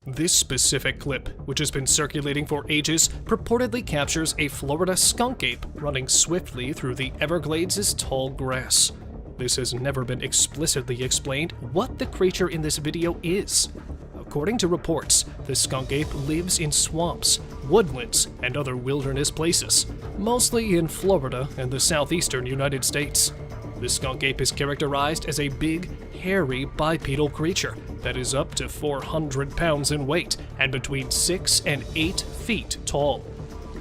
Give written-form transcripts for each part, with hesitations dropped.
This specific clip, which has been circulating for ages, purportedly captures a Florida skunk ape running swiftly through the Everglades' tall grass. This has never been explicitly explained what the creature in this video is. According to reports, the skunk ape lives in swamps, woodlands, and other wilderness places, mostly in Florida and the southeastern United States. The skunk ape is characterized as a big, hairy, bipedal creature that is up to 400 pounds in weight and between 6 and 8 feet tall.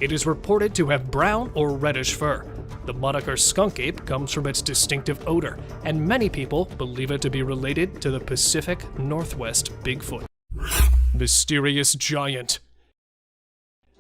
It is reported to have brown or reddish fur. The moniker skunk ape comes from its distinctive odor, and many people believe it to be related to the Pacific Northwest Bigfoot. Mysterious giant.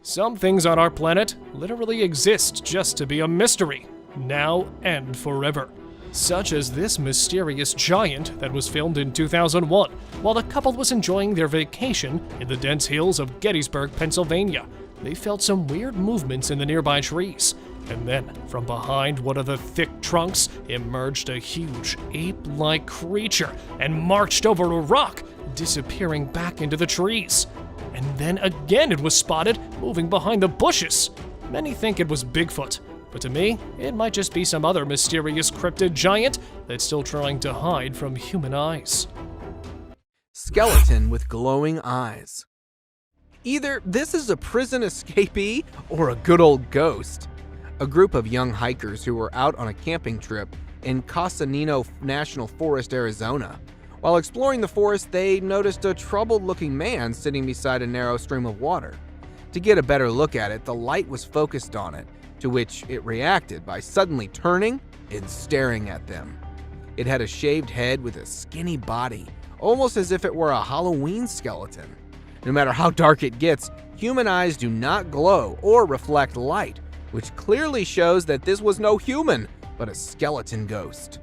Some things on our planet literally exist just to be a mystery, now and forever. Such as this mysterious giant that was filmed in 2001 while the couple was enjoying their vacation in the dense hills of Gettysburg, Pennsylvania. They felt some weird movements in the nearby trees, and then from behind one of the thick trunks emerged a huge ape-like creature and marched over a rock, disappearing back into the trees. And then again it was spotted moving behind the bushes. Many think it was Bigfoot, but to me, it might just be some other mysterious cryptid giant that's still trying to hide from human eyes. Skeleton with glowing eyes. Either this is a prison escapee or a good old ghost. A group of young hikers who were out on a camping trip in Casanino National Forest, Arizona. While exploring the forest, they noticed a troubled-looking man sitting beside a narrow stream of water. To get a better look at it, the light was focused on it, to which it reacted by suddenly turning and staring at them. It had a shaved head with a skinny body, almost as if it were a Halloween skeleton. No matter how dark it gets, human eyes do not glow or reflect light, which clearly shows that this was no human, but a skeleton ghost.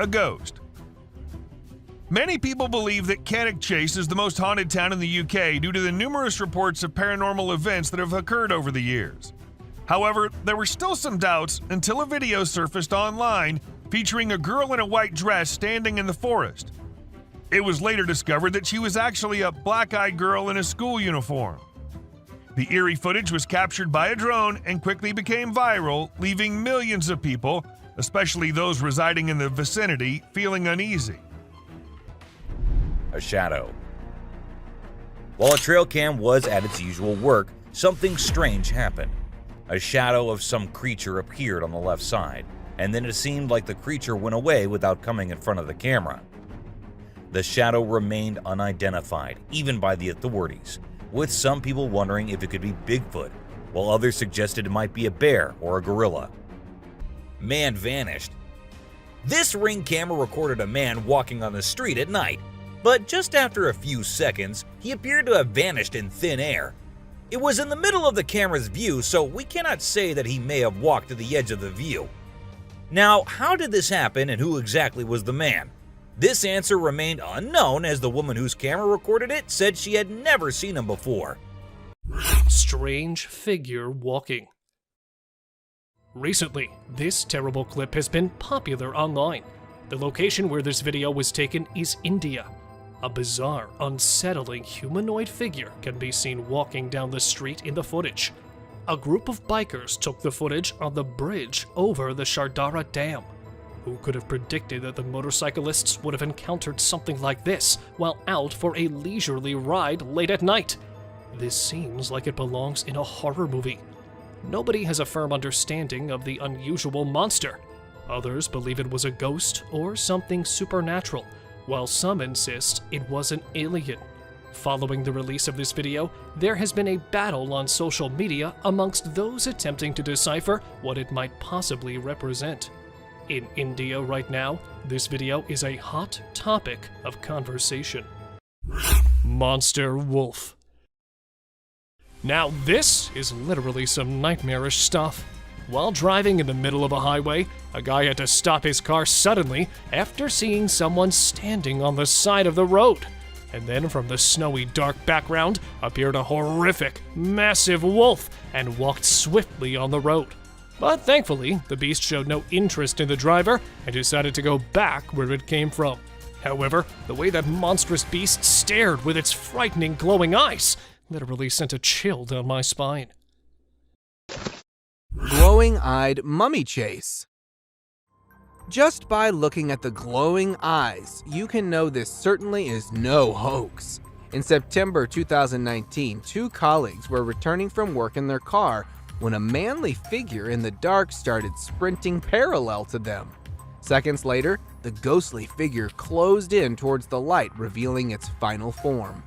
A ghost. Many people believe that Cannock Chase is the most haunted town in the UK due to the numerous reports of paranormal events that have occurred over the years. However, there were still some doubts until a video surfaced online featuring a girl in a white dress standing in the forest. It was later discovered that she was actually a black-eyed girl in a school uniform. The eerie footage was captured by a drone and quickly became viral, leaving millions of people, especially those residing in the vicinity, feeling uneasy. A shadow. While a trail cam was at its usual work, something strange happened. A shadow of some creature appeared on the left side, and then it seemed like the creature went away without coming in front of the camera. The shadow remained unidentified, even by the authorities, with some people wondering if it could be Bigfoot, while others suggested it might be a bear or a gorilla. Man vanished. This Ring camera recorded a man walking on the street at night, but just after a few seconds, he appeared to have vanished in thin air. It was in the middle of the camera's view, so we cannot say that he may have walked to the edge of the view. Now, how did this happen and who exactly was the man? This answer remained unknown, as the woman whose camera recorded it said she had never seen him before. Strange figure walking. Recently, this terrible clip has been popular online. The location where this video was taken is India. A bizarre, unsettling humanoid figure can be seen walking down the street in the footage. A group of bikers took the footage on the bridge over the Shardara Dam. Who could have predicted that the motorcyclists would have encountered something like this while out for a leisurely ride late at night? This seems like it belongs in a horror movie. Nobody has a firm understanding of the unusual monster. Others believe it was a ghost or something supernatural, while some insist it was an alien. Following the release of this video, there has been a battle on social media amongst those attempting to decipher what it might possibly represent. In India right now, this video is a hot topic of conversation. Monster wolf. Now this is literally some nightmarish stuff. While driving in the middle of a highway, a guy had to stop his car suddenly after seeing someone standing on the side of the road. And then from the snowy dark background appeared a horrific, massive wolf and walked swiftly on the road. But thankfully, the beast showed no interest in the driver and decided to go back where it came from. However, the way that monstrous beast stared with its frightening glowing eyes literally sent a chill down my spine. Glowing-eyed mummy chase. Just by looking at the glowing eyes, you can know this certainly is no hoax. In September 2019, two colleagues were returning from work in their car when a manly figure in the dark started sprinting parallel to them. Seconds later, the ghostly figure closed in towards the light, revealing its final form.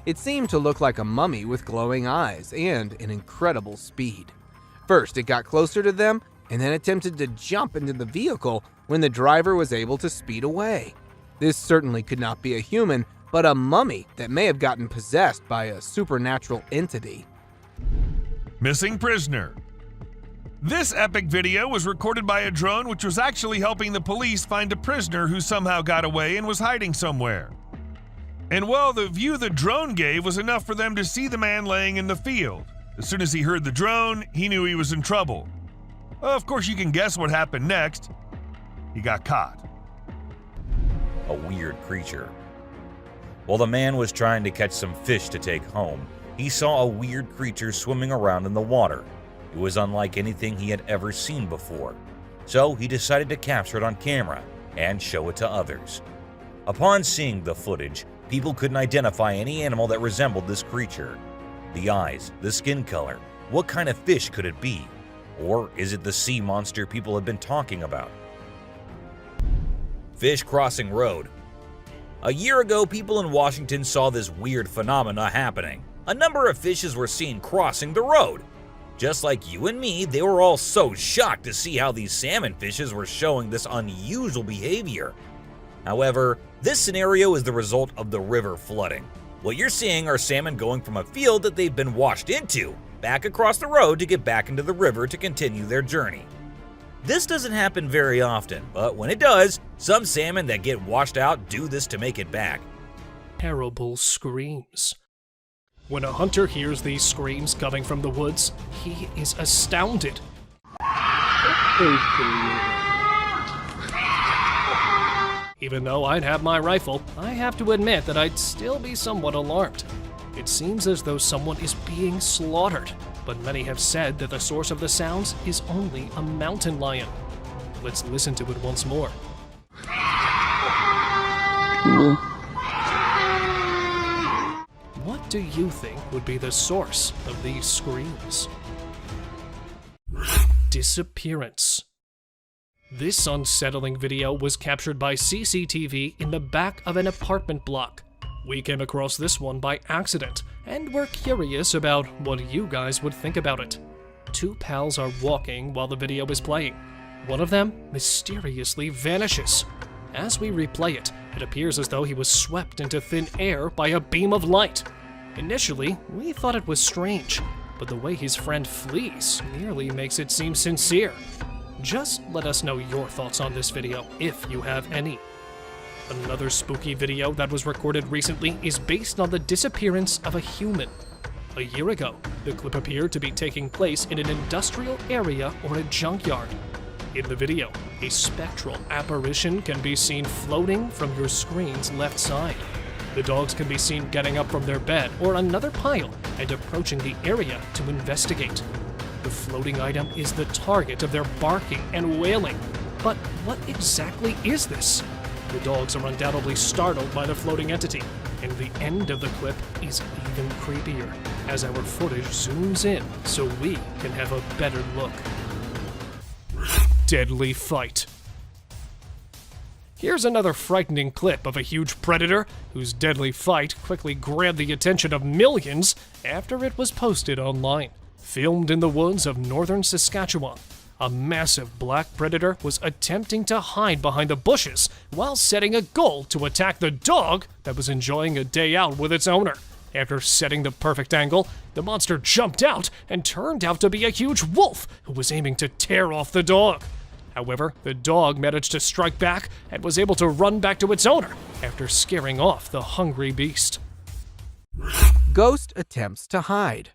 It seemed to look like a mummy with glowing eyes and an incredible speed. First, it got closer to them and then attempted to jump into the vehicle when the driver was able to speed away. This certainly could not be a human, but a mummy that may have gotten possessed by a supernatural entity. Missing prisoner. This epic video was recorded by a drone which was actually helping the police find a prisoner who somehow got away and was hiding somewhere. And well, the view the drone gave was enough for them to see the man laying in the field. As soon as he heard the drone, he knew he was in trouble. Of course, you can guess what happened next. He got caught. A weird creature. While the man was trying to catch some fish to take home, he saw a weird creature swimming around in the water. It was unlike anything he had ever seen before. So he decided to capture it on camera and show it to others. Upon seeing the footage, people couldn't identify any animal that resembled this creature. The eyes, the skin color, what kind of fish could it be? Or is it the sea monster people have been talking about? Fish crossing road. A year ago, people in Washington saw this weird phenomena happening. A number of fishes were seen crossing the road. Just like you and me, they were all so shocked to see how these salmon fishes were showing this unusual behavior. However, this scenario is the result of the river flooding. What you're seeing are salmon going from a field that they've been washed into, back across the road to get back into the river to continue their journey. This doesn't happen very often, but when it does, some salmon that get washed out do this to make it back. Terrible screams. When a hunter hears these screams coming from the woods, he is astounded. Even though I'd have my rifle, I have to admit that I'd still be somewhat alarmed. It seems as though someone is being slaughtered, but many have said that the source of the sounds is only a mountain lion. Let's listen to it once more. What do you think would be the source of these screams? Disappearance. This unsettling video was captured by CCTV in the back of an apartment block. We came across this one by accident, and we're curious about what you guys would think about it. Two pals are walking while the video is playing. One of them mysteriously vanishes. As we replay it, it appears as though he was swept into thin air by a beam of light. Initially, we thought it was strange, but the way his friend flees nearly makes it seem sincere. Just let us know your thoughts on this video, if you have any. Another spooky video that was recorded recently is based on the disappearance of a human. A year ago, the clip appeared to be taking place in an industrial area or a junkyard. In the video, a spectral apparition can be seen floating from your screen's left side. The dogs can be seen getting up from their bed or another pile and approaching the area to investigate. The floating item is the target of their barking and wailing. But what exactly is this? The dogs are undoubtedly startled by the floating entity, and the end of the clip is even creepier as our footage zooms in so we can have a better look. Deadly fight. Here's another frightening clip of a huge predator whose deadly fight quickly grabbed the attention of millions after it was posted online. Filmed in the woods of northern Saskatchewan, a massive black predator was attempting to hide behind the bushes while setting a goal to attack the dog that was enjoying a day out with its owner. After setting the perfect angle, the monster jumped out and turned out to be a huge wolf who was aiming to tear off the dog. However, the dog managed to strike back and was able to run back to its owner after scaring off the hungry beast. Ghost attempts to hide.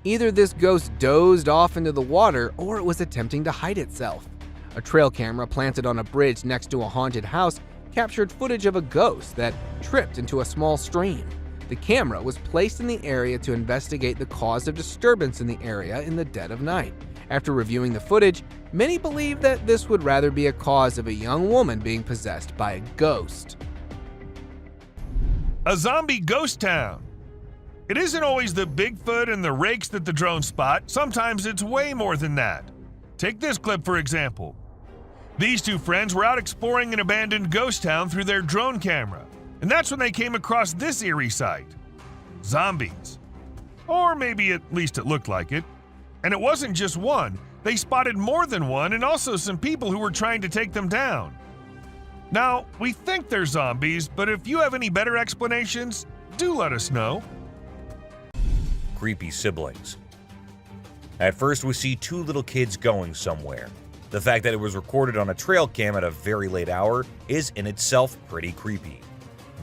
Either this ghost dozed off into the water or it was attempting to hide itself. A trail camera planted on a bridge next to a haunted house captured footage of a ghost that tripped into a small stream. The camera was placed in the area to investigate the cause of disturbance in the area in the dead of night. After reviewing the footage, many believe that this would rather be a cause of a young woman being possessed by a ghost. A zombie ghost town. It isn't always the Bigfoot and the rakes that the drones spot. Sometimes it's way more than that. Take this clip for example. These two friends were out exploring an abandoned ghost town through their drone camera, and that's when they came across this eerie sight. Zombies. Or maybe at least it looked like it. And it wasn't just one. They spotted more than one and also some people who were trying to take them down. Now, we think they're zombies, but if you have any better explanations, do let us know. Creepy siblings. At first, we see two little kids going somewhere. The fact that it was recorded on a trail cam at a very late hour is in itself pretty creepy.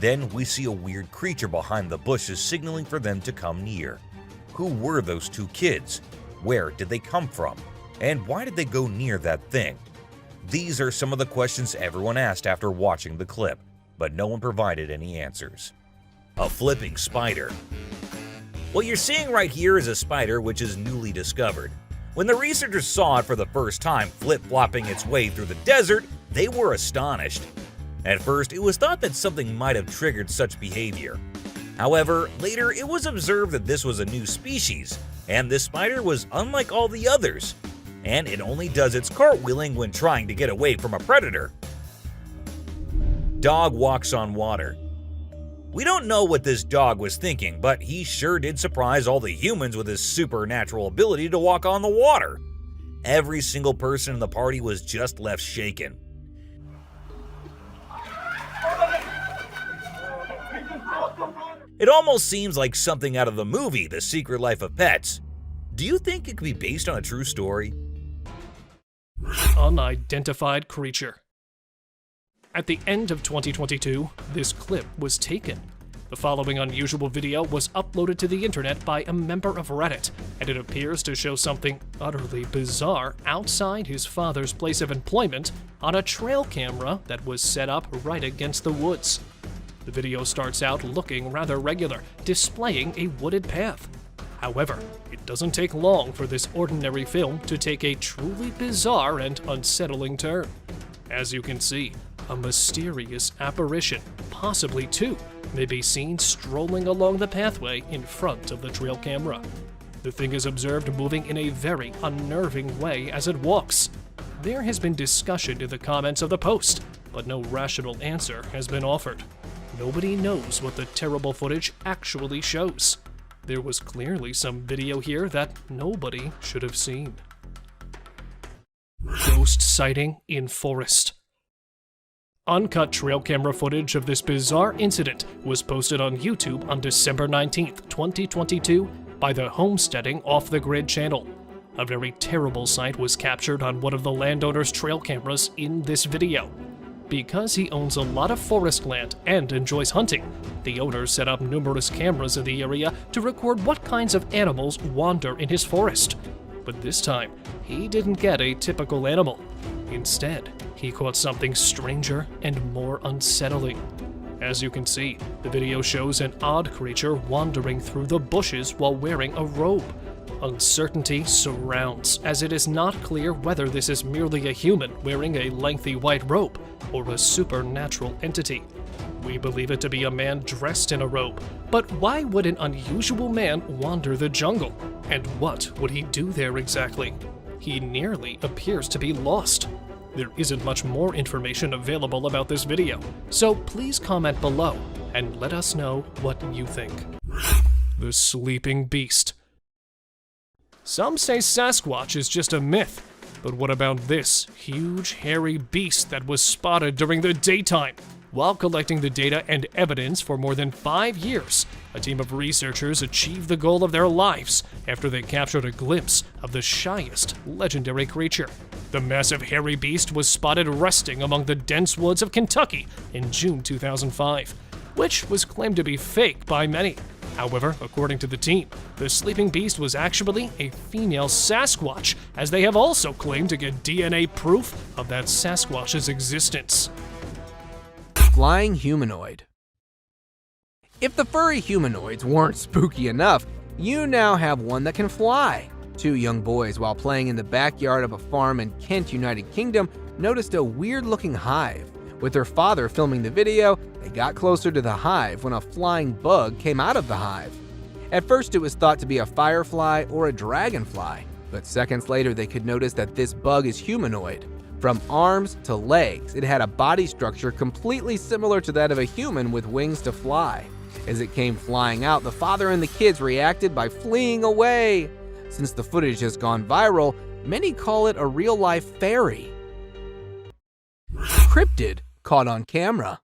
Then we see a weird creature behind the bushes signaling for them to come near. Who were those two kids? Where did they come from? And why did they go near that thing? These are some of the questions everyone asked after watching the clip, but no one provided any answers. A flipping spider. What you're seeing right here is a spider which is newly discovered. When the researchers saw it for the first time flip-flopping its way through the desert, they were astonished. At first, it was thought that something might have triggered such behavior. However, later it was observed that this was a new species, and this spider was unlike all the others, and it only does its cartwheeling when trying to get away from a predator. Dog walks on water. We don't know what this dog was thinking, but he sure did surprise all the humans with his supernatural ability to walk on the water. Every single person in the party was just left shaken. It almost seems like something out of the movie The Secret Life of Pets. Do you think it could be based on a true story? Unidentified creature. At the end of 2022, this clip was taken. The following unusual video was uploaded to the internet by a member of Reddit, and it appears to show something utterly bizarre outside his father's place of employment on a trail camera that was set up right against the woods. The video starts out looking rather regular, displaying a wooded path. However, it doesn't take long for this ordinary film to take a truly bizarre and unsettling turn. As you can see, a mysterious apparition, possibly two, may be seen strolling along the pathway in front of the trail camera. The thing is observed moving in a very unnerving way as it walks. There has been discussion in the comments of the post, but no rational answer has been offered. Nobody knows what the terrible footage actually shows. There was clearly some video here that nobody should have seen. Ghost sighting in forest. Uncut trail camera footage of this bizarre incident was posted on YouTube on December 19th, 2022 by the Homesteading Off the Grid channel. A very terrible sight was captured on one of the landowner's trail cameras in this video. Because he owns a lot of forest land and enjoys hunting, the owner set up numerous cameras in the area to record what kinds of animals wander in his forest. But this time, he didn't get a typical animal. Instead, he caught something stranger and more unsettling. As you can see, the video shows an odd creature wandering through the bushes while wearing a robe. Uncertainty surrounds, as it is not clear whether this is merely a human wearing a lengthy white robe or a supernatural entity. We believe it to be a man dressed in a robe, but why would an unusual man wander the jungle? And what would he do there exactly? He nearly appears to be lost. There isn't much more information available about this video, so please comment below and let us know what you think. The Sleeping Beast. Some say Sasquatch is just a myth, but what about this huge hairy beast that was spotted during the daytime? While collecting the data and evidence for more than 5 years, a team of researchers achieved the goal of their lives after they captured a glimpse of the shyest legendary creature. The massive hairy beast was spotted resting among the dense woods of Kentucky in June 2005, which was claimed to be fake by many. However, according to the team, the sleeping beast was actually a female Sasquatch, as they have also claimed to get DNA proof of that Sasquatch's existence. Flying humanoid. If the furry humanoids weren't spooky enough, you now have one that can fly. Two young boys, while playing in the backyard of a farm in Kent, United Kingdom, noticed a weird-looking hive. With their father filming the video, they got closer to the hive when a flying bug came out of the hive. At first, it was thought to be a firefly or a dragonfly, but seconds later they could notice that this bug is humanoid. From arms to legs, it had a body structure completely similar to that of a human with wings to fly. As it came flying out, the father and the kids reacted by fleeing away. Since the footage has gone viral, many call it a real-life fairy. Cryptid caught on camera.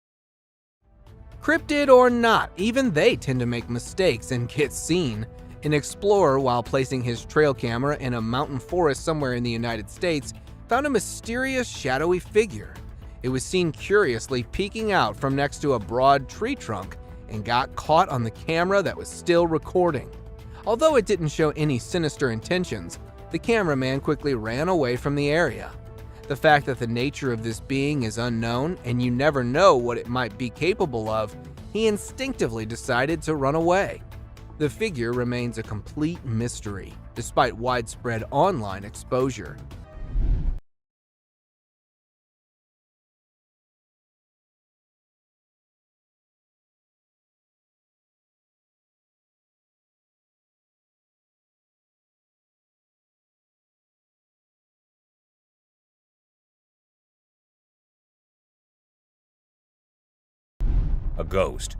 Cryptid or not, even they tend to make mistakes and get seen. An explorer, while placing his trail camera in a mountain forest somewhere in the United States, found a mysterious shadowy figure. It was seen curiously peeking out from next to a broad tree trunk and got caught on the camera that was still recording. Although it didn't show any sinister intentions, the cameraman quickly ran away from the area. The fact that the nature of this being is unknown and you never know what it might be capable of, he instinctively decided to run away. The figure remains a complete mystery, despite widespread online exposure. A ghost.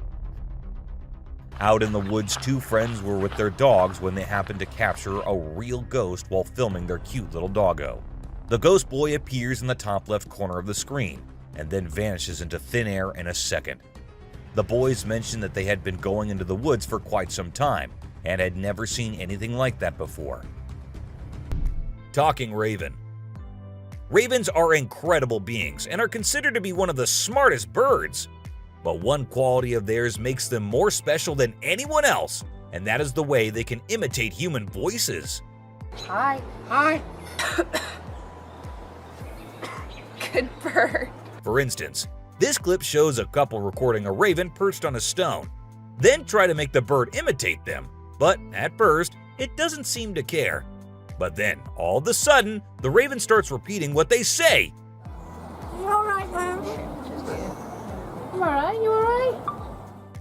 Out in the woods, two friends were with their dogs when they happened to capture a real ghost while filming their cute little doggo. The ghost boy appears in the top left corner of the screen and then vanishes into thin air in a second. The boys mentioned that they had been going into the woods for quite some time and had never seen anything like that before. Talking raven. Ravens are incredible beings and are considered to be one of the smartest birds. But one quality of theirs makes them more special than anyone else, and that is the way they can imitate human voices. Hi. Hi. Good bird. For instance, this clip shows a couple recording a raven perched on a stone, then try to make the bird imitate them. But at first, it doesn't seem to care. But then, all of a sudden, the raven starts repeating what they say. You alright, man? You alright? You alright?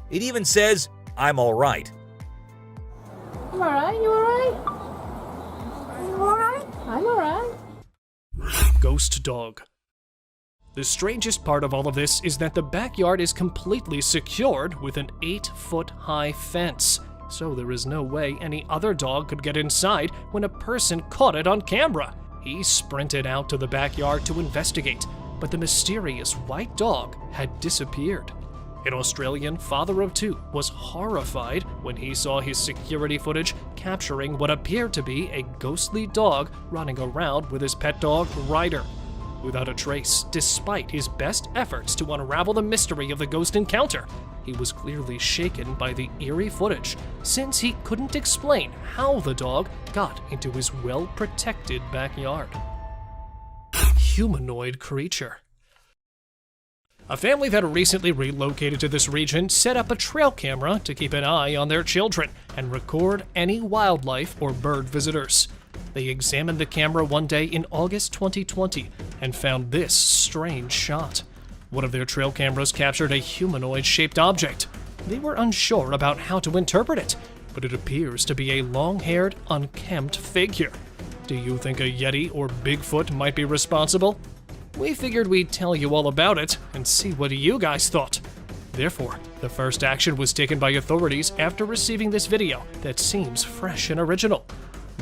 It even says, "I'm alright." You alright? You alright? You alright? I'm alright. Ghost dog. The strangest part of all of this is that the backyard is completely secured with an 8-foot-high fence, so there is no way any other dog could get inside when a person caught it on camera. He sprinted out to the backyard to investigate, but the mysterious white dog had disappeared. An Australian father of two was horrified when he saw his security footage capturing what appeared to be a ghostly dog running around with his pet dog, Ryder. Without a trace, despite his best efforts to unravel the mystery of the ghost encounter, he was clearly shaken by the eerie footage, since he couldn't explain how the dog got into his well-protected backyard. Humanoid creature. A family that recently relocated to this region set up a trail camera to keep an eye on their children and record any wildlife or bird visitors. They examined the camera one day in August 2020 and found this strange shot. One of their trail cameras captured a humanoid-shaped object. They were unsure about how to interpret it, but it appears to be a long-haired, unkempt figure. Do you think a Yeti or Bigfoot might be responsible? We figured we'd tell you all about it and see what you guys thought. Therefore, the first action was taken by authorities after receiving this video that seems fresh and original.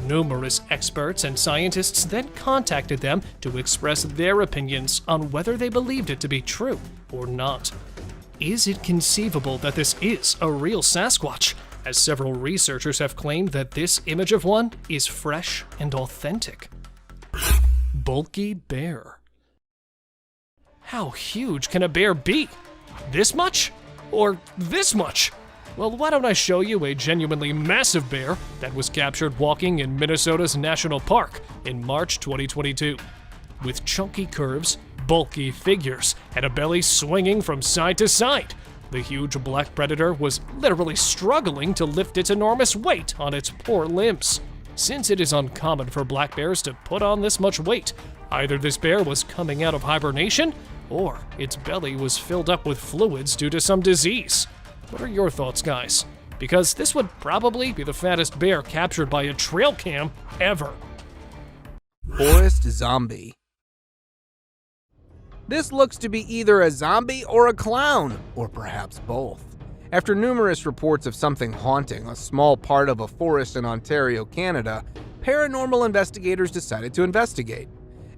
Numerous experts and scientists then contacted them to express their opinions on whether they believed it to be true or not. Is it conceivable that this is a real Sasquatch, as several researchers have claimed that this image of one is fresh and authentic? Bulky bear. How huge can a bear be? This much? Or this much? Well, why don't I show you a genuinely massive bear that was captured walking in Minnesota's National Park in March 2022. With chunky curves, bulky figures, and a belly swinging from side to side, the huge black predator was literally struggling to lift its enormous weight on its poor limbs. Since it is uncommon for black bears to put on this much weight, either this bear was coming out of hibernation, or its belly was filled up with fluids due to some disease. What are your thoughts, guys? Because this would probably be the fattest bear captured by a trail cam ever. Forest zombie. This looks to be either a zombie or a clown, or perhaps both. After numerous reports of something haunting a small part of a forest in Ontario, Canada, paranormal investigators decided to investigate.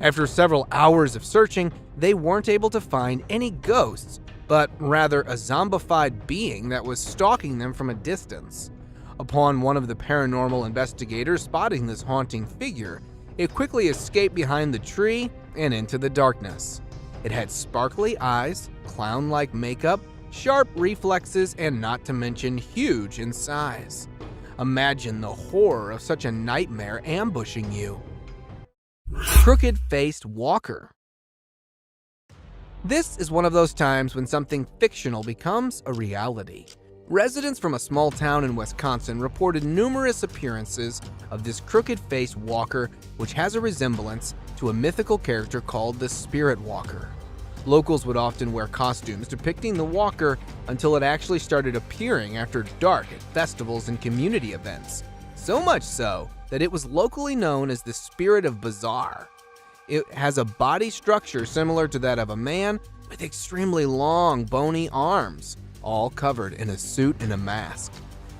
After several hours of searching, they weren't able to find any ghosts, but rather a zombified being that was stalking them from a distance. Upon one of the paranormal investigators spotting this haunting figure, it quickly escaped behind the tree and into the darkness. It had sparkly eyes, clown-like makeup, sharp reflexes, and not to mention huge in size. Imagine the horror of such a nightmare ambushing you. Crooked-faced walker. This is one of those times when something fictional becomes a reality. Residents from a small town in Wisconsin reported numerous appearances of this crooked-faced walker, which has a resemblance to a mythical character called the Spirit Walker. Locals would often wear costumes depicting the walker until it actually started appearing after dark at festivals and community events. So much so that it was locally known as the Spirit of Bizarre. It has a body structure similar to that of a man with extremely long, bony arms, all covered in a suit and a mask.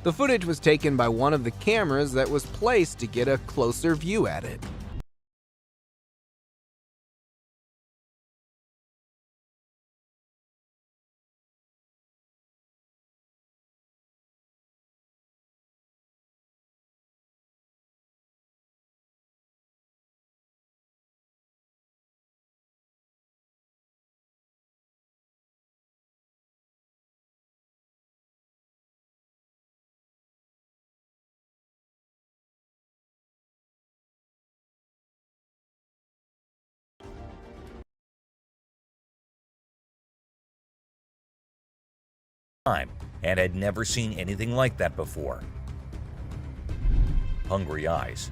The footage was taken by one of the cameras that was placed to get a closer view at it. Time and had never seen anything like that before. Hungry eyes.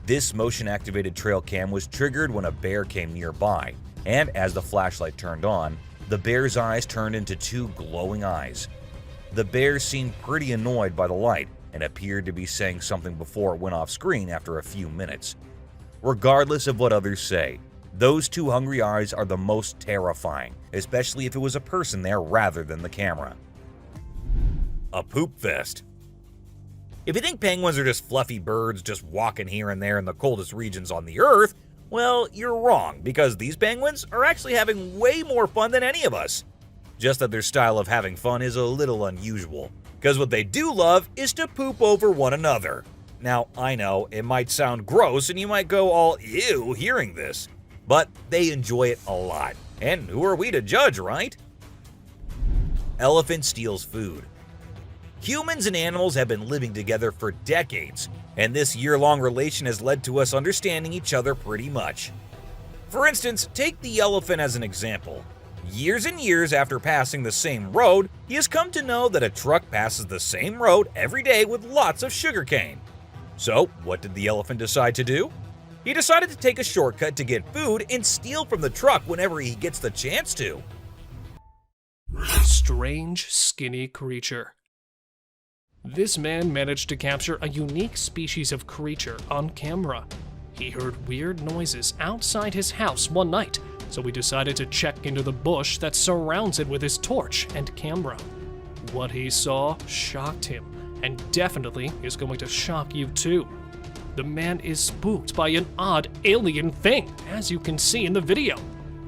This motion-activated trail cam was triggered when a bear came nearby, and as the flashlight turned on, the bear's eyes turned into two glowing eyes. The bear seemed pretty annoyed by the light and appeared to be saying something before it went off screen after a few minutes. Regardless of what others say, those two hungry eyes are the most terrifying, especially if it was a person there rather than the camera. A poop fest. If you think penguins are just fluffy birds just walking here and there in the coldest regions on the Earth, well, you're wrong, because these penguins are actually having way more fun than any of us. Just that their style of having fun is a little unusual, because what they do love is to poop over one another. Now, I know, it might sound gross and you might go all ew hearing this, but they enjoy it a lot. And who are we to judge, right? Elephant steals food. Humans and animals have been living together for decades, and this year-long relation has led to us understanding each other pretty much. For instance, take the elephant as an example. Years and years after passing the same road, he has come to know that a truck passes the same road every day with lots of sugarcane. So, what did the elephant decide to do? He decided to take a shortcut to get food and steal from the truck whenever he gets the chance to. Strange, skinny creature. This man managed to capture a unique species of creature on camera. He heard weird noises outside his house one night, so he decided to check into the bush that surrounds it with his torch and camera. What he saw shocked him, and definitely is going to shock you too. The man is spooked by an odd alien thing, as you can see in the video.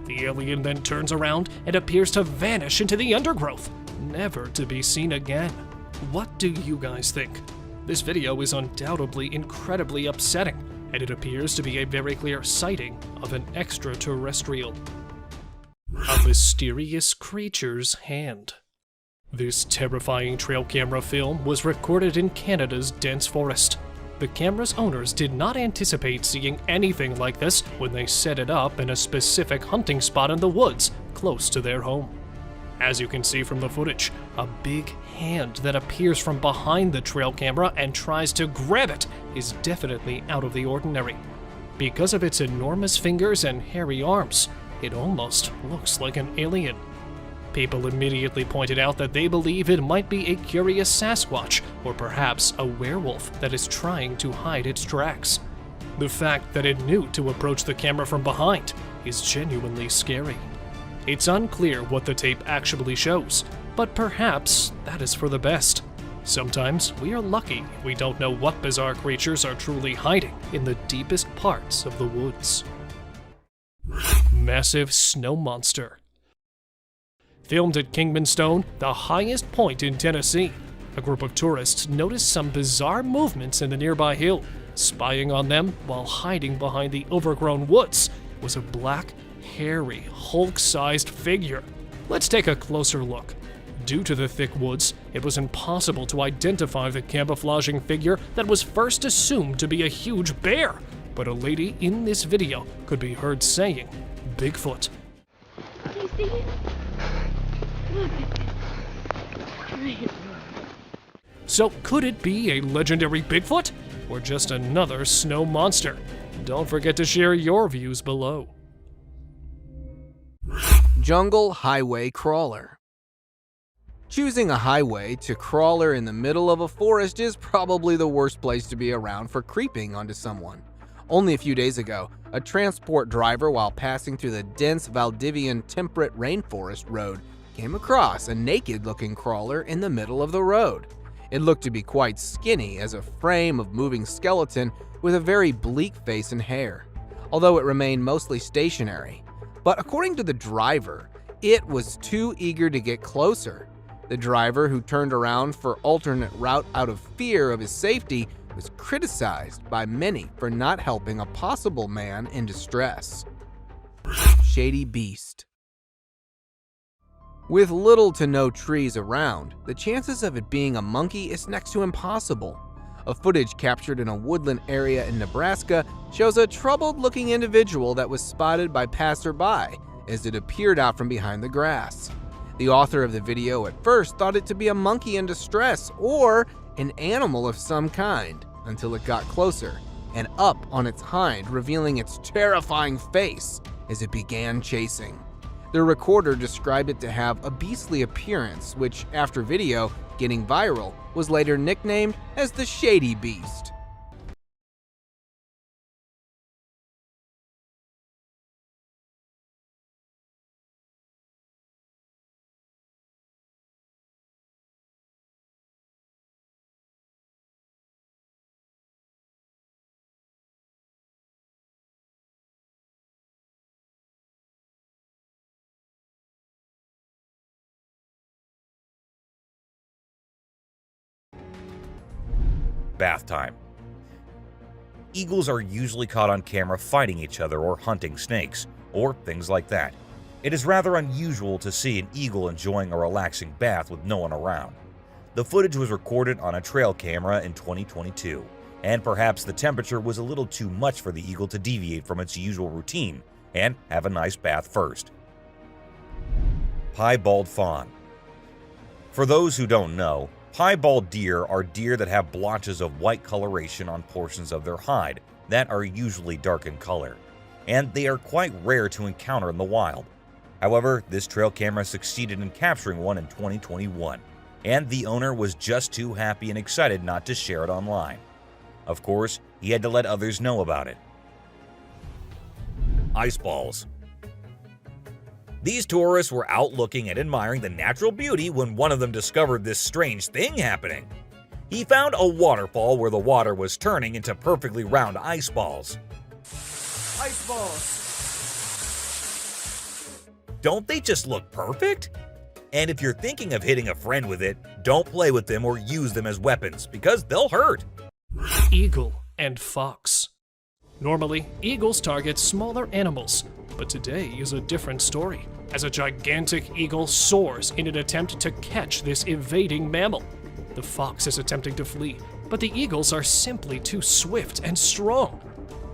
The alien then turns around and appears to vanish into the undergrowth, never to be seen again. What do you guys think? This video is undoubtedly incredibly upsetting, and it appears to be a very clear sighting of an extraterrestrial. A mysterious creature's hand. This terrifying trail camera film was recorded in Canada's dense forest. The camera's owners did not anticipate seeing anything like this when they set it up in a specific hunting spot in the woods close to their home. As you can see from the footage, a big hand that appears from behind the trail camera and tries to grab it is definitely out of the ordinary. Because of its enormous fingers and hairy arms, it almost looks like an alien. People immediately pointed out that they believe it might be a curious Sasquatch, or perhaps a werewolf that is trying to hide its tracks. The fact that it knew to approach the camera from behind is genuinely scary. It's unclear what the tape actually shows, but perhaps that is for the best. Sometimes we are lucky if we don't know what bizarre creatures are truly hiding in the deepest parts of the woods. Massive snow monster. Filmed at Kingman Stone, the highest point in Tennessee, a group of tourists noticed some bizarre movements in the nearby hill. Spying on them while hiding behind the overgrown woods was a black, hairy, Hulk-sized figure. Let's take a closer look. Due to the thick woods, it was impossible to identify the camouflaging figure that was first assumed to be a huge bear, but a lady in this video could be heard saying, "Bigfoot." Do you see it? Look at it. So could it be a legendary Bigfoot? Or just another snow monster? Don't forget to share your views below. Jungle highway crawler. Choosing a highway to crawler in the middle of a forest is probably the worst place to be around for creeping onto someone. Only a few days ago, a transport driver, while passing through the dense Valdivian temperate rainforest road, came across a naked-looking crawler in the middle of the road. It looked to be quite skinny as a frame of moving skeleton with a very bleak face and hair, although it remained mostly stationary. But according to the driver, it was too eager to get closer. The driver, who turned around for alternate route out of fear of his safety, was criticized by many for not helping a possible man in distress. Shady beast. With little to no trees around, the chances of it being a monkey is next to impossible. A footage captured in a woodland area in Nebraska shows a troubled-looking individual that was spotted by passerby as it appeared out from behind the grass. The author of the video at first thought it to be a monkey in distress or an animal of some kind, until it got closer and up on its hind, revealing its terrifying face as it began chasing. The recorder described it to have a beastly appearance, which, after video getting viral, was later nicknamed as the Shady Beast. Bath time. Eagles are usually caught on camera fighting each other or hunting snakes, or things like that. It is rather unusual to see an eagle enjoying a relaxing bath with no one around. The footage was recorded on a trail camera in 2022, and perhaps the temperature was a little too much for the eagle to deviate from its usual routine and have a nice bath first. Piebald fawn. For those who don't know, piebald deer are deer that have blotches of white coloration on portions of their hide that are usually dark in color, and they are quite rare to encounter in the wild. However, this trail camera succeeded in capturing one in 2021, and the owner was just too happy and excited not to share it online. Of course, he had to let others know about it. Ice balls. These tourists were out looking and admiring the natural beauty when one of them discovered this strange thing happening. He found a waterfall where the water was turning into perfectly round ice balls. Ice balls! Don't they just look perfect? And if you're thinking of hitting a friend with it, don't play with them or use them as weapons, because they'll hurt. Eagle and fox. Normally, eagles target smaller animals, But today is a different story, as a gigantic eagle soars in an attempt to catch this evading mammal. The fox is attempting to flee, but the eagles are simply too swift and strong.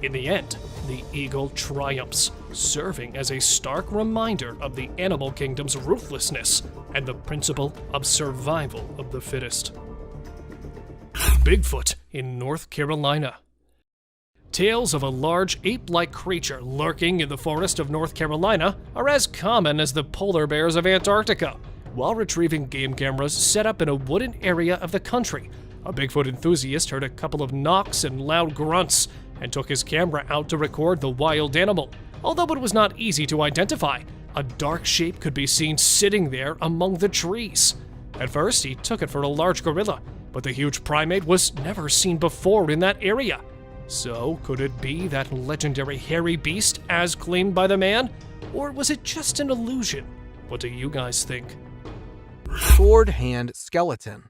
In the end, the eagle triumphs, serving as a stark reminder of the animal kingdom's ruthlessness and the principle of survival of the fittest. Bigfoot in North Carolina. Tales of a large ape-like creature lurking in the forest of North Carolina are as common as the polar bears of Antarctica. While retrieving game cameras set up in a wooded area of the country, a Bigfoot enthusiast heard a couple of knocks and loud grunts and took his camera out to record the wild animal. Although it was not easy to identify, a dark shape could be seen sitting there among the trees. At first, he took it for a large gorilla, but the huge primate was never seen before in that area. So, could it be that legendary hairy beast as claimed by the man? Or was it just an illusion? What do you guys think? Sword hand skeleton.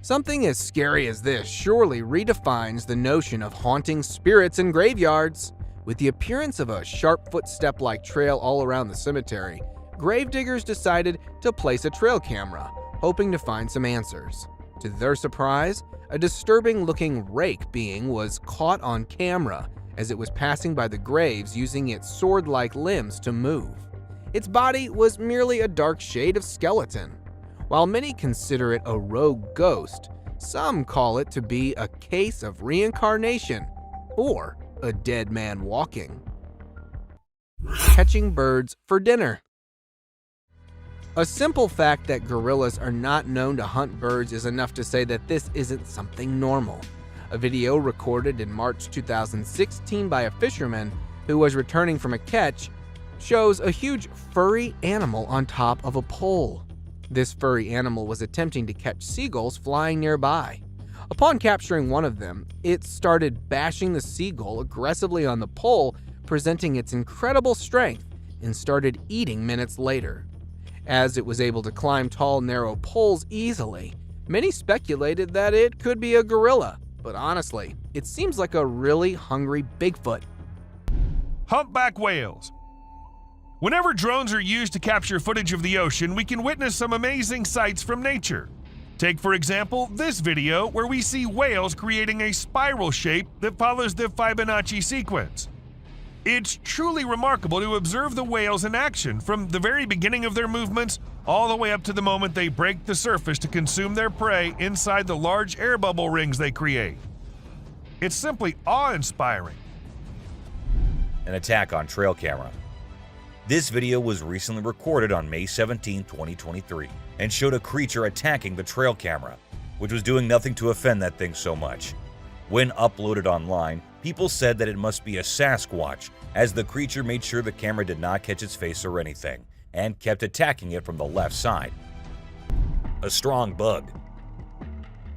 Something as scary as this surely redefines the notion of haunting spirits in graveyards. With the appearance of a sharp footstep-like trail all around the cemetery, gravediggers decided to place a trail camera, hoping to find some answers. To their surprise, a disturbing-looking rake being was caught on camera as it was passing by the graves using its sword-like limbs to move. Its body was merely a dark shade of skeleton. While many consider it a rogue ghost, some call it to be a case of reincarnation or a dead man walking. Catching birds for dinner. A simple fact that gorillas are not known to hunt birds is enough to say that this isn't something normal. A video recorded in March 2016 by a fisherman who was returning from a catch shows a huge furry animal on top of a pole. This furry animal was attempting to catch seagulls flying nearby. Upon capturing one of them, it started bashing the seagull aggressively on the pole, presenting its incredible strength, and started eating minutes later. As it was able to climb tall, narrow poles easily, many speculated that it could be a gorilla, but honestly, it seems like a really hungry Bigfoot. Humpback whales. Whenever drones are used to capture footage of the ocean, we can witness some amazing sights from nature. Take, for example, this video where we see whales creating a spiral shape that follows the Fibonacci sequence. It's truly remarkable to observe the whales in action from the very beginning of their movements all the way up to the moment they break the surface to consume their prey inside the large air bubble rings they create. It's simply awe-inspiring. An attack on trail camera. This video was recently recorded on May 17, 2023, and showed a creature attacking the trail camera, which was doing nothing to offend that thing so much. When uploaded online, people said that it must be a SASQUATCH, as the creature made sure the camera did not catch its face or anything, and kept attacking it from the left side. A strong bug.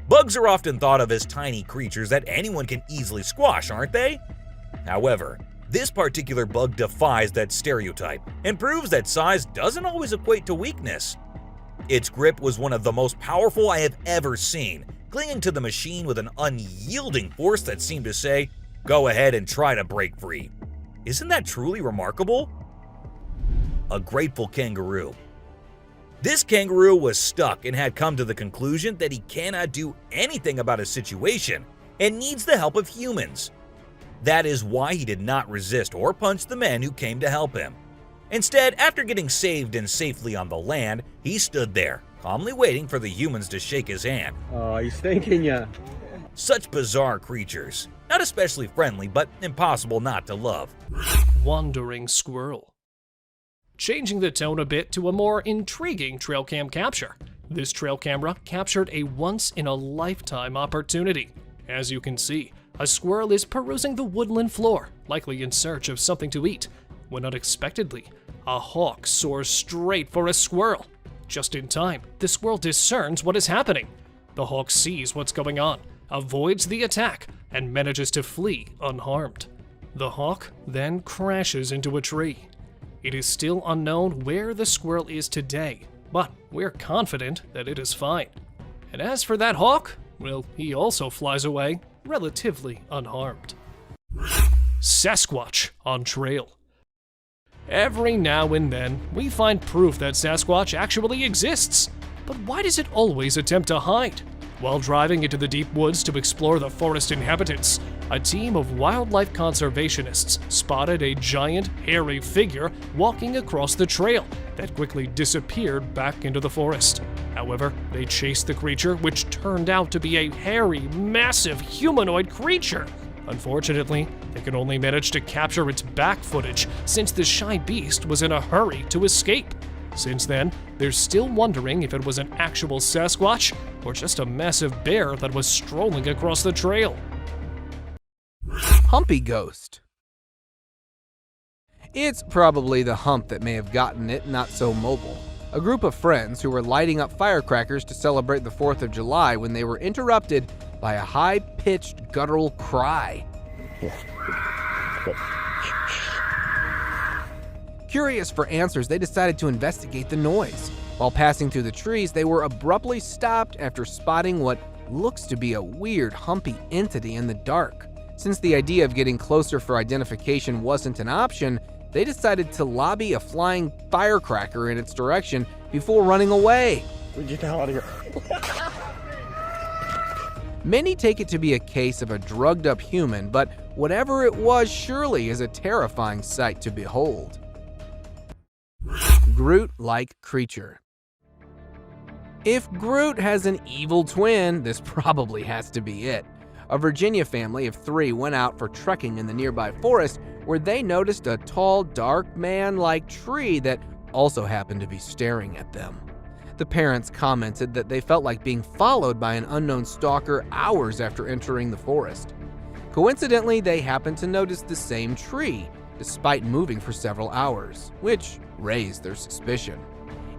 Bugs are often thought of as tiny creatures that anyone can easily squash, aren't they? However, this particular bug defies that stereotype and proves that size doesn't always equate to weakness. Its grip was one of the most powerful I have ever seen, clinging to the machine with an unyielding force that seemed to say, "Go ahead and try to break free." Isn't that truly remarkable? A grateful kangaroo. This kangaroo was stuck and had come to the conclusion that he cannot do anything about his situation and needs the help of humans. That is why he did not resist or punch the men who came to help him. Instead, after getting saved and safely on the land, he stood there, calmly waiting for the humans to shake his hand. Oh, he's thanking ya. Such bizarre creatures. Not especially friendly, but impossible not to love. Wandering squirrel. Changing the tone a bit to a more intriguing trail cam capture. This trail camera captured a once-in-a-lifetime opportunity. As you can see, a squirrel is perusing the woodland floor, likely in search of something to eat, when unexpectedly, a hawk soars straight for a squirrel. Just in time, the squirrel discerns what is happening. The hawk sees what's going on, avoids the attack, and manages to flee unharmed. The hawk then crashes into a tree. It is still unknown where the squirrel is today, but we're confident that it is fine. And as for that hawk, well, he also flies away, relatively unharmed. Sasquatch on trail. Every now and then, we find proof that Sasquatch actually exists. But why does it always attempt to hide? While driving into the deep woods to explore the forest inhabitants, a team of wildlife conservationists spotted a giant, hairy figure walking across the trail that quickly disappeared back into the forest. However, they chased the creature, which turned out to be a hairy, massive humanoid creature. Unfortunately, they could only manage to capture its back footage since the shy beast was in a hurry to escape. Since then, they're still wondering if it was an actual Sasquatch or just a massive bear that was strolling across the trail. Humpy ghost. It's probably the hump that may have gotten it not so mobile. A group of friends who were lighting up firecrackers to celebrate the 4th of July when they were interrupted by a high-pitched guttural cry. Curious for answers, they decided to investigate the noise. While passing through the trees, they were abruptly stopped after spotting what looks to be a weird, humpy entity in the dark. Since the idea of getting closer for identification wasn't an option, they decided to lobby a flying firecracker in its direction before running away. Get the hell out of here. Many take it to be a case of a drugged-up human, but whatever it was surely is a terrifying sight to behold. Groot-like creature. If Groot has an evil twin, this probably has to be it. A Virginia family of 3 went out for trekking in the nearby forest where they noticed a tall, dark man-like tree that also happened to be staring at them. The parents commented that they felt like being followed by an unknown stalker hours after entering the forest. Coincidentally, they happened to notice the same tree, despite moving for several hours, which raised their suspicion.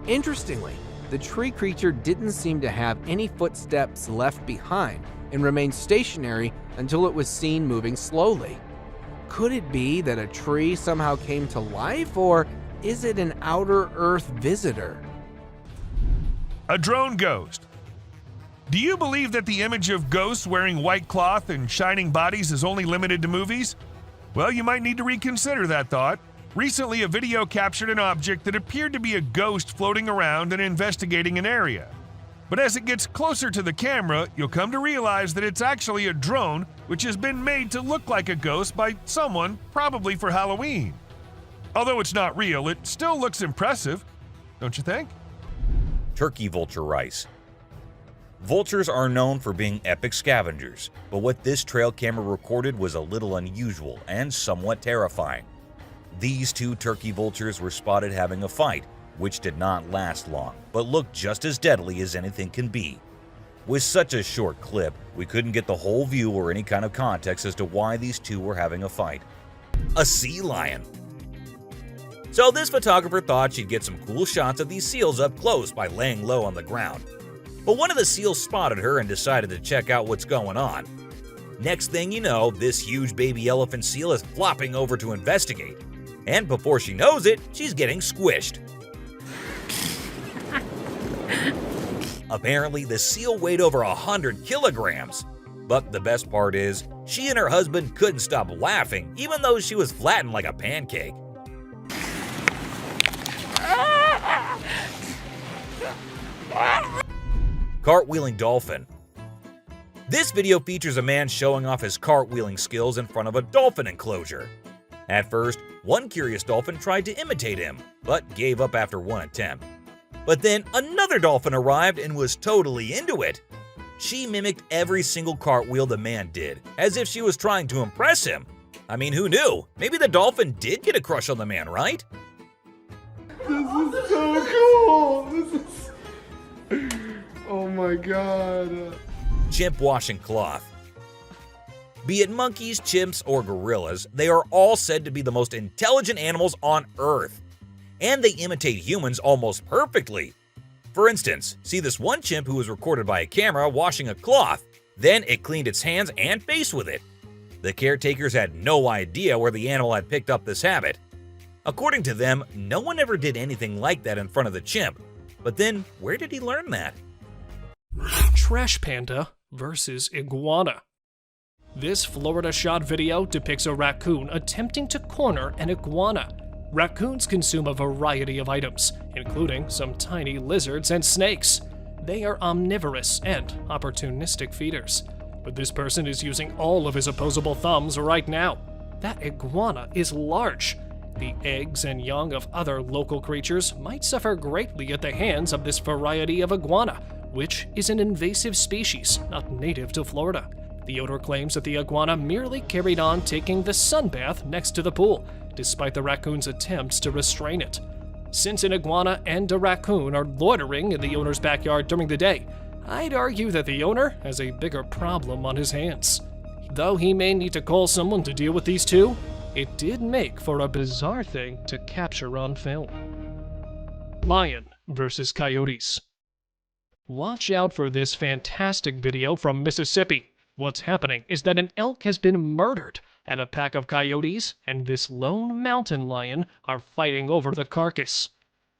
Interestingly, the tree creature didn't seem to have any footsteps left behind and remained stationary until it was seen moving slowly. Could it be that a tree somehow came to life, or is it an outer Earth visitor? A drone ghost. Do you believe that the image of ghosts wearing white cloth and shining bodies is only limited to movies? Well, you might need to reconsider that thought. Recently, a video captured an object that appeared to be a ghost floating around and investigating an area. But as it gets closer to the camera, you'll come to realize that it's actually a drone which has been made to look like a ghost by someone, probably for Halloween. Although it's not real, it still looks impressive, don't you think? Turkey vulture rice. Vultures are known for being epic scavengers, but what this trail camera recorded was a little unusual and somewhat terrifying. These 2 turkey vultures were spotted having a fight, which did not last long, but looked just as deadly as anything can be. With such a short clip, we couldn't get the whole view or any kind of context as to why these 2 were having a fight. A sea lion. So this photographer thought she'd get some cool shots of these seals up close by laying low on the ground. But one of the seals spotted her and decided to check out what's going on. Next thing you know, this huge baby elephant seal is flopping over to investigate. And before she knows it, she's getting squished. Apparently, the seal weighed over 100 kilograms. But the best part is, she and her husband couldn't stop laughing, even though she was flattened like a pancake. Cartwheeling dolphin. This video features a man showing off his cartwheeling skills in front of a dolphin enclosure. At first, one curious dolphin tried to imitate him, but gave up after one attempt. But then another dolphin arrived and was totally into it. She mimicked every single cartwheel the man did, as if she was trying to impress him. I mean, who knew? Maybe the dolphin did get a crush on the man, right? This is so cool. Oh my god. Chimp washing cloth. Be it monkeys, chimps, or gorillas, they are all said to be the most intelligent animals on Earth. And they imitate humans almost perfectly. For instance, see this one chimp who was recorded by a camera washing a cloth. Then it cleaned its hands and face with it. The caretakers had no idea where the animal had picked up this habit. According to them, no one ever did anything like that in front of the chimp. But then, where did he learn that? Trash panda versus iguana. This Florida shot video depicts a raccoon attempting to corner an iguana. Raccoons consume a variety of items, including some tiny lizards and snakes. They are omnivorous and opportunistic feeders. But this person is using all of his opposable thumbs right now. That iguana is large. The eggs and young of other local creatures might suffer greatly at the hands of this variety of iguana, which is an invasive species not native to Florida. The owner claims that the iguana merely carried on taking the sunbath next to the pool, despite the raccoon's attempts to restrain it. Since an iguana and a raccoon are loitering in the owner's backyard during the day, I'd argue that the owner has a bigger problem on his hands. Though he may need to call someone to deal with these two, it did make for a bizarre thing to capture on film. Lion versus coyotes. Watch out for this fantastic video from Mississippi. What's happening is that an elk has been murdered, and a pack of coyotes and this lone mountain lion are fighting over the carcass.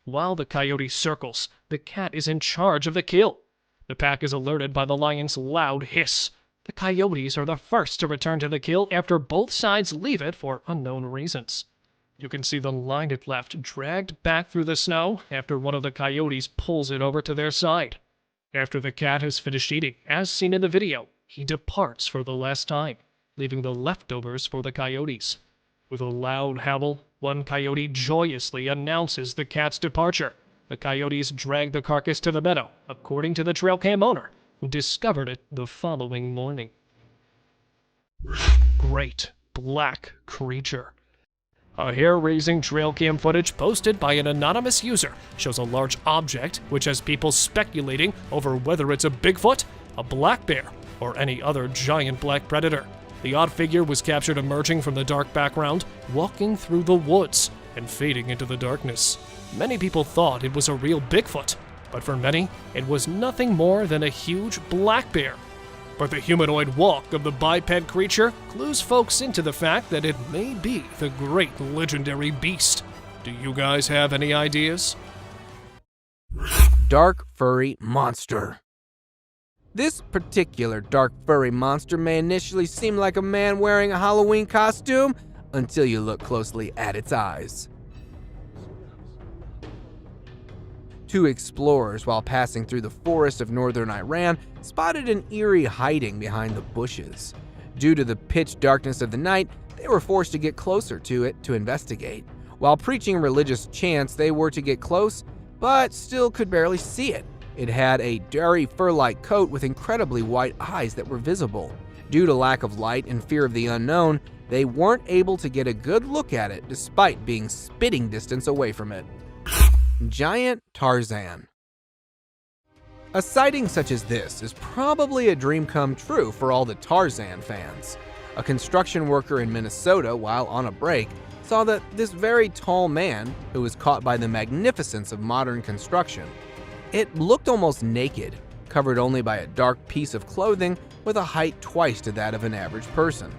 While the coyote circles, the cat is in charge of the kill. The pack is alerted by the lion's loud hiss. The coyotes are the first to return to the kill after both sides leave it for unknown reasons. You can see the lion it left dragged back through the snow after one of the coyotes pulls it over to their side. After the cat has finished eating, as seen in the video, he departs for the last time, leaving the leftovers for the coyotes. With a loud howl, one coyote joyously announces the cat's departure. The coyotes drag the carcass to the meadow, according to the trail cam owner, who discovered it the following morning. Great black creature. A hair-raising trail cam footage posted by an anonymous user shows a large object which has people speculating over whether it's a Bigfoot, a black bear, or any other giant black predator. The odd figure was captured emerging from the dark background, walking through the woods and fading into the darkness. Many people thought it was a real Bigfoot, but for many, it was nothing more than a huge black bear. But the humanoid walk of the biped creature clues folks into the fact that it may be the great legendary beast. Do you guys have any ideas? Dark furry monster. This particular dark furry monster may initially seem like a man wearing a Halloween costume until you look closely at its eyes. Two explorers, while passing through the forest of northern Iran, spotted an eerie hiding behind the bushes. Due to the pitch darkness of the night, they were forced to get closer to it to investigate. While preaching religious chants, they were to get close, but still could barely see it. It had a dirty fur-like coat with incredibly white eyes that were visible. Due to lack of light and fear of the unknown, they weren't able to get a good look at it despite being spitting distance away from it. Giant Tarzan. A sighting such as this is probably a dream come true for all the Tarzan fans. A construction worker in Minnesota, while on a break, saw that this very tall man, who was caught by the magnificence of modern construction, it looked almost naked, covered only by a dark piece of clothing with a height twice to that of an average person.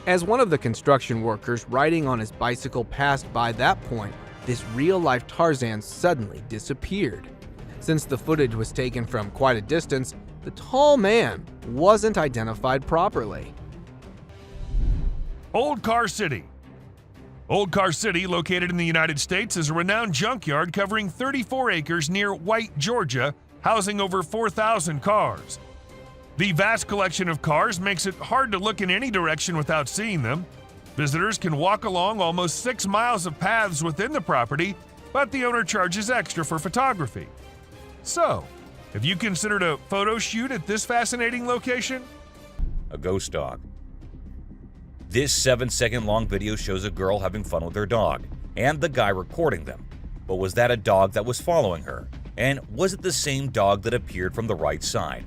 As one of the construction workers riding on his bicycle passed by that point, this real-life Tarzan suddenly disappeared. Since the footage was taken from quite a distance, the tall man wasn't identified properly. Old Car City. Old Car City, located in the United States, is a renowned junkyard covering 34 acres near White, Georgia, housing over 4,000 cars. The vast collection of cars makes it hard to look in any direction without seeing them. Visitors can walk along almost 6 miles of paths within the property, but the owner charges extra for photography. So, have you considered a photo shoot at this fascinating location? A ghost dog. This 7-second long video shows a girl having fun with her dog, and the guy recording them. But was that a dog that was following her? And was it the same dog that appeared from the right side?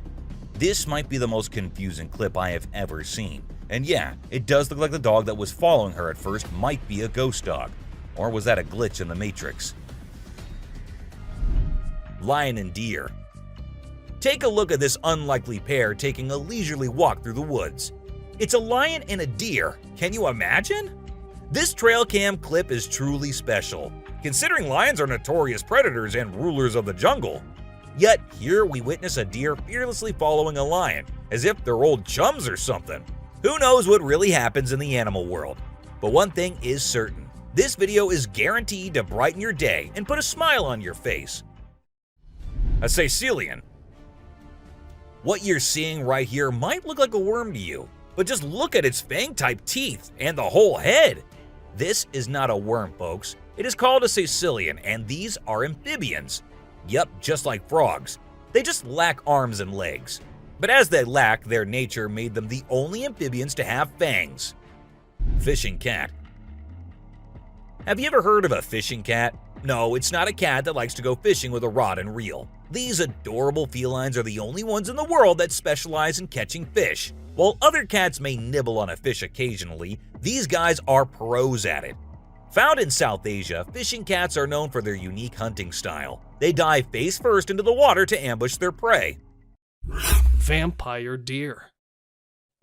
This might be the most confusing clip I have ever seen. And yeah, it does look like the dog that was following her at first might be a ghost dog. Or was that a glitch in the Matrix? Lion and deer. Take a look at this unlikely pair taking a leisurely walk through the woods. It's a lion and a deer. Can you imagine? This trail cam clip is truly special, considering lions are notorious predators and rulers of the jungle. Yet here we witness a deer fearlessly following a lion, as if they're old chums or something. Who knows what really happens in the animal world? But one thing is certain, This video is guaranteed to brighten your day and put a smile on your face. A Sicilian. What you're seeing right here might look like a worm to you, but just look at its fang-type teeth and the whole head. This is not a worm, folks. It is called a Sicilian, and these are amphibians. Yup, just like frogs. They just lack arms and legs. But as they lack, their nature made them the only amphibians to have fangs. Fishing cat. Have you ever heard of a fishing cat? No, it's not a cat that likes to go fishing with a rod and reel. These adorable felines are the only ones in the world that specialize in catching fish. While other cats may nibble on a fish occasionally, these guys are pros at it. Found in South Asia, fishing cats are known for their unique hunting style. They dive face first into the water to ambush their prey. Vampire deer.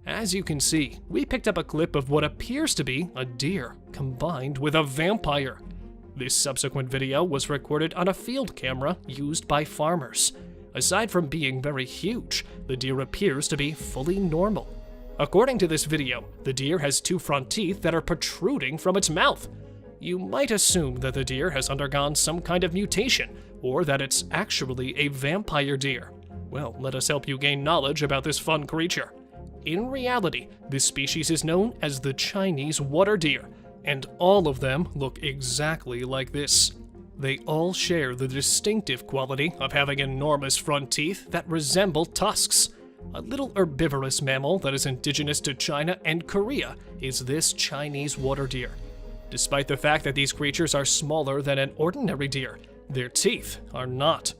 As you can see, we picked up a clip of what appears to be a deer combined with a vampire. This subsequent video was recorded on a field camera used by farmers. Aside from being very huge, the deer appears to be fully normal. According to this video, the deer has 2 front teeth that are protruding from its mouth. You might assume that the deer has undergone some kind of mutation, or that it's actually a vampire deer. Well, let us help you gain knowledge about this fun creature. In reality, this species is known as the Chinese water deer, and all of them look exactly like this. They all share the distinctive quality of having enormous front teeth that resemble tusks. A little herbivorous mammal that is indigenous to China and Korea is this Chinese water deer. Despite the fact that these creatures are smaller than an ordinary deer, their teeth are not.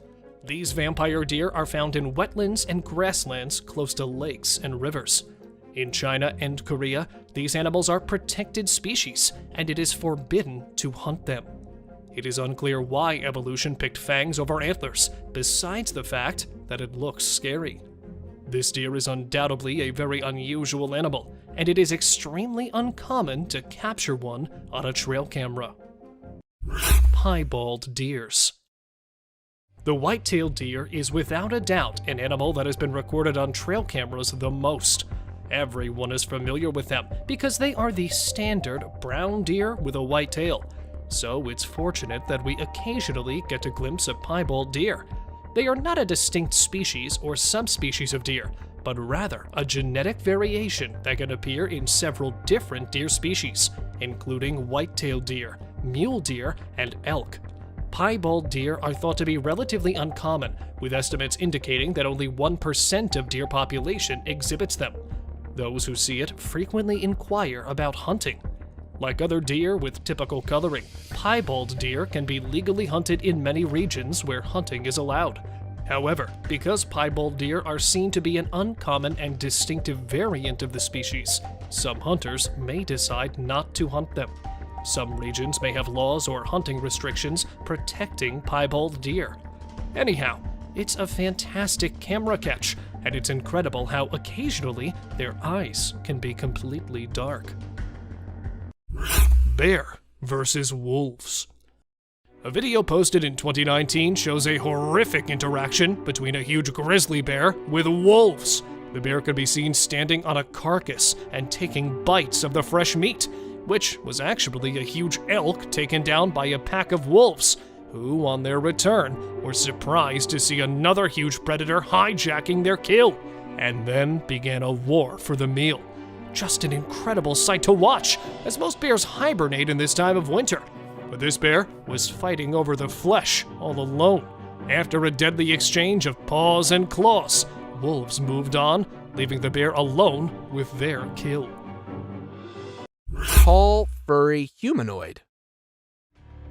These vampire deer are found in wetlands and grasslands close to lakes and rivers. In China and Korea, these animals are protected species, and it is forbidden to hunt them. It is unclear why evolution picked fangs over antlers, besides the fact that it looks scary. This deer is undoubtedly a very unusual animal, and it is extremely uncommon to capture one on a trail camera. Piebald deers. The white-tailed deer is without a doubt an animal that has been recorded on trail cameras the most. Everyone is familiar with them because they are the standard brown deer with a white tail. So it's fortunate that we occasionally get a glimpse of piebald deer. They are not a distinct species or subspecies of deer, but rather a genetic variation that can appear in several different deer species, including white-tailed deer, mule deer, and elk. Piebald deer are thought to be relatively uncommon, with estimates indicating that only 1% of deer population exhibits them. Those who see it frequently inquire about hunting. Like other deer with typical coloring, piebald deer can be legally hunted in many regions where hunting is allowed. However, because piebald deer are seen to be an uncommon and distinctive variant of the species, some hunters may decide not to hunt them. Some regions may have laws or hunting restrictions protecting piebald deer. Anyhow, it's a fantastic camera catch, and it's incredible how occasionally their eyes can be completely dark. Bear versus wolves. A video posted in 2019 shows a horrific interaction between a huge grizzly bear with wolves. The bear could be seen standing on a carcass and taking bites of the fresh meat, which was actually a huge elk taken down by a pack of wolves, who, on their return, were surprised to see another huge predator hijacking their kill, and then began a war for the meal. Just an incredible sight to watch, as most bears hibernate in this time of winter. But this bear was fighting over the flesh all alone. After a deadly exchange of paws and claws, wolves moved on, leaving the bear alone with their kill. Tall, furry humanoid.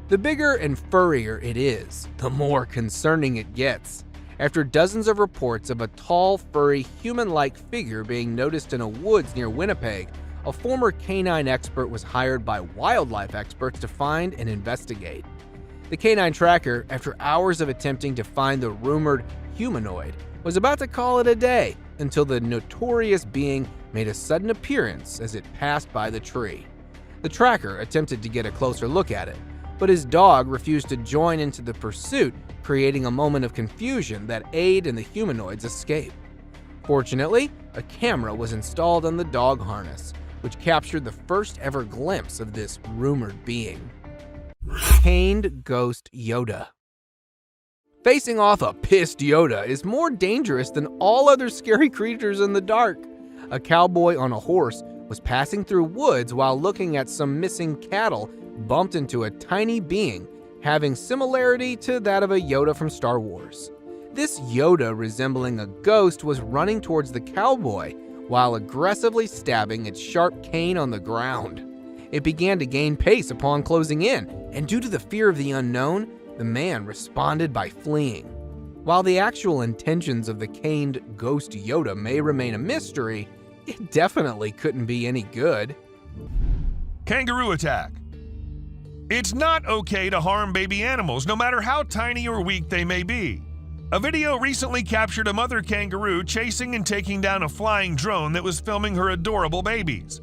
The bigger and furrier it is, the more concerning it gets. After dozens of reports of a tall, furry, human-like figure being noticed in a woods near Winnipeg, a former canine expert was hired by wildlife experts to find and investigate. The canine tracker, after hours of attempting to find the rumored humanoid, was about to call it a day until the notorious being made a sudden appearance as it passed by the tree. The tracker attempted to get a closer look at it, but his dog refused to join into the pursuit, creating a moment of confusion that aided in the humanoid's escape. Fortunately, a camera was installed on the dog harness, which captured the first ever glimpse of this rumored being. Caned Ghost Yoda. Facing off a pissed Yoda is more dangerous than all other scary creatures in the dark. A cowboy on a horse was passing through woods while looking at some missing cattle, bumped into a tiny being having similarity to that of a Yoda from Star Wars. This Yoda, resembling a ghost, was running towards the cowboy while aggressively stabbing its sharp cane on the ground. It began to gain pace upon closing in, and due to the fear of the unknown, the man responded by fleeing. While the actual intentions of the caned ghost Yoda may remain a mystery, it definitely couldn't be any good. Kangaroo attack. It's not okay to harm baby animals, no matter how tiny or weak they may be. A video recently captured a mother kangaroo chasing and taking down a flying drone that was filming her adorable babies.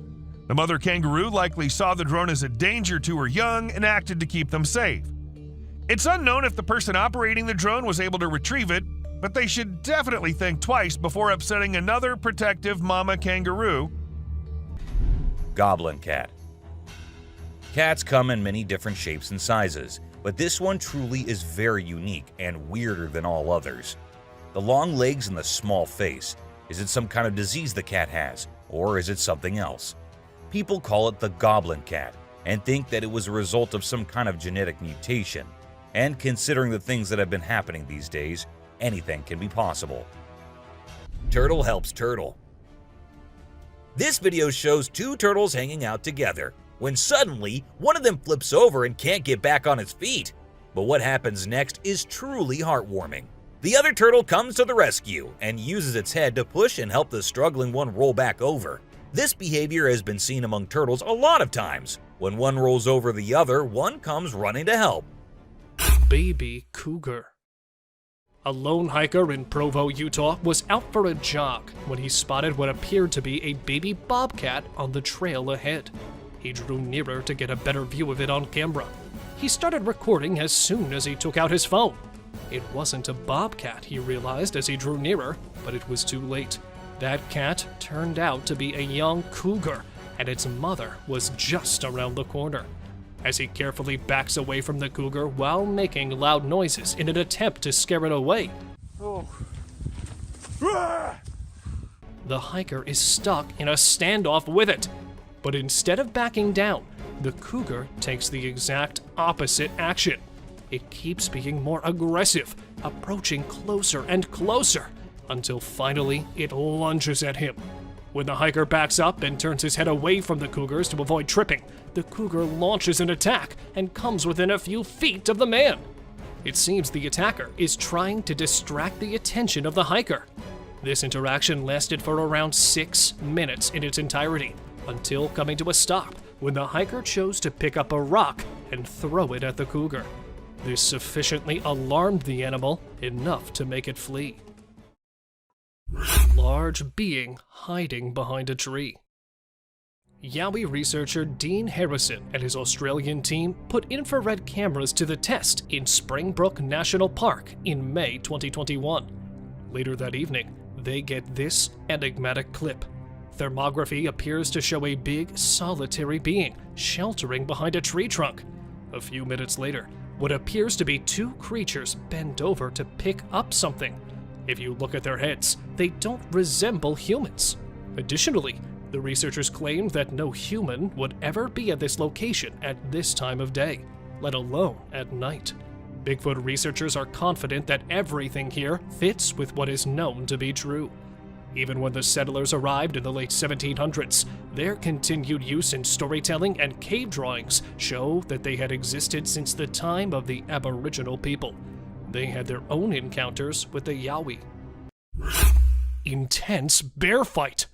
The mother kangaroo likely saw the drone as a danger to her young and acted to keep them safe. It's unknown if the person operating the drone was able to retrieve it, but they should definitely think twice before upsetting another protective mama kangaroo. Goblin cat. Cats come in many different shapes and sizes, but this one truly is very unique and weirder than all others. The long legs and the small face. Is it some kind of disease the cat has, or is it something else? People call it the goblin cat and think that it was a result of some kind of genetic mutation. And considering the things that have been happening these days, anything can be possible. Turtle helps turtle. This video shows two turtles hanging out together, when suddenly one of them flips over and can't get back on its feet. But what happens next is truly heartwarming. The other turtle comes to the rescue and uses its head to push and help the struggling one roll back over. This behavior has been seen among turtles a lot of times. When one rolls over the other, one comes running to help. Baby cougar. A lone hiker in Provo, Utah was out for a jog when he spotted what appeared to be a baby bobcat on the trail ahead. He drew nearer to get a better view of it on camera. He started recording as soon as he took out his phone. It wasn't a bobcat, he realized as he drew nearer, but it was too late. That cat turned out to be a young cougar, and its mother was just around the corner. As he carefully backs away from the cougar while making loud noises in an attempt to scare it away, the hiker is stuck in a standoff with it. But instead of backing down, the cougar takes the exact opposite action. It keeps being more aggressive, approaching closer and closer, until finally it lunges at him. When the hiker backs up and turns his head away from the cougars to avoid tripping, the cougar launches an attack and comes within a few feet of the man. It seems the attacker is trying to distract the attention of the hiker. This interaction lasted for around 6 minutes in its entirety, until coming to a stop when the hiker chose to pick up a rock and throw it at the cougar. This sufficiently alarmed the animal enough to make it flee. Large being hiding behind a tree. Yowie researcher Dean Harrison and his Australian team put infrared cameras to the test in Springbrook National Park in May 2021. Later that evening, they get this enigmatic clip. Thermography appears to show a big, solitary being sheltering behind a tree trunk. A few minutes later, what appears to be two creatures bend over to pick up something. If you look at their heads, they don't resemble humans. Additionally, the researchers claimed that no human would ever be at this location at this time of day, let alone at night. Bigfoot researchers are confident that everything here fits with what is known to be true. Even when the settlers arrived in the late 1700s, their continued use in storytelling and cave drawings show that they had existed since the time of the Aboriginal people. They had their own encounters with the Yowie. Intense bear fight.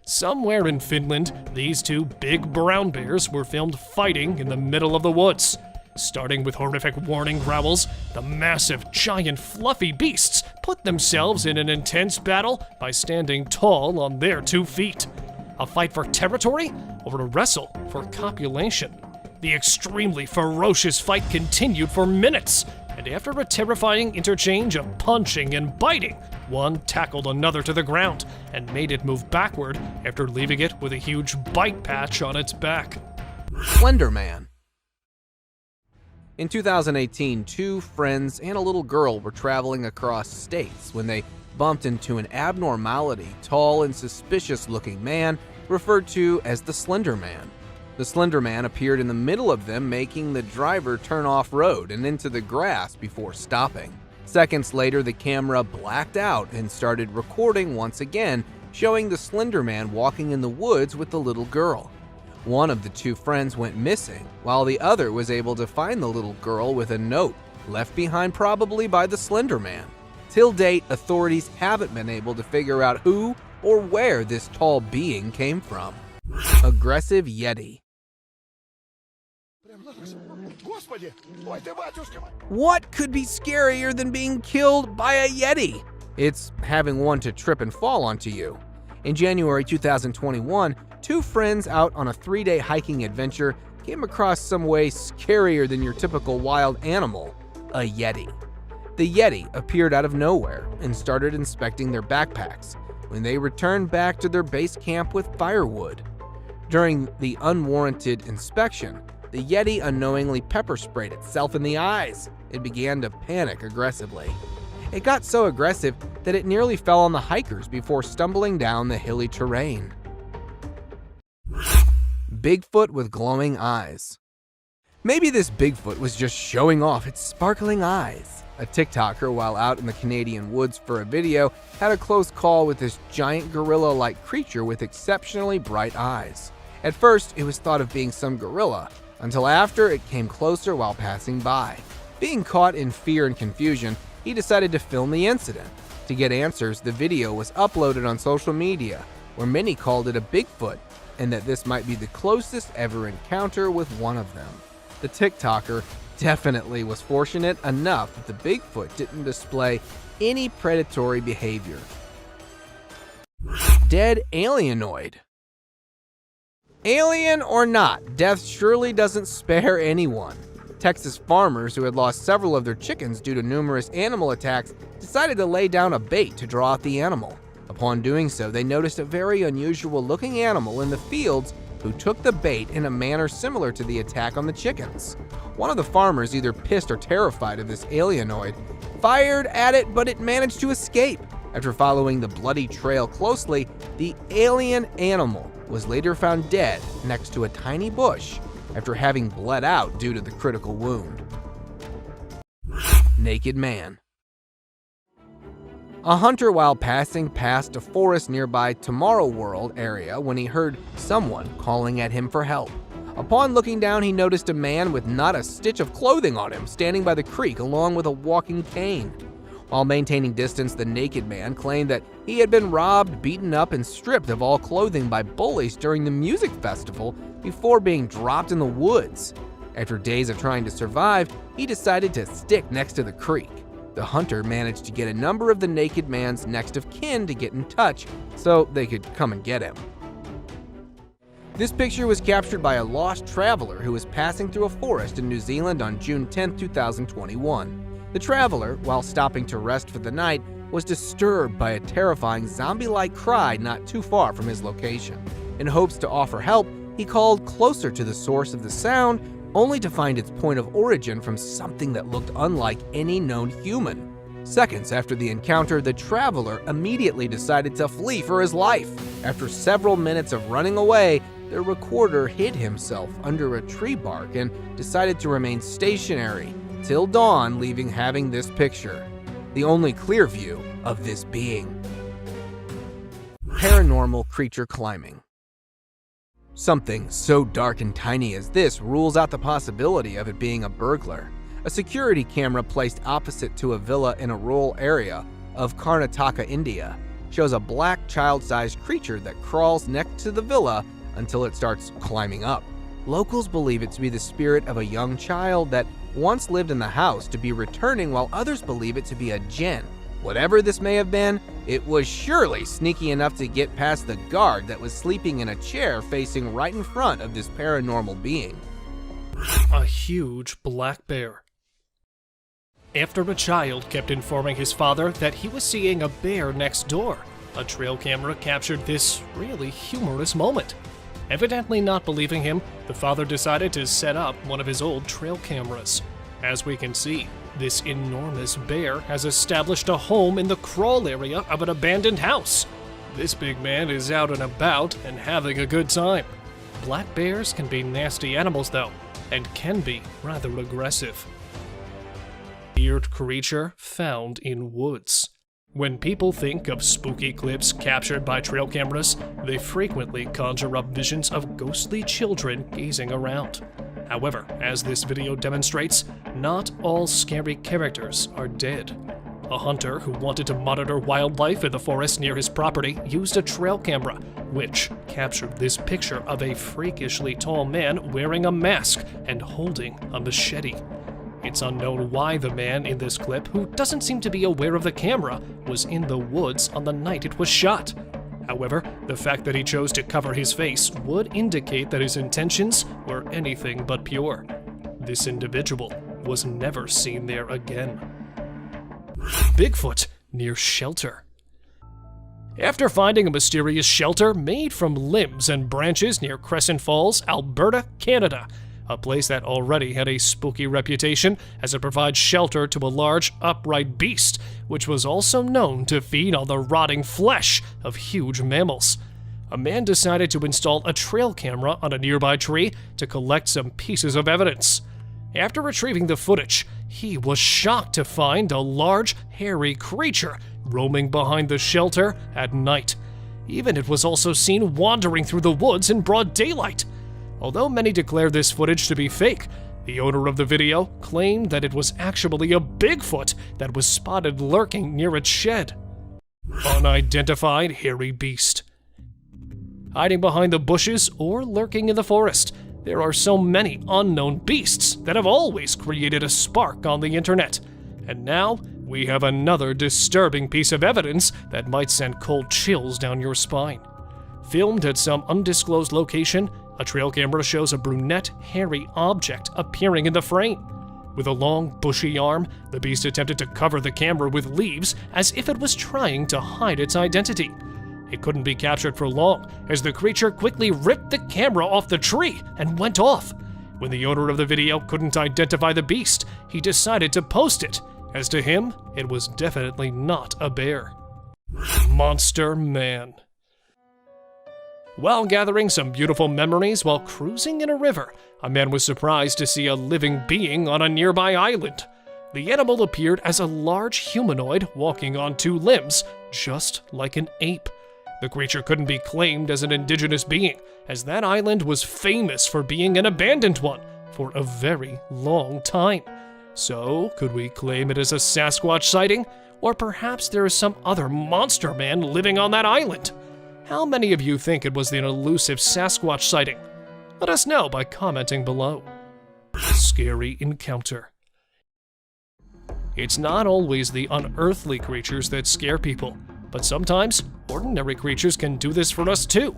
Somewhere in Finland, these two big brown bears were filmed fighting in the middle of the woods. Starting with horrific warning growls, the massive, giant, fluffy beasts put themselves in an intense battle by standing tall on their 2 feet. A fight for territory or a wrestle for copulation? The extremely ferocious fight continued for minutes, and after a terrifying interchange of punching and biting, One tackled another to the ground and made it move backward after leaving it with a huge bite patch on its back. Slender Man. In 2018, two friends and a little girl were traveling across states when they bumped into an abnormality, tall and suspicious-looking man referred to as the Slender Man. The Slender Man appeared in the middle of them, making the driver turn off-road and into the grass before stopping. Seconds later, the camera blacked out and started recording once again, showing the Slender Man walking in the woods with the little girl. One of the two friends went missing, while the other was able to find the little girl with a note left behind probably by the Slender Man. Till date, authorities haven't been able to figure out who or where this tall being came from. Aggressive Yeti. What could be scarier than being killed by a Yeti? It's having one to trip and fall onto you. In January 2021, two friends out on a 3-day hiking adventure came across some way scarier than your typical wild animal, a Yeti. The Yeti appeared out of nowhere and started inspecting their backpacks when they returned back to their base camp with firewood. During the unwarranted inspection, the Yeti unknowingly pepper sprayed itself in the eyes. It began to panic aggressively. It got so aggressive that it nearly fell on the hikers before stumbling down the hilly terrain. Bigfoot with glowing eyes. Maybe this Bigfoot was just showing off its sparkling eyes. A TikToker, while out in the Canadian woods for a video, had a close call with this giant gorilla-like creature with exceptionally bright eyes. At first, it was thought of being some gorilla, until after it came closer while passing by. Being caught in fear and confusion, he decided to film the incident. To get answers, the video was uploaded on social media, where many called it a Bigfoot, and that this might be the closest ever encounter with one of them. The TikToker definitely was fortunate enough that the Bigfoot didn't display any predatory behavior. Dead alienoid. Alien or not, death surely doesn't spare anyone. Texas farmers who had lost several of their chickens due to numerous animal attacks decided to lay down a bait to draw out the animal. Upon doing so, they noticed a very unusual looking animal in the fields who took the bait in a manner similar to the attack on the chickens. One of the farmers, either pissed or terrified of this alienoid, fired at it, but it managed to escape. After following the bloody trail closely, the alien animal was later found dead next to a tiny bush after having bled out due to the critical wound. Naked Man. A hunter, while passing past a forest nearby Tomorrow World area, when he heard someone calling at him for help. Upon looking down, he noticed a man with not a stitch of clothing on him standing by the creek along with a walking cane. While maintaining distance, the naked man claimed that he had been robbed, beaten up, and stripped of all clothing by bullies during the music festival before being dropped in the woods. After days of trying to survive, he decided to stick next to the creek. The hunter managed to get a number of the naked man's next of kin to get in touch so they could come and get him. This picture was captured by a lost traveler who was passing through a forest in New Zealand on June 10, 2021. The traveler, while stopping to rest for the night, was disturbed by a terrifying zombie-like cry not too far from his location. In hopes to offer help, he called closer to the source of the sound, only to find its point of origin from something that looked unlike any known human. Seconds after the encounter, the traveler immediately decided to flee for his life. After several minutes of running away, the recorder hid himself under a tree bark and decided to remain stationary till dawn, leaving having this picture, the only clear view of this being. Paranormal creature climbing. Something so dark and tiny as this rules out the possibility of it being a burglar. A security camera placed opposite to a villa in a rural area of Karnataka, India, shows a black child-sized creature that crawls next to the villa until it starts climbing up. Locals believe it to be the spirit of a young child that once lived in the house to be returning, while others believe it to be a jinn. Whatever this may have been, it was surely sneaky enough to get past the guard that was sleeping in a chair facing right in front of this paranormal being. A huge black bear. after a child kept informing his father that he was seeing a bear next door. A trail camera captured this really humorous moment. Evidently not believing him, the father decided to set up one of his old trail cameras. As we can see, this enormous bear has established a home in the crawl area of an abandoned house. This big man is out and about and having a good time. Black bears can be nasty animals though, and can be rather aggressive. Weird creature found in woods. When people think of spooky clips captured by trail cameras, they frequently conjure up visions of ghostly children gazing around. However, as this video demonstrates, not all scary characters are dead. A hunter who wanted to monitor wildlife in the forest near his property used a trail camera, which captured this picture of a freakishly tall man wearing a mask and holding a machete. It's unknown why the man in this clip, who doesn't seem to be aware of the camera, was in the woods on the night it was shot. However, the fact that he chose to cover his face would indicate that his intentions were anything but pure. This individual was never seen there again. Bigfoot near shelter. After finding a mysterious shelter made from limbs and branches near Crescent Falls, Alberta, Canada, a place that already had a spooky reputation as it provides shelter to a large, upright beast, which was also known to feed on the rotting flesh of huge mammals. A man decided to install a trail camera on a nearby tree to collect some pieces of evidence. After retrieving the footage, he was shocked to find a large, hairy creature roaming behind the shelter at night. Even it was also seen wandering through the woods in broad daylight. Although many declare this footage to be fake, the owner of the video claimed that it was actually a Bigfoot that was spotted lurking near its shed. Unidentified hairy beast. Hiding behind the bushes or lurking in the forest, there are so many unknown beasts that have always created a spark on the internet. And now, we have another disturbing piece of evidence that might send cold chills down your spine. Filmed at some undisclosed location, a trail camera shows a brunette, hairy object appearing in the frame. With a long, bushy arm, the beast attempted to cover the camera with leaves as if it was trying to hide its identity. It couldn't be captured for long, as the creature quickly ripped the camera off the tree and went off. When the owner of the video couldn't identify the beast, he decided to post it. As to him, it was definitely not a bear. Monster Man. While gathering some beautiful memories while cruising in a river, a man was surprised to see a living being on a nearby island. The animal appeared as a large humanoid walking on two limbs, just like an ape. The creature couldn't be claimed as an indigenous being, as that island was famous for being an abandoned one for a very long time. So, could we claim it as a Sasquatch sighting? Or perhaps there is some other monster man living on that island? How many of you think it was an elusive Sasquatch sighting? Let us know by commenting below. Scary encounter. It's not always the unearthly creatures that scare people, but sometimes ordinary creatures can do this for us too.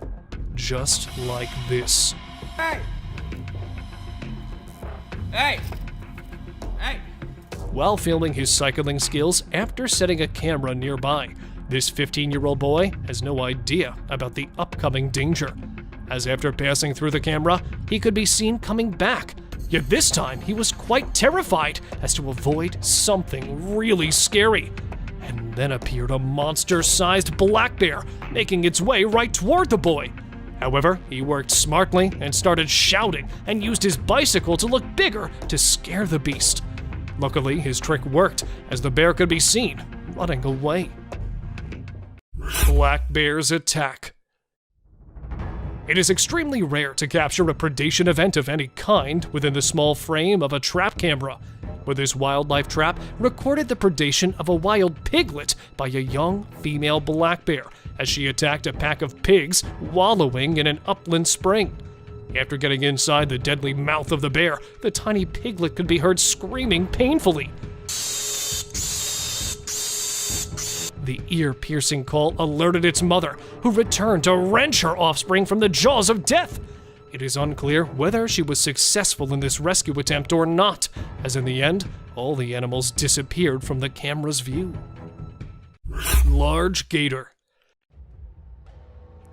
Just like this. Hey! Hey! Hey! While filming his cycling skills after setting a camera nearby, this 15-year-old boy has no idea about the upcoming danger, as after passing through the camera, he could be seen coming back. Yet this time, he was quite terrified as to avoid something really scary. And then appeared a monster-sized black bear, making its way right toward the boy. However, he worked smartly and started shouting and used his bicycle to look bigger to scare the beast. Luckily, his trick worked, as the bear could be seen running away. Black bear's attack. It is extremely rare to capture a predation event of any kind within the small frame of a trap camera, but this wildlife trap recorded the predation of a wild piglet by a young female black bear as she attacked a pack of pigs wallowing in an upland spring. After getting inside the deadly mouth of the bear, the tiny piglet could be heard screaming painfully. The ear-piercing call alerted its mother, who returned to wrench her offspring from the jaws of death. It is unclear whether she was successful in this rescue attempt or not, as in the end, all the animals disappeared from the camera's view. Large gator.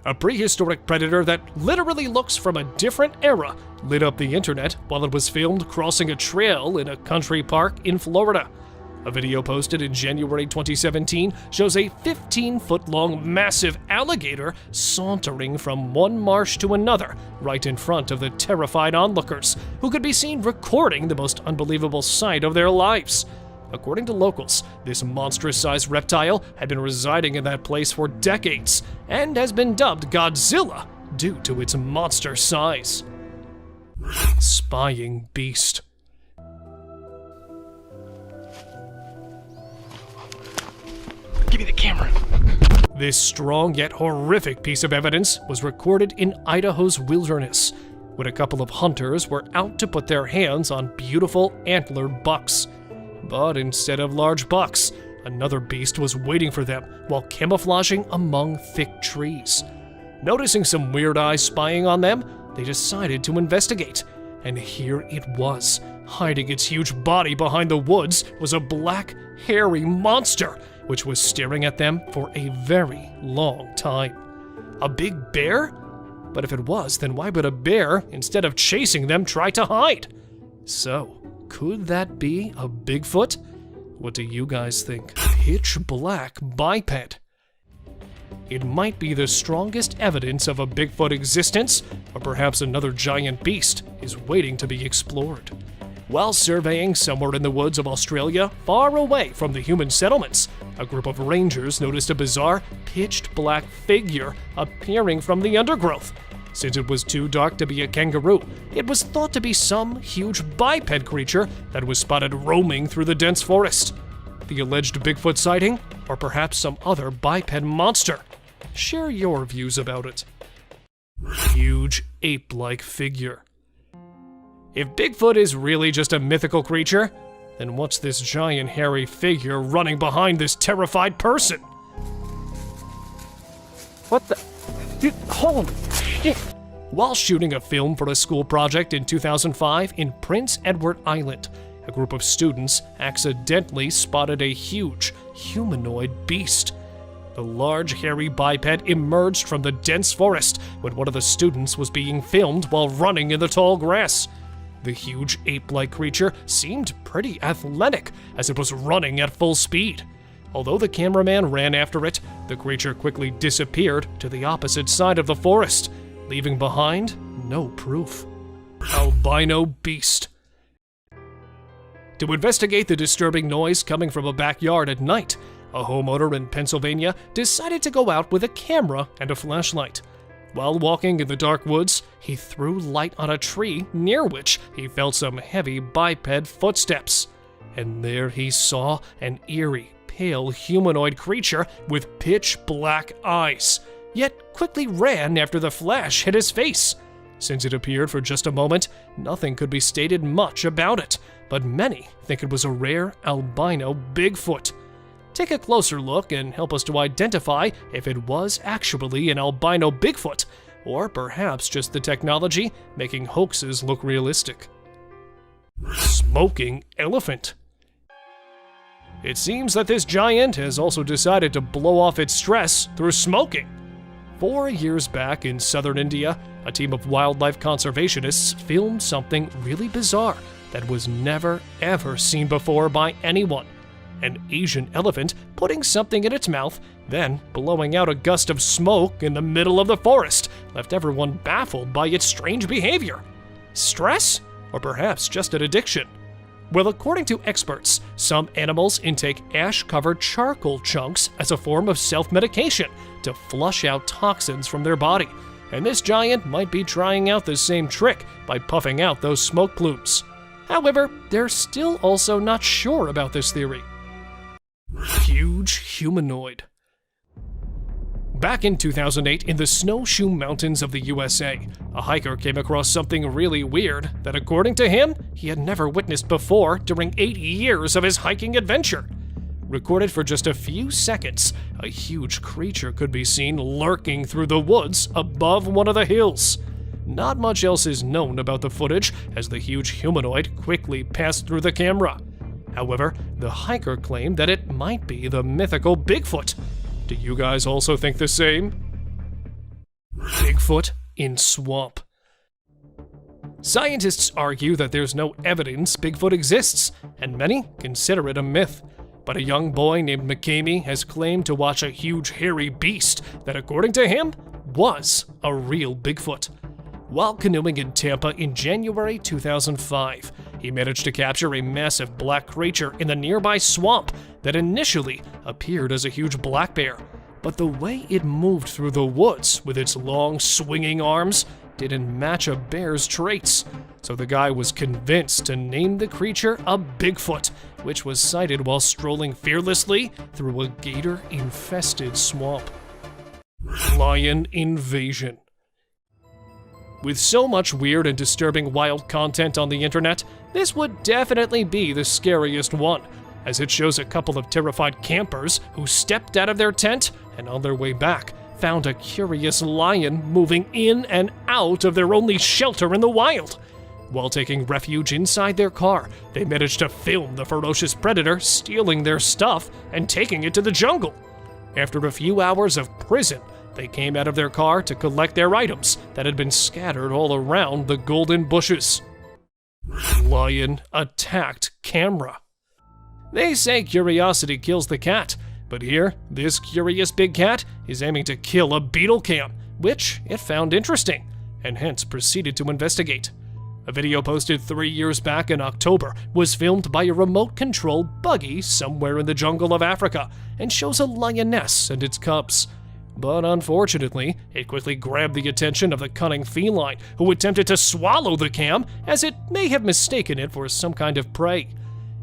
A prehistoric predator that literally looks from a different era lit up the internet while it was filmed crossing a trail in a country park in Florida. A video posted in January 2017 shows a 15-foot-long massive alligator sauntering from one marsh to another right in front of the terrified onlookers, who could be seen recording the most unbelievable sight of their lives. According to locals, this monstrous-sized reptile had been residing in that place for decades and has been dubbed Godzilla due to its monster size. Spying beast. Give me the camera. This strong yet horrific piece of evidence was recorded in Idaho's wilderness, when a couple of hunters were out to put their hands on beautiful antlered bucks. But instead of large bucks, another beast was waiting for them while camouflaging among thick trees. Noticing some weird eyes spying on them, they decided to investigate. And here it was. Hiding its huge body behind the woods was a black, hairy monster, which was staring at them for a very long time. A big bear? But if it was, then why would a bear, instead of chasing them, try to hide? So, could that be a Bigfoot? What do you guys think? Pitch black biped. It might be the strongest evidence of a Bigfoot existence, or perhaps another giant beast is waiting to be explored. While surveying somewhere in the woods of Australia, far away from the human settlements, a group of rangers noticed a bizarre, pitched black figure appearing from the undergrowth. Since it was too dark to be a kangaroo, it was thought to be some huge biped creature that was spotted roaming through the dense forest. The alleged Bigfoot sighting, or perhaps some other biped monster? Share your views about it. Huge ape-like figure. If Bigfoot is really just a mythical creature, then what's this giant hairy figure running behind this terrified person? What the? Dude, holy shit. While shooting a film for a school project in 2005 in Prince Edward Island, a group of students accidentally spotted a huge humanoid beast. The large hairy biped emerged from the dense forest when one of the students was being filmed while running in the tall grass. The huge ape-like creature seemed pretty athletic as it was running at full speed. Although the cameraman ran after it, the creature quickly disappeared to the opposite side of the forest, leaving behind no proof. Albino beast. To investigate the disturbing noise coming from a backyard at night, a homeowner in Pennsylvania decided to go out with a camera and a flashlight. While walking in the dark woods, he threw light on a tree near which he felt some heavy biped footsteps. And there he saw an eerie, pale humanoid creature with pitch black eyes, yet quickly ran after the flash hit his face. Since it appeared for just a moment, nothing could be stated much about it, but many think it was a rare albino Bigfoot. Take a closer look and help us to identify if it was actually an albino Bigfoot, or perhaps just the technology making hoaxes look realistic. Smoking elephant. It seems that this giant has also decided to blow off its stress through smoking. 4 years back in southern India, a team of wildlife conservationists filmed something really bizarre that was never ever seen before by anyone. An Asian elephant putting something in its mouth, then blowing out a gust of smoke in the middle of the forest, left everyone baffled by its strange behavior. Stress? Or perhaps just an addiction? Well, according to experts, some animals intake ash-covered charcoal chunks as a form of self-medication to flush out toxins from their body, and this giant might be trying out the same trick by puffing out those smoke plumes. However, they're still also not sure about this theory. Huge humanoid. Back in 2008, in the snowshoe mountains of the USA, a hiker came across something really weird that, according to him, he had never witnessed before during 8 years of his hiking adventure. Recorded for just a few seconds, a huge creature could be seen lurking through the woods above one of the hills. Not much else is known about the footage, as the huge humanoid quickly passed through the camera. However, the hiker claimed that it might be the mythical Bigfoot. Do you guys also think the same? Bigfoot in swamp. Scientists argue that there's no evidence Bigfoot exists, and many consider it a myth. But a young boy named McCamey has claimed to watch a huge hairy beast that, according to him, was a real Bigfoot. While canoeing in Tampa in January 2005, he managed to capture a massive black creature in the nearby swamp that initially appeared as a huge black bear. But the way it moved through the woods with its long swinging arms didn't match a bear's traits. So the guy was convinced to name the creature a Bigfoot, which was sighted while strolling fearlessly through a gator-infested swamp. Lion invasion. With so much weird and disturbing wild content on the internet, this would definitely be the scariest one, as it shows a couple of terrified campers who stepped out of their tent and on their way back found a curious lion moving in and out of their only shelter in the wild. While taking refuge inside their car, they managed to film the ferocious predator stealing their stuff and taking it to the jungle. After a few hours of prison, they came out of their car to collect their items that had been scattered all around the golden bushes. Lion attacked camera. They say curiosity kills the cat, but here, this curious big cat is aiming to kill a beetle cam, which it found interesting, and hence proceeded to investigate. A video posted 3 years back in October was filmed by a remote-controlled buggy somewhere in the jungle of Africa and shows a lioness and its cubs. But unfortunately, it quickly grabbed the attention of the cunning feline, who attempted to swallow the cam as it may have mistaken it for some kind of prey.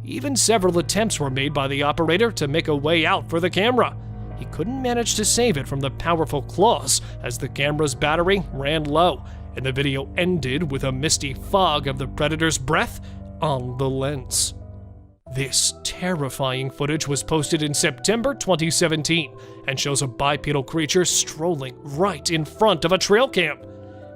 Even several attempts were made by the operator to make a way out for the camera. He couldn't manage to save it from the powerful claws as the camera's battery ran low, and the video ended with a misty fog of the predator's breath on the lens. This terrifying footage was posted in September 2017 and shows a bipedal creature strolling right in front of a trail cam.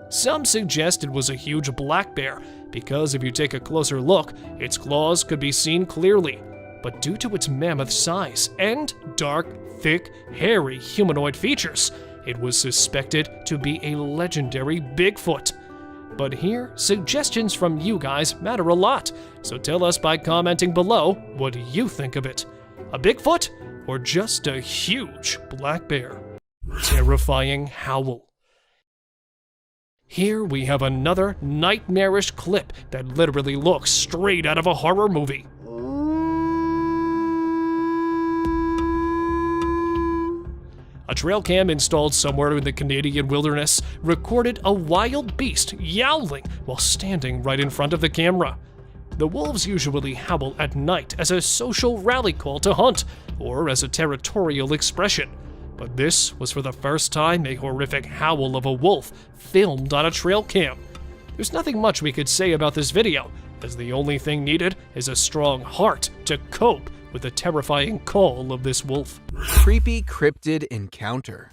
Some suggest it was a huge black bear because if you take a closer look, its claws could be seen clearly. But due to its mammoth size and dark, thick, hairy humanoid features, it was suspected to be a legendary Bigfoot. But here, suggestions from you guys matter a lot, so tell us by commenting below what you think of it. A Bigfoot or just a huge black bear? Terrifying howl. Here we have another nightmarish clip that literally looks straight out of a horror movie. A trail cam installed somewhere in the Canadian wilderness recorded a wild beast yowling while standing right in front of the camera. The wolves usually howl at night as a social rally call to hunt, or as a territorial expression. But this was for the first time a horrific howl of a wolf filmed on a trail cam. There's nothing much we could say about this video, as the only thing needed is a strong heart to cope with the terrifying call of this wolf. Creepy cryptid encounter.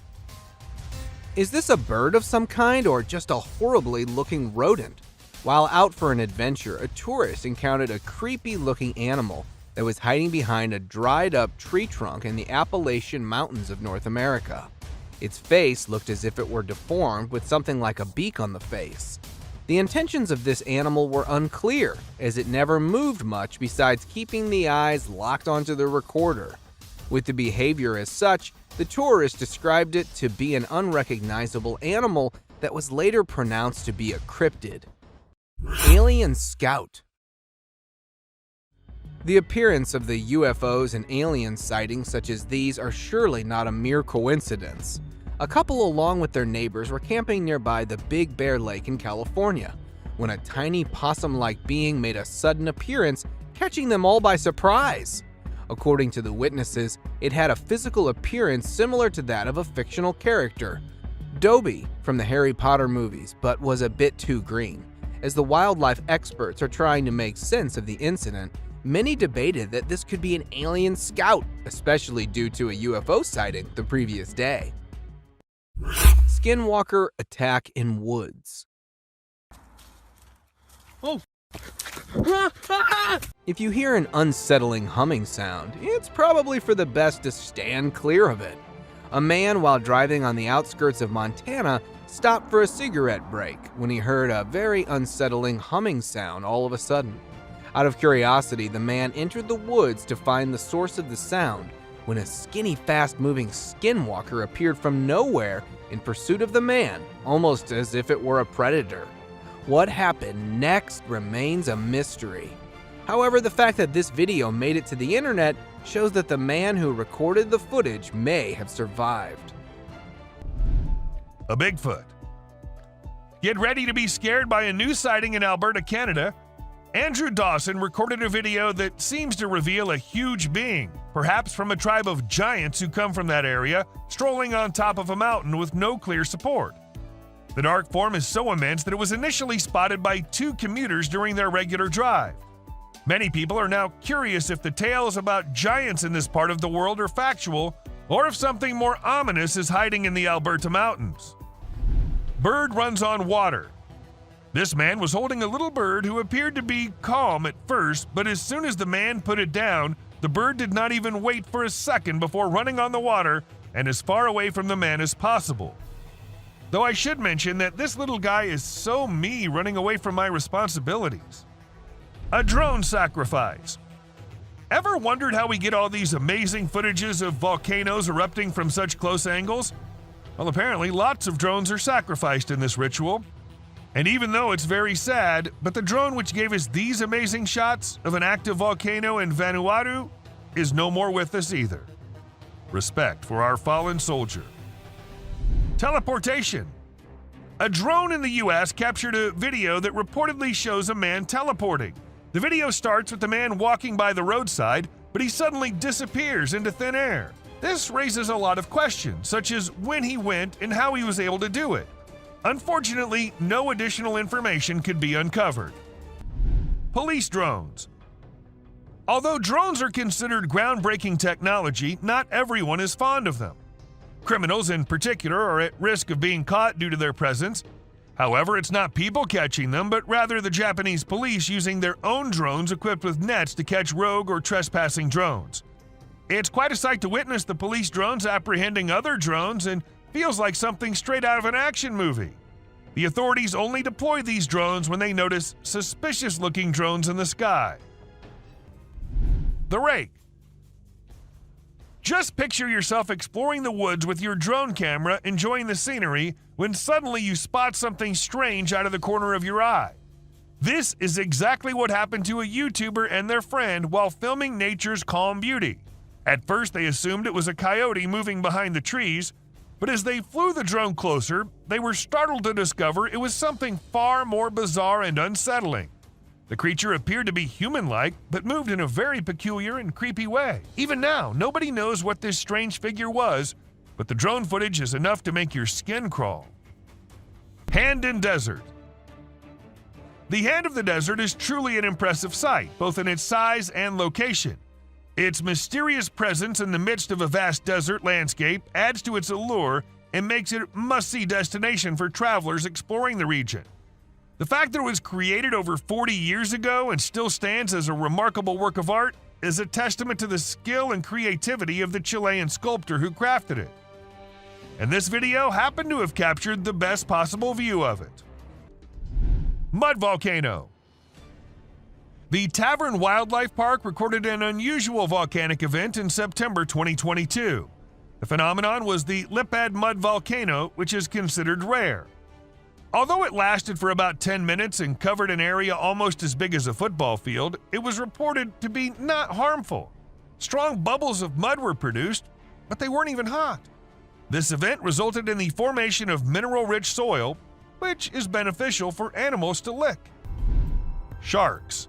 Is this a bird of some kind or just a horribly looking rodent? While out for an adventure, a tourist encountered a creepy looking animal that was hiding behind a dried up tree trunk in the Appalachian Mountains of North America. Its face looked as if it were deformed with something like a beak on the face. The intentions of this animal were unclear, as it never moved much besides keeping the eyes locked onto the recorder. With the behavior as such, the tourist described it to be an unrecognizable animal that was later pronounced to be a cryptid. Alien Scout. The appearance of the UFOs and alien sightings such as these are surely not a mere coincidence. A couple along with their neighbors were camping nearby the Big Bear Lake in California when a tiny possum-like being made a sudden appearance, catching them all by surprise. According to the witnesses, it had a physical appearance similar to that of a fictional character, Dobby from the Harry Potter movies, but was a bit too green. As the wildlife experts are trying to make sense of the incident, many debated that this could be an alien scout, especially due to a UFO sighting the previous day. Skinwalker attack in woods. Oh. If you hear an unsettling humming sound, it's probably for the best to stand clear of it. A man, while driving on the outskirts of Montana, stopped for a cigarette break when he heard a very unsettling humming sound all of a sudden. Out of curiosity, the man entered the woods to find the source of the sound when a skinny, fast-moving skinwalker appeared from nowhere in pursuit of the man, almost as if it were a predator. What happened next remains a mystery. However, the fact that this video made it to the internet shows that the man who recorded the footage may have survived. A Bigfoot. Get ready to be scared by a new sighting in Alberta, Canada. Andrew Dawson recorded a video that seems to reveal a huge being, perhaps from a tribe of giants who come from that area, strolling on top of a mountain with no clear support. The dark form is so immense that it was initially spotted by 2 commuters during their regular drive. Many people are now curious if the tales about giants in this part of the world are factual, or if something more ominous is hiding in the Alberta mountains. Bird runs on water. This man was holding a little bird who appeared to be calm at first, but as soon as the man put it down, the bird did not even wait for a second before running on the water and as far away from the man as possible. Though I should mention that this little guy is so me running away from my responsibilities. A drone sacrifice. Ever wondered how we get all these amazing footages of volcanoes erupting from such close angles? Well, apparently lots of drones are sacrificed in this ritual. And even though it's very sad, but the drone which gave us these amazing shots of an active volcano in Vanuatu is no more with us either. Respect for our fallen soldier. Teleportation. A drone in the US captured a video that reportedly shows a man teleporting. The video starts with the man walking by the roadside, but he suddenly disappears into thin air. This raises a lot of questions, such as when he went and how he was able to do it. Unfortunately, no additional information could be uncovered. Police drones. Although drones are considered groundbreaking technology, not everyone is fond of them. Criminals in particular are at risk of being caught due to their presence. However, it's not people catching them, but rather the Japanese police using their own drones equipped with nets to catch rogue or trespassing drones. It's quite a sight to witness the police drones apprehending other drones and feels like something straight out of an action movie. The authorities only deploy these drones when they notice suspicious-looking drones in the sky. The rake. Just picture yourself exploring the woods with your drone camera, enjoying the scenery, when suddenly you spot something strange out of the corner of your eye. This is exactly what happened to a YouTuber and their friend while filming nature's calm beauty. At first, they assumed it was a coyote moving behind the trees, but as they flew the drone closer, they were startled to discover it was something far more bizarre and unsettling. The creature appeared to be human-like, but moved in a very peculiar and creepy way. Even now, nobody knows what this strange figure was, but the drone footage is enough to make your skin crawl. Hand in desert. The Hand of the Desert is truly an impressive sight, both in its size and location. Its mysterious presence in the midst of a vast desert landscape adds to its allure and makes it a must-see destination for travelers exploring the region. The fact that it was created over 40 years ago and still stands as a remarkable work of art is a testament to the skill and creativity of the Chilean sculptor who crafted it. And this video happened to have captured the best possible view of it. Mud volcano. The Tavern Wildlife Park recorded an unusual volcanic event in September 2022. The phenomenon was the Lipad mud volcano, which is considered rare. Although it lasted for about 10 minutes and covered an area almost as big as a football field, it was reported to be not harmful. Strong bubbles of mud were produced, but they weren't even hot. This event resulted in the formation of mineral-rich soil, which is beneficial for animals to lick. Sharks.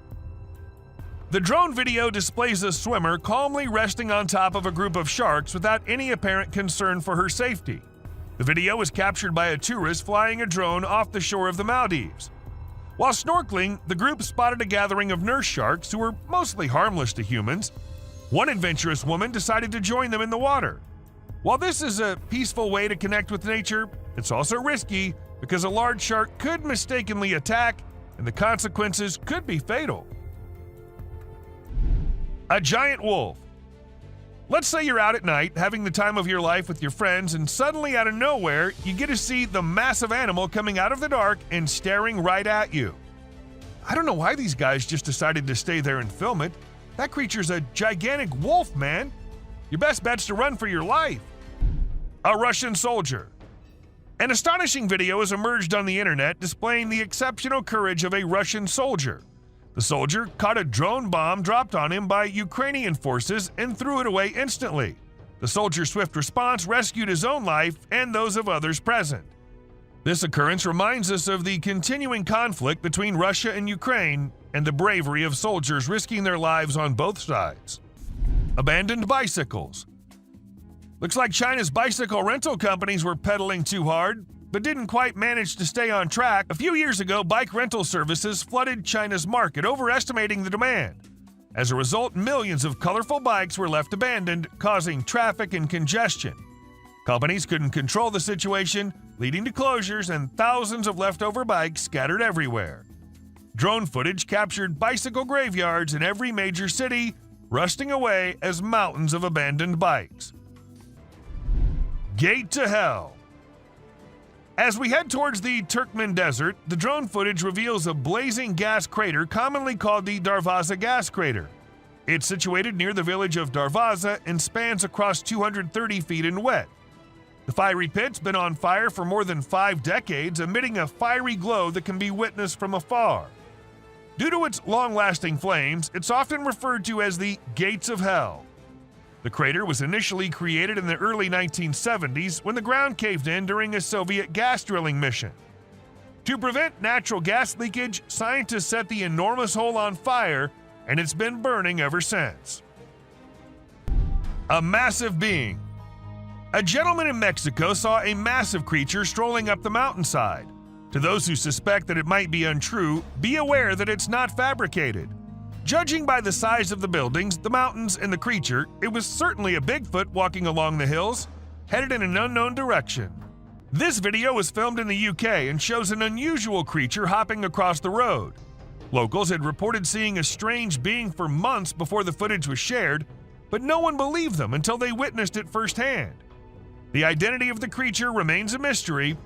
The drone video displays a swimmer calmly resting on top of a group of sharks without any apparent concern for her safety. The video was captured by a tourist flying a drone off the shore of the Maldives. While snorkeling, the group spotted a gathering of nurse sharks who were mostly harmless to humans. One adventurous woman decided to join them in the water. While this is a peaceful way to connect with nature, it's also risky because a large shark could mistakenly attack and the consequences could be fatal. A giant wolf. Let's say you're out at night having the time of your life with your friends, and suddenly out of nowhere, you get to see the massive animal coming out of the dark and staring right at you. I don't know why these guys just decided to stay there and film it. That creature's a gigantic wolf, man. Your best bet's to run for your life. A Russian soldier. An astonishing video has emerged on the internet displaying the exceptional courage of a Russian soldier. The soldier caught a drone bomb dropped on him by Ukrainian forces and threw it away instantly. The soldier's swift response rescued his own life and those of others present. This occurrence reminds us of the continuing conflict between Russia and Ukraine and the bravery of soldiers risking their lives on both sides. Abandoned bicycles. Looks like China's bicycle rental companies were pedaling too hard, but didn't quite manage to stay on track. A few years ago, bike rental services flooded China's market, overestimating the demand. As a result, millions of colorful bikes were left abandoned, causing traffic and congestion. Companies couldn't control the situation, leading to closures and thousands of leftover bikes scattered everywhere. Drone footage captured bicycle graveyards in every major city, rusting away as mountains of abandoned bikes. Gate to Hell. As we head towards the Turkmen Desert, the drone footage reveals a blazing gas crater commonly called the Darvaza gas crater. It's situated near the village of Darvaza and spans across 230 feet in width. The fiery pit's been on fire for more than 5 decades, emitting a fiery glow that can be witnessed from afar. Due to its long-lasting flames, it's often referred to as the Gates of Hell. The crater was initially created in the early 1970s when the ground caved in during a Soviet gas drilling mission. To prevent natural gas leakage, scientists set the enormous hole on fire, and it's been burning ever since. A massive being. A gentleman in Mexico saw a massive creature strolling up the mountainside. To those who suspect that it might be untrue, be aware that it's not fabricated. Judging by the size of the buildings, the mountains, and the creature, it was certainly a Bigfoot walking along the hills, headed in an unknown direction. This video was filmed in the UK and shows an unusual creature hopping across the road. Locals had reported seeing a strange being for months before the footage was shared, but no one believed them until they witnessed it firsthand. The identity of the creature remains a mystery,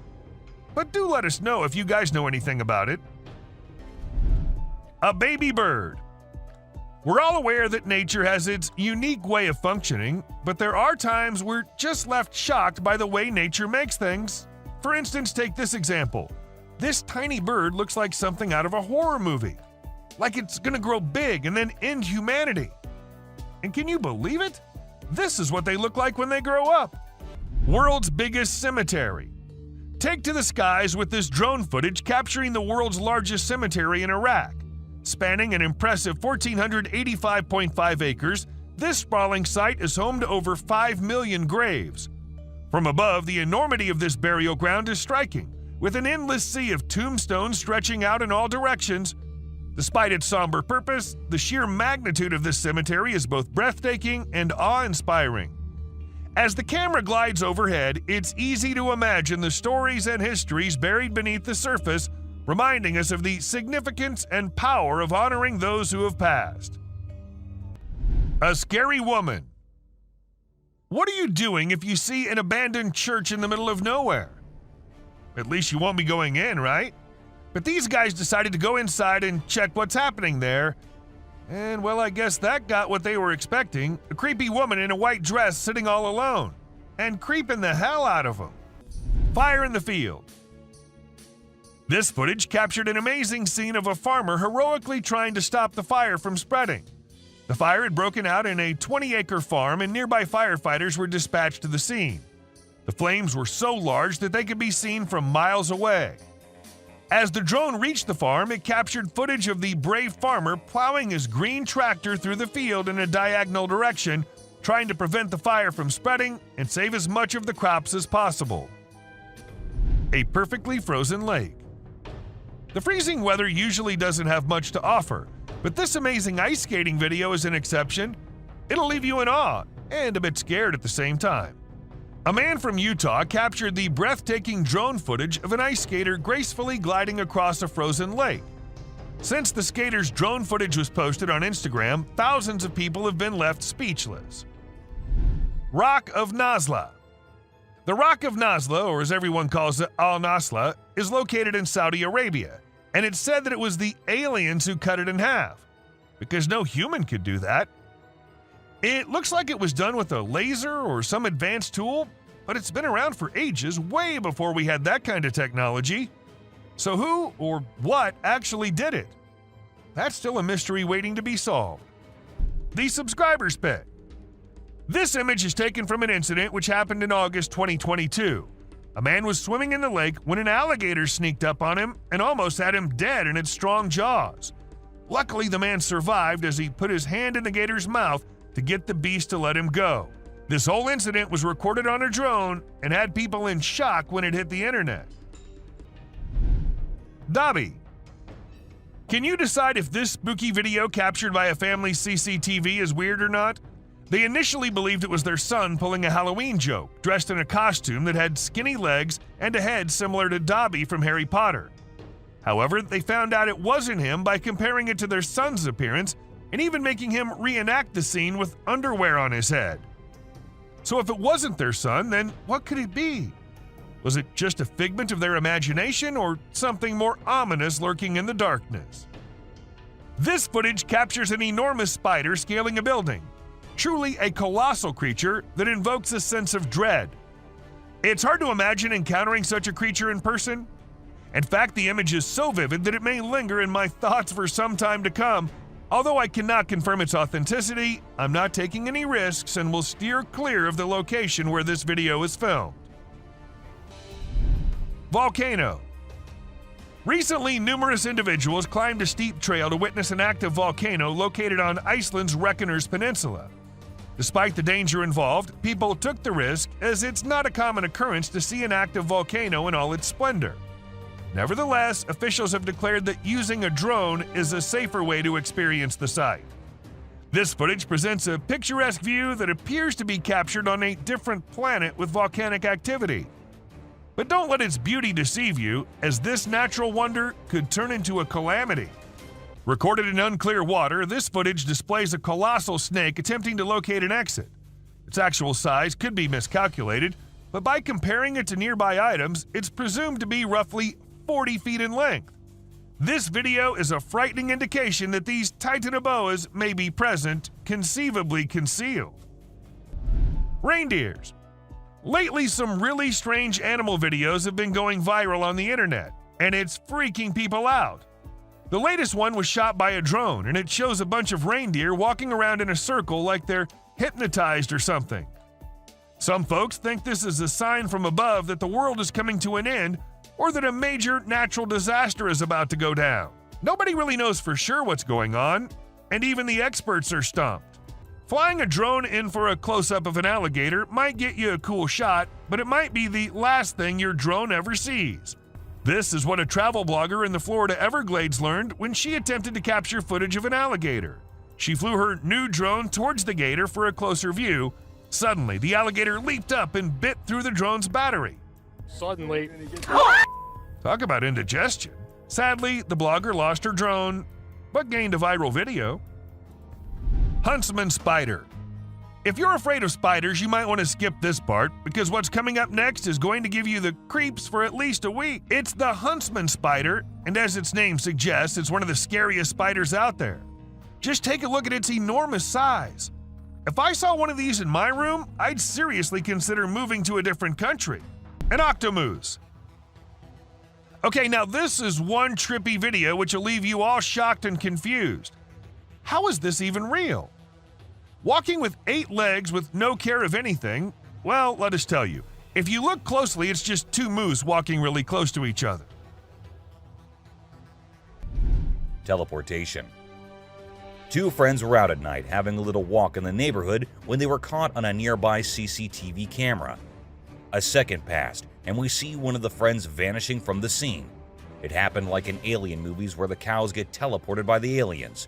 but do let us know if you guys know anything about it. A baby bird. We're all aware that nature has its unique way of functioning, but there are times we're just left shocked by the way nature makes things. For instance, take this example. This tiny bird looks like something out of a horror movie. Like it's gonna grow big and then end humanity. And can you believe it? This is what they look like when they grow up. World's biggest cemetery. Take to the skies with this drone footage capturing the world's largest cemetery in Iraq. Spanning an impressive 1,485.5 acres, this sprawling site is home to over 5 million graves. From above, the enormity of this burial ground is striking, with an endless sea of tombstones stretching out in all directions. Despite its somber purpose, the sheer magnitude of this cemetery is both breathtaking and awe-inspiring. As the camera glides overhead, it's easy to imagine the stories and histories buried beneath the surface, reminding us of the significance and power of honoring those who have passed. A scary woman. What are you doing if you see an abandoned church in the middle of nowhere? At least you won't be going in, right? But these guys decided to go inside and check what's happening there. And well, I guess that got what they were expecting. A creepy woman in a white dress sitting all alone. And creeping the hell out of them. Fire in the field. This footage captured an amazing scene of a farmer heroically trying to stop the fire from spreading. The fire had broken out in a 20-acre farm and nearby firefighters were dispatched to the scene. The flames were so large that they could be seen from miles away. As the drone reached the farm, it captured footage of the brave farmer plowing his green tractor through the field in a diagonal direction, trying to prevent the fire from spreading and save as much of the crops as possible. A perfectly frozen lake. The freezing weather usually doesn't have much to offer, but this amazing ice skating video is an exception. It'll leave you in awe and a bit scared at the same time. A man from Utah captured the breathtaking drone footage of an ice skater gracefully gliding across a frozen lake. Since the skater's drone footage was posted on Instagram, thousands of people have been left speechless. Rock of Nazla. The Rock of Nazla, or as everyone calls it, Al-Nasla, is located in Saudi Arabia, and it's said that it was the aliens who cut it in half, because no human could do that. It looks like it was done with a laser or some advanced tool, but it's been around for ages, way before we had that kind of technology. So who or what actually did it? That's still a mystery waiting to be solved. The subscribers pick. This image is taken from an incident which happened in August 2022. A man was swimming in the lake when an alligator sneaked up on him and almost had him dead in its strong jaws. Luckily, the man survived as he put his hand in the gator's mouth to get the beast to let him go. This whole incident was recorded on a drone and had people in shock when it hit the internet. Dobby. Can you decide if this spooky video captured by a family's CCTV is weird or not? They initially believed it was their son pulling a Halloween joke, dressed in a costume that had skinny legs and a head similar to Dobby from Harry Potter. However, they found out it wasn't him by comparing it to their son's appearance and even making him reenact the scene with underwear on his head. So if it wasn't their son, then what could it be? Was it just a figment of their imagination or something more ominous lurking in the darkness? This footage captures an enormous spider scaling a building. Truly a colossal creature that invokes a sense of dread. It's hard to imagine encountering such a creature in person. In fact, the image is so vivid that it may linger in my thoughts for some time to come. Although I cannot confirm its authenticity, I'm not taking any risks and will steer clear of the location where this video is filmed. Volcano. Recently, numerous individuals climbed a steep trail to witness an active volcano located on Iceland's Reykjanes Peninsula. Despite the danger involved, people took the risk as it's not a common occurrence to see an active volcano in all its splendor. Nevertheless, officials have declared that using a drone is a safer way to experience the site. This footage presents a picturesque view that appears to be captured on a different planet with volcanic activity. But don't let its beauty deceive you, as this natural wonder could turn into a calamity. Recorded in unclear water, this footage displays a colossal snake attempting to locate an exit. Its actual size could be miscalculated, but by comparing it to nearby items, it's presumed to be roughly 40 feet in length. This video is a frightening indication that these titanoboas may be present, conceivably concealed. Reindeers. Lately, some really strange animal videos have been going viral on the internet, and it's freaking people out. The latest one was shot by a drone, and it shows a bunch of reindeer walking around in a circle like they're hypnotized or something. Some folks think this is a sign from above that the world is coming to an end, or that a major natural disaster is about to go down. Nobody really knows for sure what's going on, and even the experts are stumped. Flying a drone in for a close-up of an alligator might get you a cool shot, but it might be the last thing your drone ever sees. This is what a travel blogger in the Florida Everglades learned when she attempted to capture footage of an alligator. She flew her new drone towards the gator for a closer view. Suddenly, the alligator leaped up and bit through the drone's battery. Suddenly. Talk about indigestion. Sadly, the blogger lost her drone, but gained a viral video. Huntsman spider. If you're afraid of spiders, you might want to skip this part, because what's coming up next is going to give you the creeps for at least a week. It's the huntsman spider, and as its name suggests, it's one of the scariest spiders out there. Just take a look at its enormous size. If I saw one of these in my room, I'd seriously consider moving to a different country. An octomoose. Okay, now this is one trippy video which will leave you all shocked and confused. How is this even real? Walking with 8 legs with no care of anything, well, let us tell you. If you look closely, it's just 2 moose walking really close to each other. Teleportation. 2 friends were out at night having a little walk in the neighborhood when they were caught on a nearby CCTV camera. A second passed, and we see one of the friends vanishing from the scene. It happened like in alien movies where the cows get teleported by the aliens.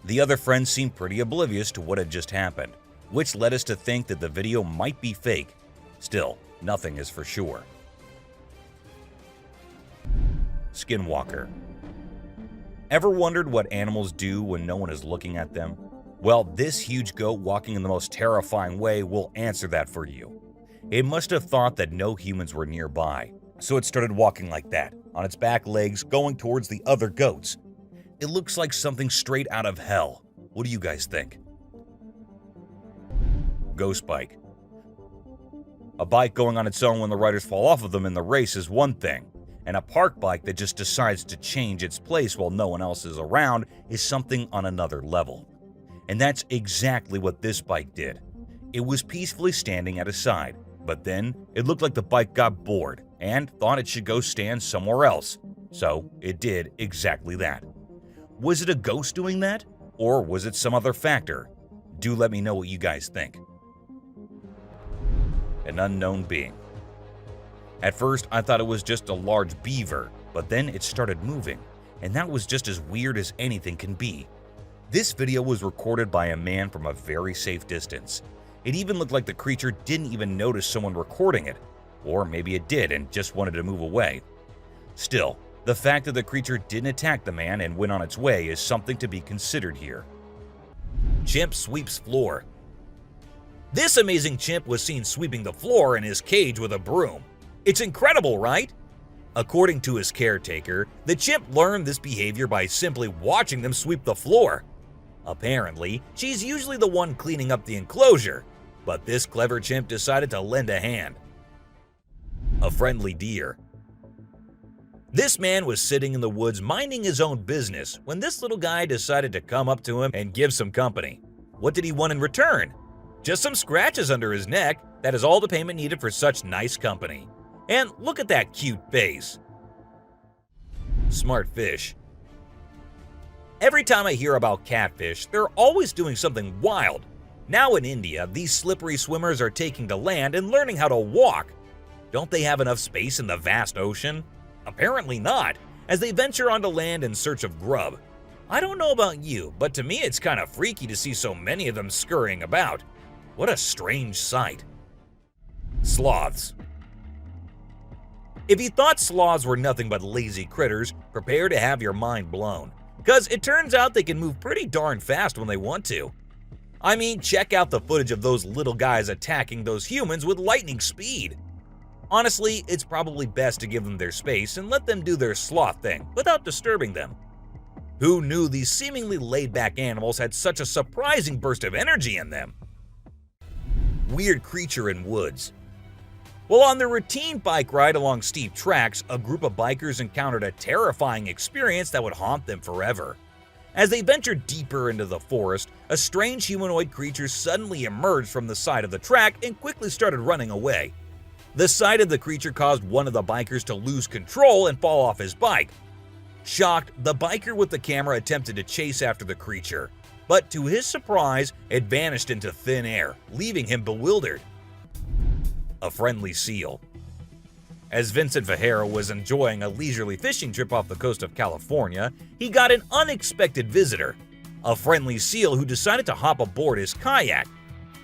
The other friends seemed pretty oblivious to what had just happened, which led us to think that the video might be fake. Still, nothing is for sure. Skinwalker. Ever wondered what animals do when no one is looking at them? Well, this huge goat walking in the most terrifying way will answer that for you. It must have thought that no humans were nearby, so it started walking like that, on its back legs, going towards the other goats. It looks like something straight out of hell. What do you guys think? Ghost bike. A bike going on its own when the riders fall off of them in the race is one thing, and a park bike that just decides to change its place while no one else is around is something on another level. And that's exactly what this bike did. It was peacefully standing at a side, but then it looked like the bike got bored and thought it should go stand somewhere else. So it did exactly that. Was it a ghost doing that? Or was it some other factor? Do let me know what you guys think. An unknown being. At first, I thought it was just a large beaver, but then it started moving, and that was just as weird as anything can be. This video was recorded by a man from a very safe distance. It even looked like the creature didn't even notice someone recording it, or maybe it did and just wanted to move away. Still, the fact that the creature didn't attack the man and went on its way is something to be considered here. Chimp sweeps floor. This amazing chimp was seen sweeping the floor in his cage with a broom. It's incredible, right? According to his caretaker, the chimp learned this behavior by simply watching them sweep the floor. Apparently, she's usually the one cleaning up the enclosure, but this clever chimp decided to lend a hand. A friendly deer. This man was sitting in the woods minding his own business when this little guy decided to come up to him and give some company. What did he want in return? Just some scratches under his neck. That is all the payment needed for such nice company. And look at that cute face. Smart fish. Every time I hear about catfish, they're always doing something wild. Now in India, these slippery swimmers are taking to land and learning how to walk. Don't they have enough space in the vast ocean? Apparently not, as they venture onto land in search of grub. I don't know about you, but to me it's kind of freaky to see so many of them scurrying about. What a strange sight. Sloths. If you thought sloths were nothing but lazy critters, prepare to have your mind blown. Because it turns out they can move pretty darn fast when they want to. I mean, check out the footage of those little guys attacking those humans with lightning speed. Honestly, it's probably best to give them their space and let them do their sloth thing without disturbing them. Who knew these seemingly laid-back animals had such a surprising burst of energy in them? Weird creature in woods. While on their routine bike ride along steep tracks, a group of bikers encountered a terrifying experience that would haunt them forever. As they ventured deeper into the forest, a strange humanoid creature suddenly emerged from the side of the track and quickly started running away. The sight of the creature caused one of the bikers to lose control and fall off his bike. Shocked, the biker with the camera attempted to chase after the creature, but to his surprise, it vanished into thin air, leaving him bewildered. A friendly seal. As Vincent Vajera was enjoying a leisurely fishing trip off the coast of California, he got an unexpected visitor, a friendly seal who decided to hop aboard his kayak.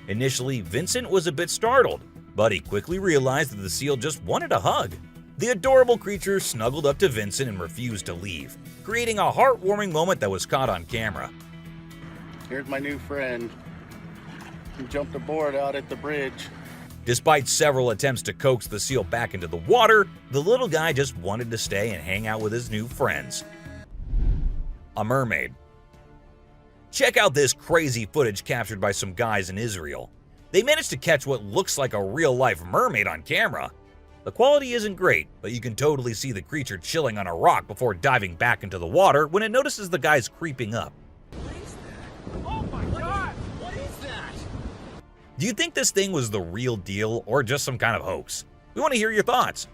Initially, Vincent was a bit startled, but he quickly realized that the seal just wanted a hug. The adorable creature snuggled up to Vincent and refused to leave, creating a heartwarming moment that was caught on camera. Here's my new friend. He jumped aboard out at the bridge. Despite several attempts to coax the seal back into the water, the little guy just wanted to stay and hang out with his new friends. A mermaid. Check out this crazy footage captured by some guys in Israel. They managed to catch what looks like a real-life mermaid on camera. The quality isn't great, but you can totally see the creature chilling on a rock before diving back into the water when it notices the guys creeping up. Do you think this thing was the real deal or just some kind of hoax? We want to hear your thoughts.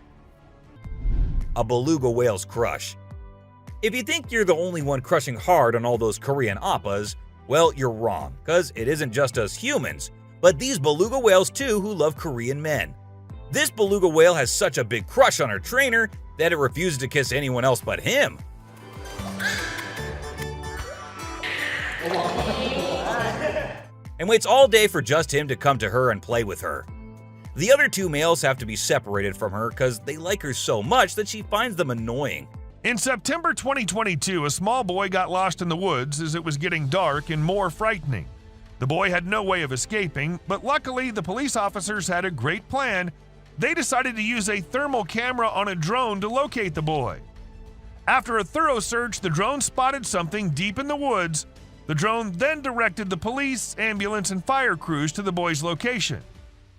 A beluga whale's crush. If you think you're the only one crushing hard on all those Korean oppas, well, you're wrong, because it isn't just us humans, but these beluga whales too who love Korean men. This beluga whale has such a big crush on her trainer that it refuses to kiss anyone else but him. And waits all day for just him to come to her and play with her. The other two males have to be separated from her because they like her so much that she finds them annoying. In September 2022, a small boy got lost in the woods as it was getting dark and more frightening. The boy had no way of escaping, but luckily the police officers had a great plan. They decided to use a thermal camera on a drone to locate the boy. After a thorough search, the drone spotted something deep in the woods. The drone then directed the police, ambulance, and fire crews to the boy's location.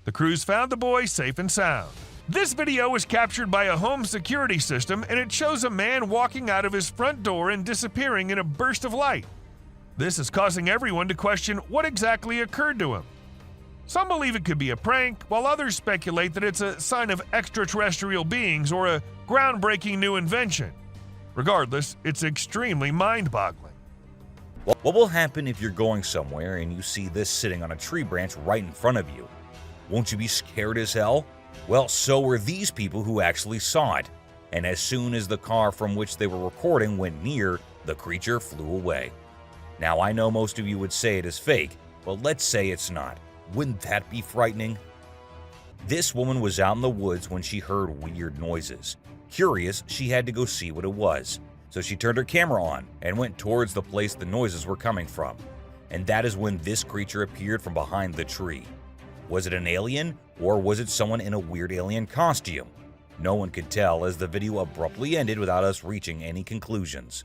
The crews found the boy safe and sound. This video was captured by a home security system, and it shows a man walking out of his front door and disappearing in a burst of light. This is causing everyone to question what exactly occurred to him. Some believe it could be a prank, while others speculate that it's a sign of extraterrestrial beings or a groundbreaking new invention. Regardless, it's extremely mind-boggling. What will happen if you're going somewhere and you see this sitting on a tree branch right in front of you? Won't you be scared as hell? Well, so were these people who actually saw it. And as soon as the car from which they were recording went near, the creature flew away. Now, I know most of you would say it is fake, but let's say it's not. Wouldn't that be frightening? This woman was out in the woods when she heard weird noises. Curious, she had to go see what it was. So she turned her camera on and went towards the place the noises were coming from. And that is when this creature appeared from behind the tree. Was it an alien, or was it someone in a weird alien costume? No one could tell, as the video abruptly ended without us reaching any conclusions.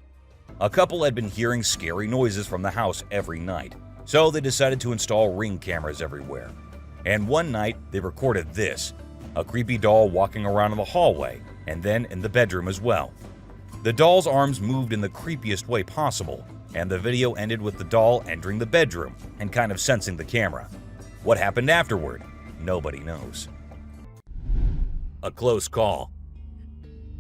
A couple had been hearing scary noises from the house every night, so they decided to install Ring cameras everywhere. And one night, they recorded this, a creepy doll walking around in the hallway, and then in the bedroom as well. The doll's arms moved in the creepiest way possible, and the video ended with the doll entering the bedroom and kind of sensing the camera. What happened afterward? Nobody knows. A close call.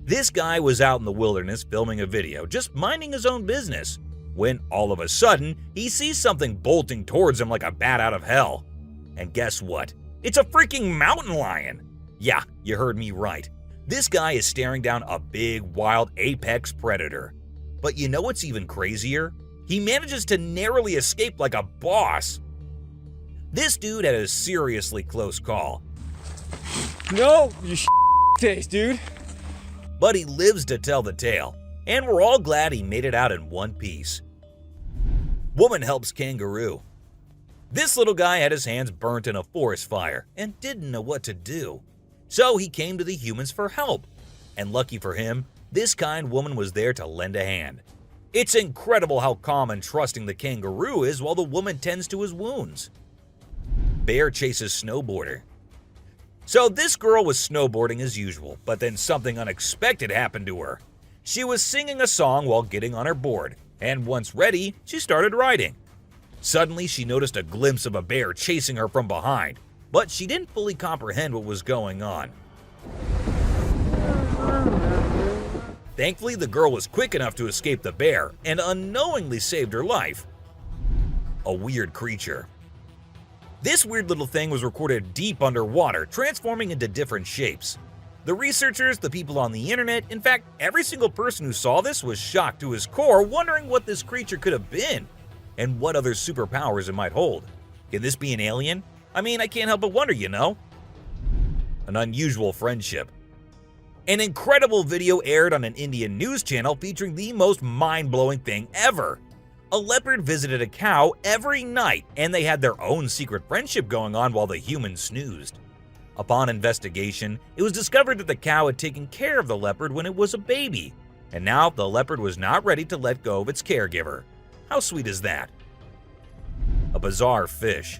This guy was out in the wilderness filming a video, just minding his own business, when all of a sudden, he sees something bolting towards him like a bat out of hell. And guess what? It's a freaking mountain lion! Yeah, you heard me right. This guy is staring down a big, wild apex predator. But you know what's even crazier? He manages to narrowly escape like a boss. This dude had a seriously close call. No, you taste, dude. But he lives to tell the tale, and we're all glad he made it out in one piece. Woman helps kangaroo. This little guy had his hands burnt in a forest fire and didn't know what to do. So he came to the humans for help. And lucky for him, this kind woman was there to lend a hand. It's incredible how calm and trusting the kangaroo is while the woman tends to his wounds. Bear chases snowboarder. So this girl was snowboarding as usual, but then something unexpected happened to her. She was singing a song while getting on her board, and once ready, she started riding. Suddenly, she noticed a glimpse of a bear chasing her from behind, but she didn't fully comprehend what was going on. Thankfully, the girl was quick enough to escape the bear and unknowingly saved her life. A weird creature. This weird little thing was recorded deep underwater, transforming into different shapes. The researchers, the people on the internet, in fact, every single person who saw this was shocked to his core, wondering what this creature could have been and what other superpowers it might hold. Can this be an alien? I mean, I can't help but wonder, you know? An unusual friendship. An incredible video aired on an Indian news channel featuring the most mind-blowing thing ever. A leopard visited a cow every night, and they had their own secret friendship going on while the humans snoozed. Upon investigation, it was discovered that the cow had taken care of the leopard when it was a baby, and now the leopard was not ready to let go of its caregiver. How sweet is that? A bizarre fish.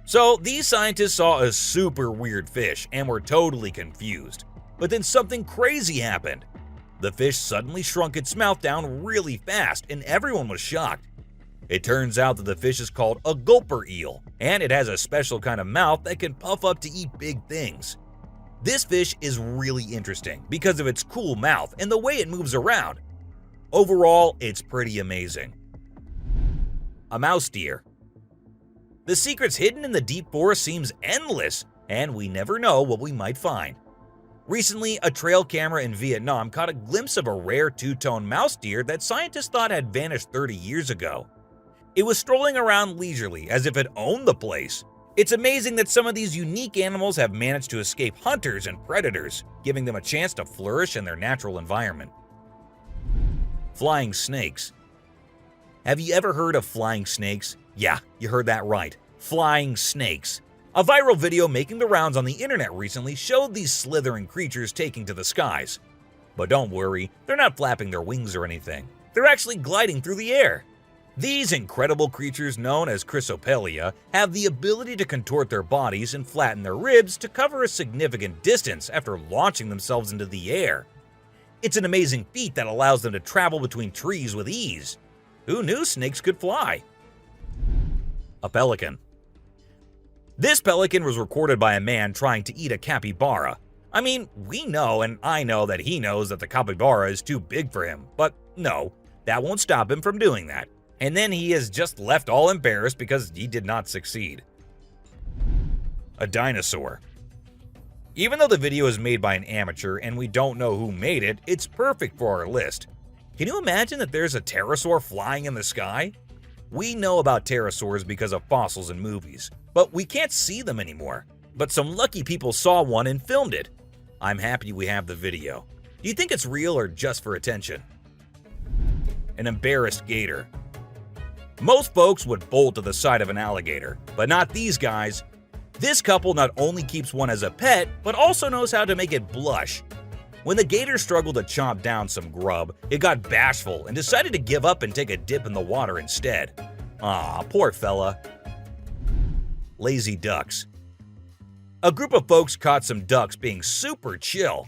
So, these scientists saw a super weird fish and were totally confused. But then something crazy happened. The fish suddenly shrunk its mouth down really fast, and everyone was shocked. It turns out that the fish is called a gulper eel, and it has a special kind of mouth that can puff up to eat big things. This fish is really interesting because of its cool mouth and the way it moves around. Overall, it's pretty amazing. A mouse deer. The secrets hidden in the deep forest seems endless, and we never know what we might find. Recently, a trail camera in Vietnam caught a glimpse of a rare two-tone mouse deer that scientists thought had vanished 30 years ago. It was strolling around leisurely as if it owned the place. It's amazing that some of these unique animals have managed to escape hunters and predators, giving them a chance to flourish in their natural environment. Flying snakes. Have you ever heard of flying snakes? Yeah, you heard that right. Flying snakes. A viral video making the rounds on the internet recently showed these slithering creatures taking to the skies. But don't worry, they're not flapping their wings or anything. They're actually gliding through the air. These incredible creatures known as Chrysopelia have the ability to contort their bodies and flatten their ribs to cover a significant distance after launching themselves into the air. It's an amazing feat that allows them to travel between trees with ease. Who knew snakes could fly? A pelican. This pelican was recorded by a man trying to eat a capybara. I mean, we know and I know that he knows that the capybara is too big for him, but no, that won't stop him from doing that. And then he is just left all embarrassed because he did not succeed. A dinosaur. Even though the video is made by an amateur and we don't know who made it, it's perfect for our list. Can you imagine that there's a pterosaur flying in the sky? We know about pterosaurs because of fossils in movies, but we can't see them anymore. But some lucky people saw one and filmed it. I'm happy we have the video. Do you think it's real or just for attention? An embarrassed gator. Most folks would bolt to the side of an alligator, but not these guys. This couple not only keeps one as a pet, but also knows how to make it blush. When the gator struggled to chomp down some grub, it got bashful and decided to give up and take a dip in the water instead. Aw, poor fella. Lazy ducks. A group of folks caught some ducks being super chill.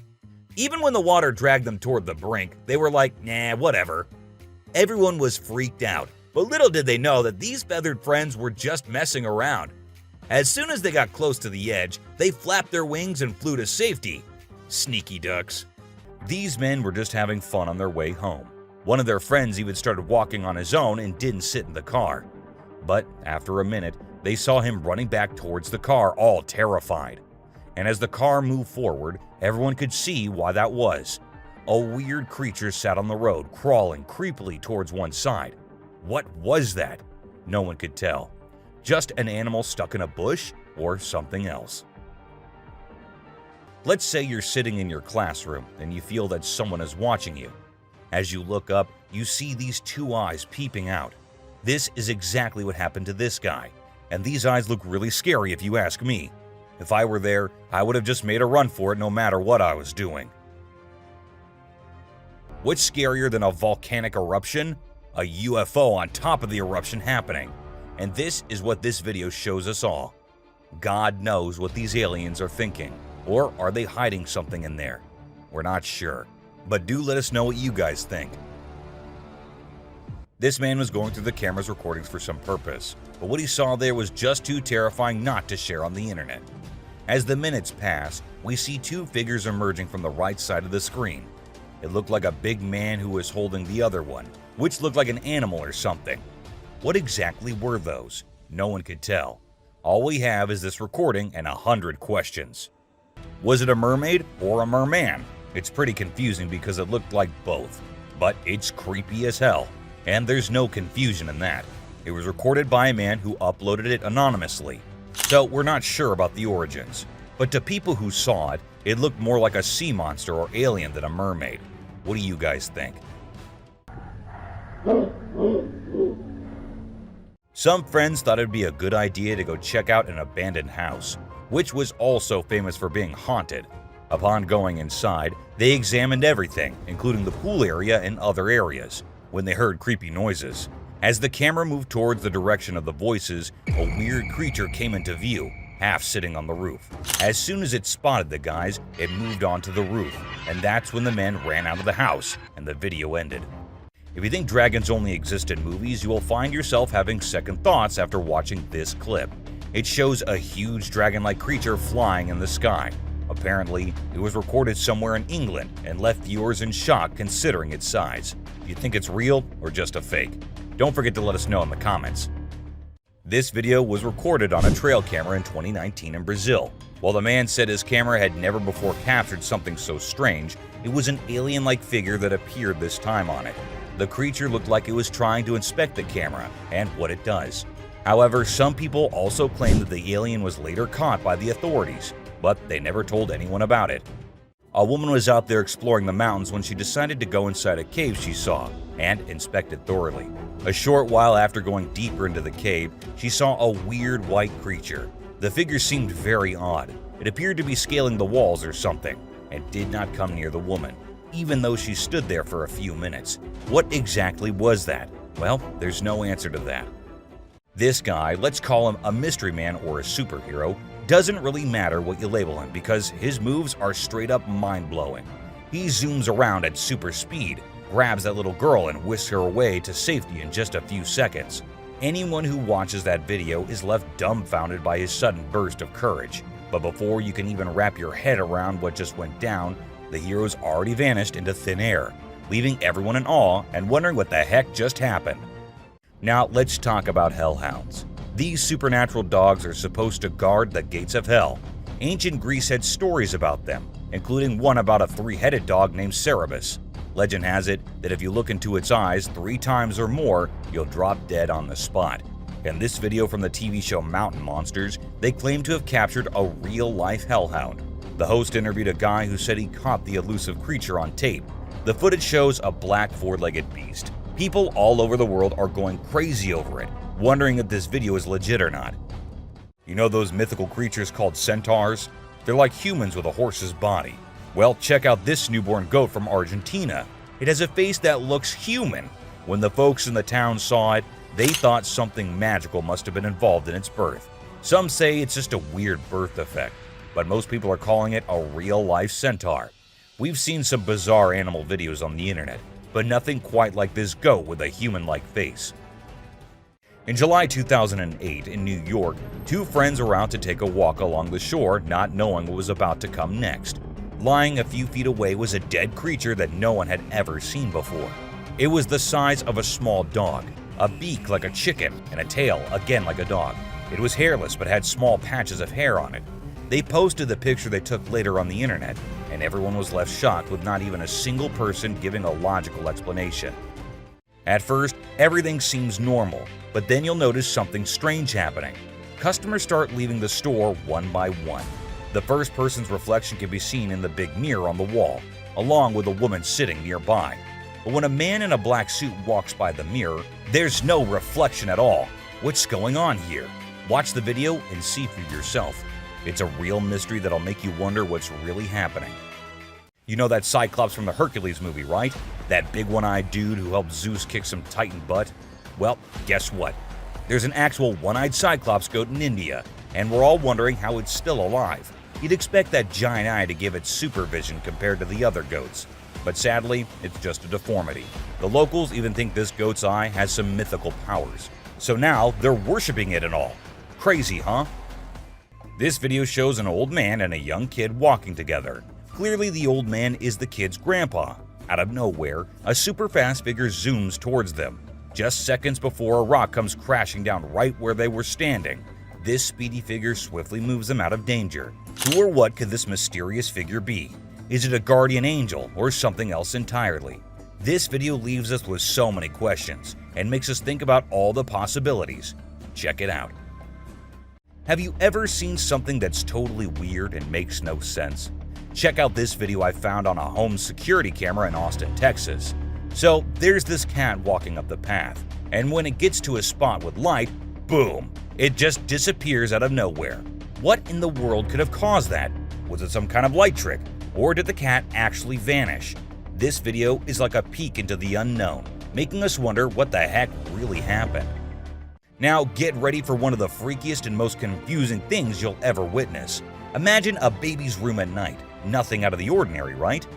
Even when the water dragged them toward the brink, they were like, nah, whatever. Everyone was freaked out, but little did they know that these feathered friends were just messing around. As soon as they got close to the edge, they flapped their wings and flew to safety. Sneaky ducks. These men were just having fun on their way home. One of their friends even started walking on his own and didn't sit in the car. But after a minute, they saw him running back towards the car, all terrified. And as the car moved forward, everyone could see why that was. A weird creature sat on the road, crawling creepily towards one side. What was that? No one could tell. Just an animal stuck in a bush or something else. Let's say you're sitting in your classroom and you feel that someone is watching you. As you look up, you see these two eyes peeping out. This is exactly what happened to this guy. And these eyes look really scary if you ask me. If I were there, I would have just made a run for it no matter what I was doing. What's scarier than a volcanic eruption? A UFO on top of the eruption happening. And this is what this video shows us all. God knows what these aliens are thinking. Or are they hiding something in there? We're not sure. But do let us know what you guys think. This man was going through the camera's recordings for some purpose, but what he saw there was just too terrifying not to share on the internet. As the minutes pass, we see two figures emerging from the right side of the screen. It looked like a big man who was holding the other one, which looked like an animal or something. What exactly were those? No one could tell. All we have is this recording and 100 questions. Was it a mermaid or a merman? It's pretty confusing because it looked like both, but it's creepy as hell. And there's no confusion in that. It was recorded by a man who uploaded it anonymously. So we're not sure about the origins. But to people who saw it, it looked more like a sea monster or alien than a mermaid. What do you guys think? Some friends thought it'd be a good idea to go check out an abandoned house, which was also famous for being haunted. Upon going inside, they examined everything, including the pool area and other areas, when they heard creepy noises. As the camera moved towards the direction of the voices, a weird creature came into view, half sitting on the roof. As soon as it spotted the guys, it moved onto the roof, and that's when the men ran out of the house, and the video ended. If you think dragons only exist in movies, you will find yourself having second thoughts after watching this clip. It shows a huge dragon-like creature flying in the sky. Apparently, it was recorded somewhere in England and left viewers in shock considering its size. Do you think it's real or just a fake? Don't forget to let us know in the comments. This video was recorded on a trail camera in 2019 in Brazil. While the man said his camera had never before captured something so strange, it was an alien-like figure that appeared this time on it. The creature looked like it was trying to inspect the camera and what it does. However, some people also claim that the alien was later caught by the authorities, but they never told anyone about it. A woman was out there exploring the mountains when she decided to go inside a cave she saw and inspect it thoroughly. A short while after going deeper into the cave, she saw a weird white creature. The figure seemed very odd. It appeared to be scaling the walls or something and did not come near the woman, even though she stood there for a few minutes. What exactly was that? Well, there's no answer to that. This guy, let's call him a mystery man or a superhero, doesn't really matter what you label him because his moves are straight up mind-blowing. He zooms around at super speed, grabs that little girl and whisks her away to safety in just a few seconds. Anyone who watches that video is left dumbfounded by his sudden burst of courage. But before you can even wrap your head around what just went down, the hero's already vanished into thin air, leaving everyone in awe and wondering what the heck just happened. Now let's talk about hellhounds. These supernatural dogs are supposed to guard the gates of hell. Ancient Greece had stories about them, including one about a three-headed dog named Cerberus. Legend has it that if you look into its eyes 3 times or more, you'll drop dead on the spot. In this video from the TV show Mountain Monsters, they claim to have captured a real-life hellhound. The host interviewed a guy who said he caught the elusive creature on tape. The footage shows a black 4-legged beast. People all over the world are going crazy over it, wondering if this video is legit or not. You know those mythical creatures called centaurs? They're like humans with a horse's body. Well, check out this newborn goat from Argentina. It has a face that looks human. When the folks in the town saw it, they thought something magical must have been involved in its birth. Some say it's just a weird birth defect, but most people are calling it a real-life centaur. We've seen some bizarre animal videos on the internet, but nothing quite like this goat with a human-like face. In July 2008 in New York, 2 friends were out to take a walk along the shore, not knowing what was about to come next. Lying a few feet away was a dead creature that no one had ever seen before. It was the size of a small dog, a beak like a chicken, and a tail again like a dog. It was hairless but had small patches of hair on it. They posted the picture they took later on the internet, and everyone was left shocked with not even a single person giving a logical explanation. At first, everything seems normal, but then you'll notice something strange happening. Customers start leaving the store one by one. The first person's reflection can be seen in the big mirror on the wall, along with a woman sitting nearby. But when a man in a black suit walks by the mirror, there's no reflection at all. What's going on here? Watch the video and see for yourself. It's a real mystery that'll make you wonder what's really happening. You know that Cyclops from the Hercules movie, right? That big one-eyed dude who helped Zeus kick some Titan butt? Well, guess what? There's an actual one-eyed Cyclops goat in India, and we're all wondering how it's still alive. You'd expect that giant eye to give it supervision compared to the other goats. But sadly, it's just a deformity. The locals even think this goat's eye has some mythical powers. So now they're worshipping it and all. Crazy, huh? This video shows an old man and a young kid walking together. Clearly the old man is the kid's grandpa. Out of nowhere, a super fast figure zooms towards them, just seconds before a rock comes crashing down right where they were standing. This speedy figure swiftly moves them out of danger. Who or what could this mysterious figure be? Is it a guardian angel or something else entirely? This video leaves us with so many questions and makes us think about all the possibilities. Check it out. Have you ever seen something that's totally weird and makes no sense? Check out this video I found on a home security camera in Austin, Texas. So there's this cat walking up the path, and when it gets to a spot with light, boom, it just disappears out of nowhere. What in the world could have caused that? Was it some kind of light trick, or did the cat actually vanish? This video is like a peek into the unknown, making us wonder what the heck really happened. Now get ready for one of the freakiest and most confusing things you'll ever witness. Imagine a baby's room at night. Nothing out of the ordinary, right?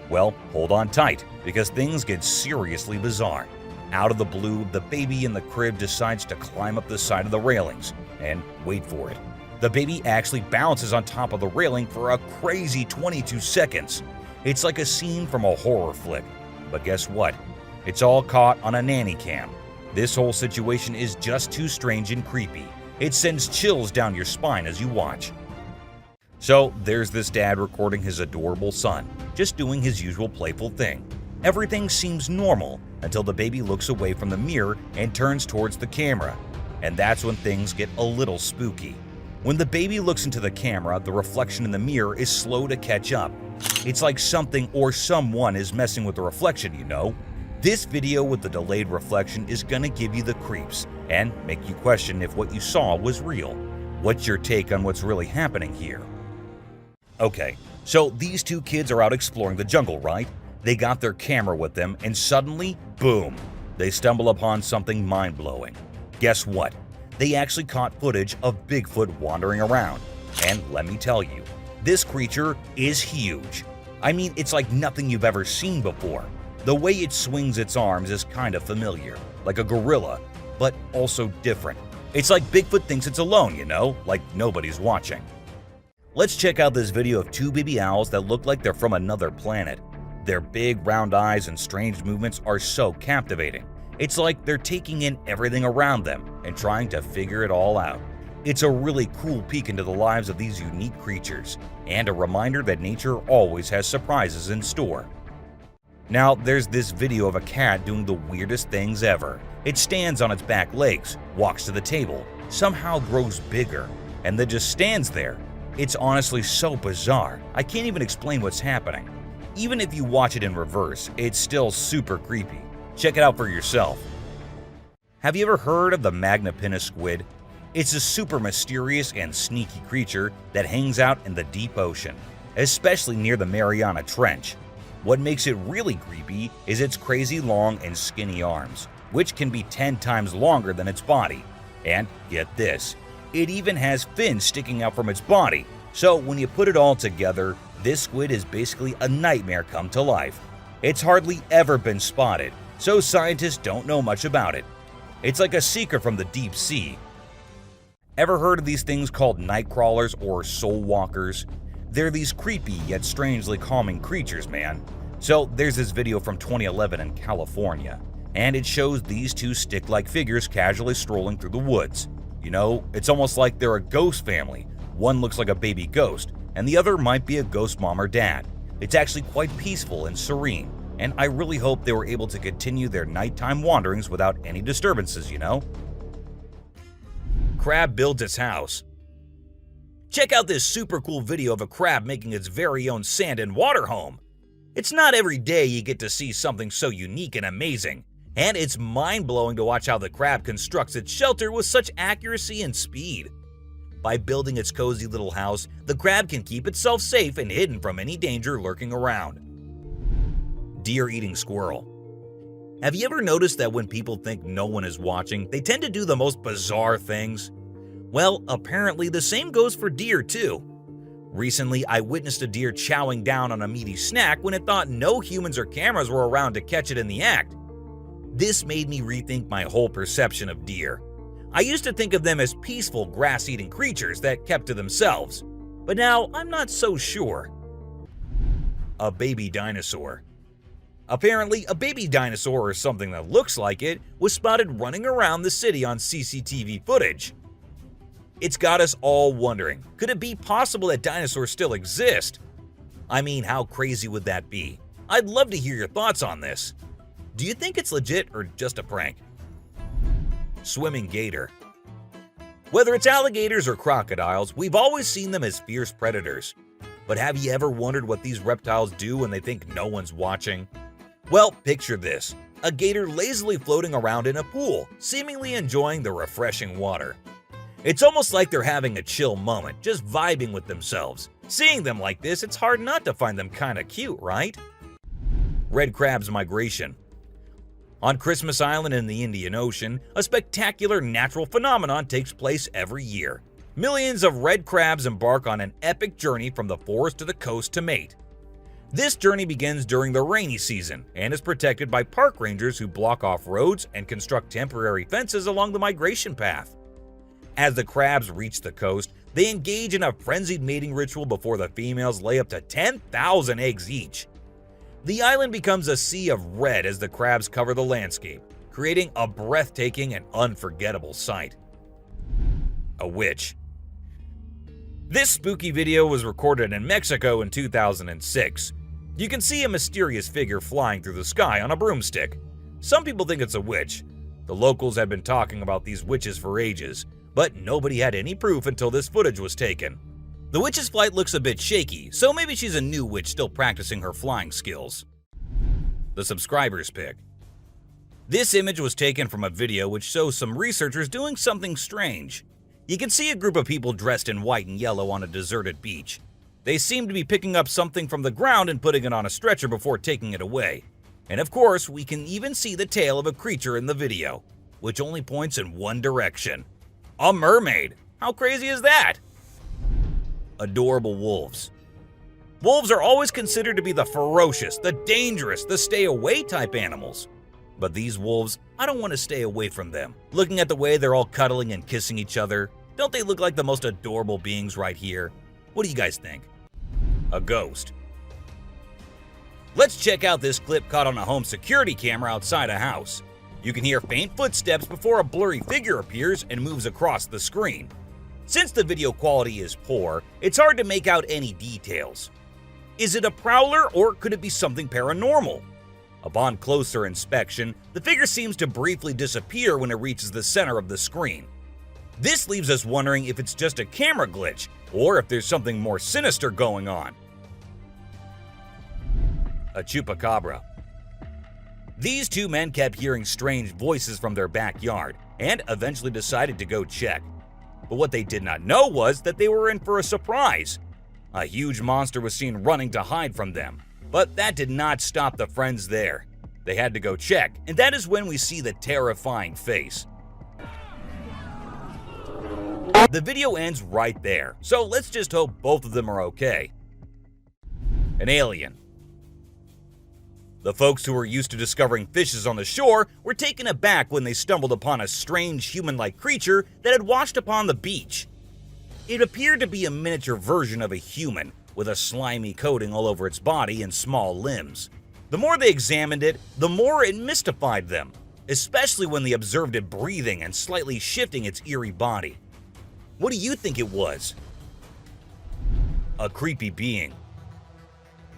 Well, hold on tight, because things get seriously bizarre. Out of the blue, the baby in the crib decides to climb up the side of the railings, and wait for it. The baby actually bounces on top of the railing for a crazy 22 seconds. It's like a scene from a horror flick. But guess what? It's all caught on a nanny cam. This whole situation is just too strange and creepy. It sends chills down your spine as you watch. So there's this dad recording his adorable son, just doing his usual playful thing. Everything seems normal until the baby looks away from the mirror and turns towards the camera. And that's when things get a little spooky. When the baby looks into the camera, the reflection in the mirror is slow to catch up. It's like something or someone is messing with the reflection, you know? This video with the delayed reflection is gonna give you the creeps and make you question if what you saw was real. What's your take on what's really happening here? Okay, so these two kids are out exploring the jungle, right? They got their camera with them and suddenly, boom, they stumble upon something mind-blowing. Guess what? They actually caught footage of Bigfoot wandering around. And let me tell you, this creature is huge. I mean, it's like nothing you've ever seen before. The way it swings its arms is kind of familiar, like a gorilla, but also different. It's like Bigfoot thinks it's alone, you know, like nobody's watching. Let's check out this video of two baby owls that look like they're from another planet. Their big round eyes and strange movements are so captivating. It's like they're taking in everything around them and trying to figure it all out. It's a really cool peek into the lives of these unique creatures, and a reminder that nature always has surprises in store. Now, there's this video of a cat doing the weirdest things ever. It stands on its back legs, walks to the table, somehow grows bigger, and then just stands there. It's honestly so bizarre, I can't even explain what's happening. Even if you watch it in reverse, it's still super creepy. Check it out for yourself. Have you ever heard of the Magna squid? It's a super mysterious and sneaky creature that hangs out in the deep ocean, especially near the Mariana Trench. What makes it really creepy is its crazy long and skinny arms, which can be 10 times longer than its body. And get this, it even has fins sticking out from its body. So when you put it all together, this squid is basically a nightmare come to life. It's hardly ever been spotted, so scientists don't know much about it. It's like a secret from the deep sea. Ever heard of these things called night crawlers or soul walkers? They're these creepy yet strangely calming creatures, man. So there's this video from 2011 in California, and it shows these two stick-like figures casually strolling through the woods. You know, it's almost like they're a ghost family. One looks like a baby ghost, and the other might be a ghost mom or dad. It's actually quite peaceful and serene, and I really hope they were able to continue their nighttime wanderings without any disturbances, you know? Crab builds its house. Check out this super cool video of a crab making its very own sand and water home. It's not every day you get to see something so unique and amazing, and it's mind-blowing to watch how the crab constructs its shelter with such accuracy and speed. By building its cozy little house, the crab can keep itself safe and hidden from any danger lurking around. Deer eating squirrel. Have you ever noticed that when people think no one is watching, they tend to do the most bizarre things? Well, apparently the same goes for deer too. Recently, I witnessed a deer chowing down on a meaty snack when it thought no humans or cameras were around to catch it in the act. This made me rethink my whole perception of deer. I used to think of them as peaceful, grass-eating creatures that kept to themselves, but now I'm not so sure. A baby dinosaur. Apparently, a baby dinosaur or something that looks like it was spotted running around the city on CCTV footage. It's got us all wondering, could it be possible that dinosaurs still exist? I mean, how crazy would that be? I'd love to hear your thoughts on this. Do you think it's legit or just a prank? Swimming gator. Whether it's alligators or crocodiles, we've always seen them as fierce predators. But have you ever wondered what these reptiles do when they think no one's watching? Well, picture this. A gator lazily floating around in a pool, seemingly enjoying the refreshing water. It's almost like they're having a chill moment, just vibing with themselves. Seeing them like this, it's hard not to find them kinda cute, right? Red crab's migration. On Christmas Island in the Indian Ocean, a spectacular natural phenomenon takes place every year. Millions of red crabs embark on an epic journey from the forest to the coast to mate. This journey begins during the rainy season and is protected by park rangers who block off roads and construct temporary fences along the migration path. As the crabs reach the coast, they engage in a frenzied mating ritual before the females lay up to 10,000 eggs each. The island becomes a sea of red as the crabs cover the landscape, creating a breathtaking and unforgettable sight. A witch. This spooky video was recorded in Mexico in 2006. You can see a mysterious figure flying through the sky on a broomstick. Some people think it's a witch. The locals have been talking about these witches for ages, but nobody had any proof until this footage was taken. The witch's flight looks a bit shaky, so maybe she's a new witch still practicing her flying skills. The subscriber's pick. This image was taken from a video which shows some researchers doing something strange. You can see a group of people dressed in white and yellow on a deserted beach. They seem to be picking up something from the ground and putting it on a stretcher before taking it away. And of course, we can even see the tail of a creature in the video, which only points in one direction. A mermaid! How crazy is that? Adorable wolves. Wolves are always considered to be the ferocious, the dangerous, the stay-away type animals. But these wolves, I don't want to stay away from them. Looking at the way they're all cuddling and kissing each other, don't they look like the most adorable beings right here? What do you guys think? A ghost. Let's check out this clip caught on a home security camera outside a house. You can hear faint footsteps before a blurry figure appears and moves across the screen. Since the video quality is poor, it's hard to make out any details. Is it a prowler or could it be something paranormal? Upon closer inspection, the figure seems to briefly disappear when it reaches the center of the screen. This leaves us wondering if it's just a camera glitch or if there's something more sinister going on. A chupacabra. These two men kept hearing strange voices from their backyard and eventually decided to go check. But what they did not know was that they were in for a surprise. A huge monster was seen running to hide from them, but that did not stop the friends there. They had to go check, and that is when we see the terrifying face. The video ends right there, so let's just hope both of them are okay. An alien. The folks who were used to discovering fishes on the shore were taken aback when they stumbled upon a strange human-like creature that had washed upon the beach. It appeared to be a miniature version of a human, with a slimy coating all over its body and small limbs. The more they examined it, the more it mystified them, especially when they observed it breathing and slightly shifting its eerie body. What do you think it was? A creepy being.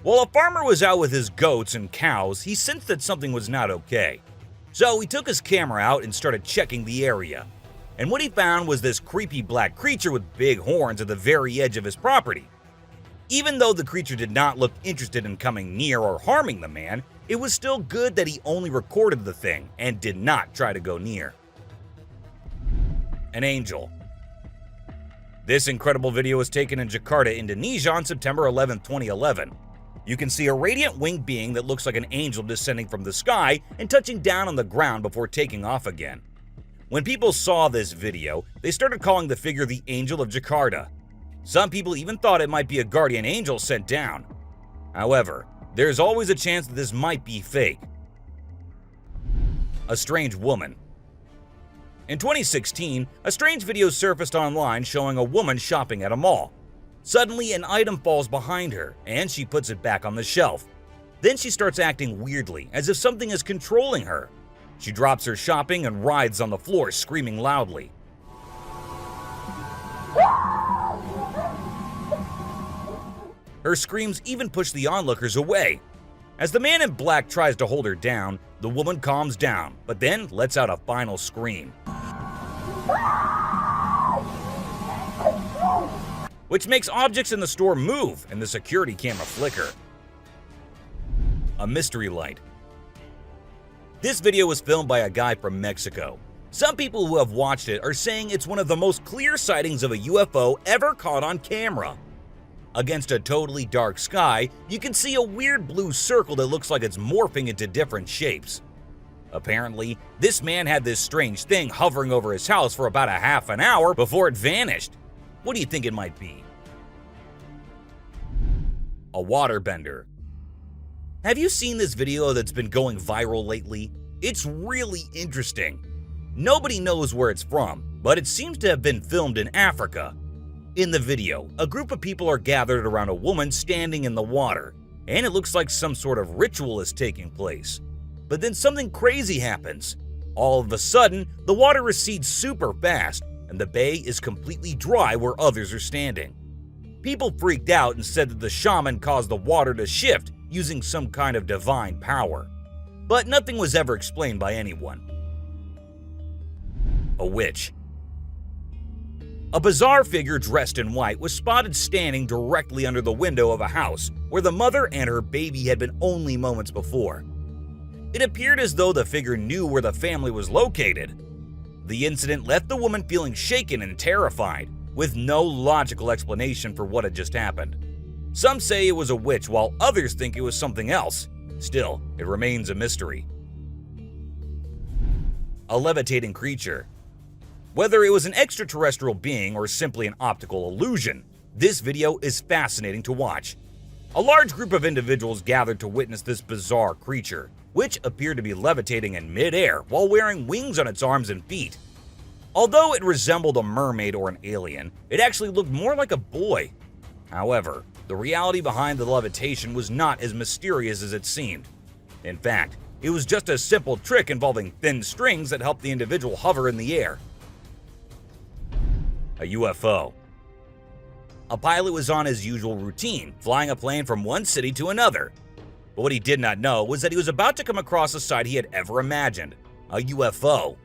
While a farmer was out with his goats and cows, he sensed that something was not okay. So he took his camera out and started checking the area. And what he found was this creepy black creature with big horns at the very edge of his property. Even though the creature did not look interested in coming near or harming the man, it was still good that he only recorded the thing and did not try to go near. An angel. This incredible video was taken in Jakarta, Indonesia on September 11, 2011. You can see a radiant winged being that looks like an angel descending from the sky and touching down on the ground before taking off again. When people saw this video, they started calling the figure the Angel of Jakarta. Some people even thought it might be a guardian angel sent down. However, there's always a chance that this might be fake. A strange woman. In 2016, a strange video surfaced online showing a woman shopping at a mall. Suddenly, an item falls behind her, and she puts it back on the shelf. Then she starts acting weirdly, as if something is controlling her. She drops her shopping and writhes on the floor, screaming loudly. Her screams even push the onlookers away. As the man in black tries to hold her down, the woman calms down, but then lets out a final scream, which makes objects in the store move and the security camera flicker. A mystery light. This video was filmed by a guy from Mexico. Some people who have watched it are saying it's one of the most clear sightings of a UFO ever caught on camera. Against a totally dark sky, you can see a weird blue circle that looks like it's morphing into different shapes. Apparently, this man had this strange thing hovering over his house for about a half an hour before it vanished. What do you think it might be? A waterbender. Have you seen this video that's been going viral lately? It's really interesting. Nobody knows where it's from, but it seems to have been filmed in Africa. In the video, a group of people are gathered around a woman standing in the water, and it looks like some sort of ritual is taking place. But then something crazy happens. All of a sudden, the water recedes super fast, and the bay is completely dry where others are standing. People freaked out and said that the shaman caused the water to shift using some kind of divine power. But nothing was ever explained by anyone. A witch. A bizarre figure dressed in white was spotted standing directly under the window of a house where the mother and her baby had been only moments before. It appeared as though the figure knew where the family was located. The incident left the woman feeling shaken and terrified, with no logical explanation for what had just happened. Some say it was a witch, while others think it was something else. Still, it remains a mystery. A levitating creature. Whether it was an extraterrestrial being or simply an optical illusion, this video is fascinating to watch. A large group of individuals gathered to witness this bizarre creature, which appeared to be levitating in midair while wearing wings on its arms and feet. Although it resembled a mermaid or an alien, it actually looked more like a boy. However, the reality behind the levitation was not as mysterious as it seemed. In fact, it was just a simple trick involving thin strings that helped the individual hover in the air. A UFO. A pilot was on his usual routine, flying a plane from one city to another. But what he did not know was that he was about to come across a sight he had ever imagined, a UFO.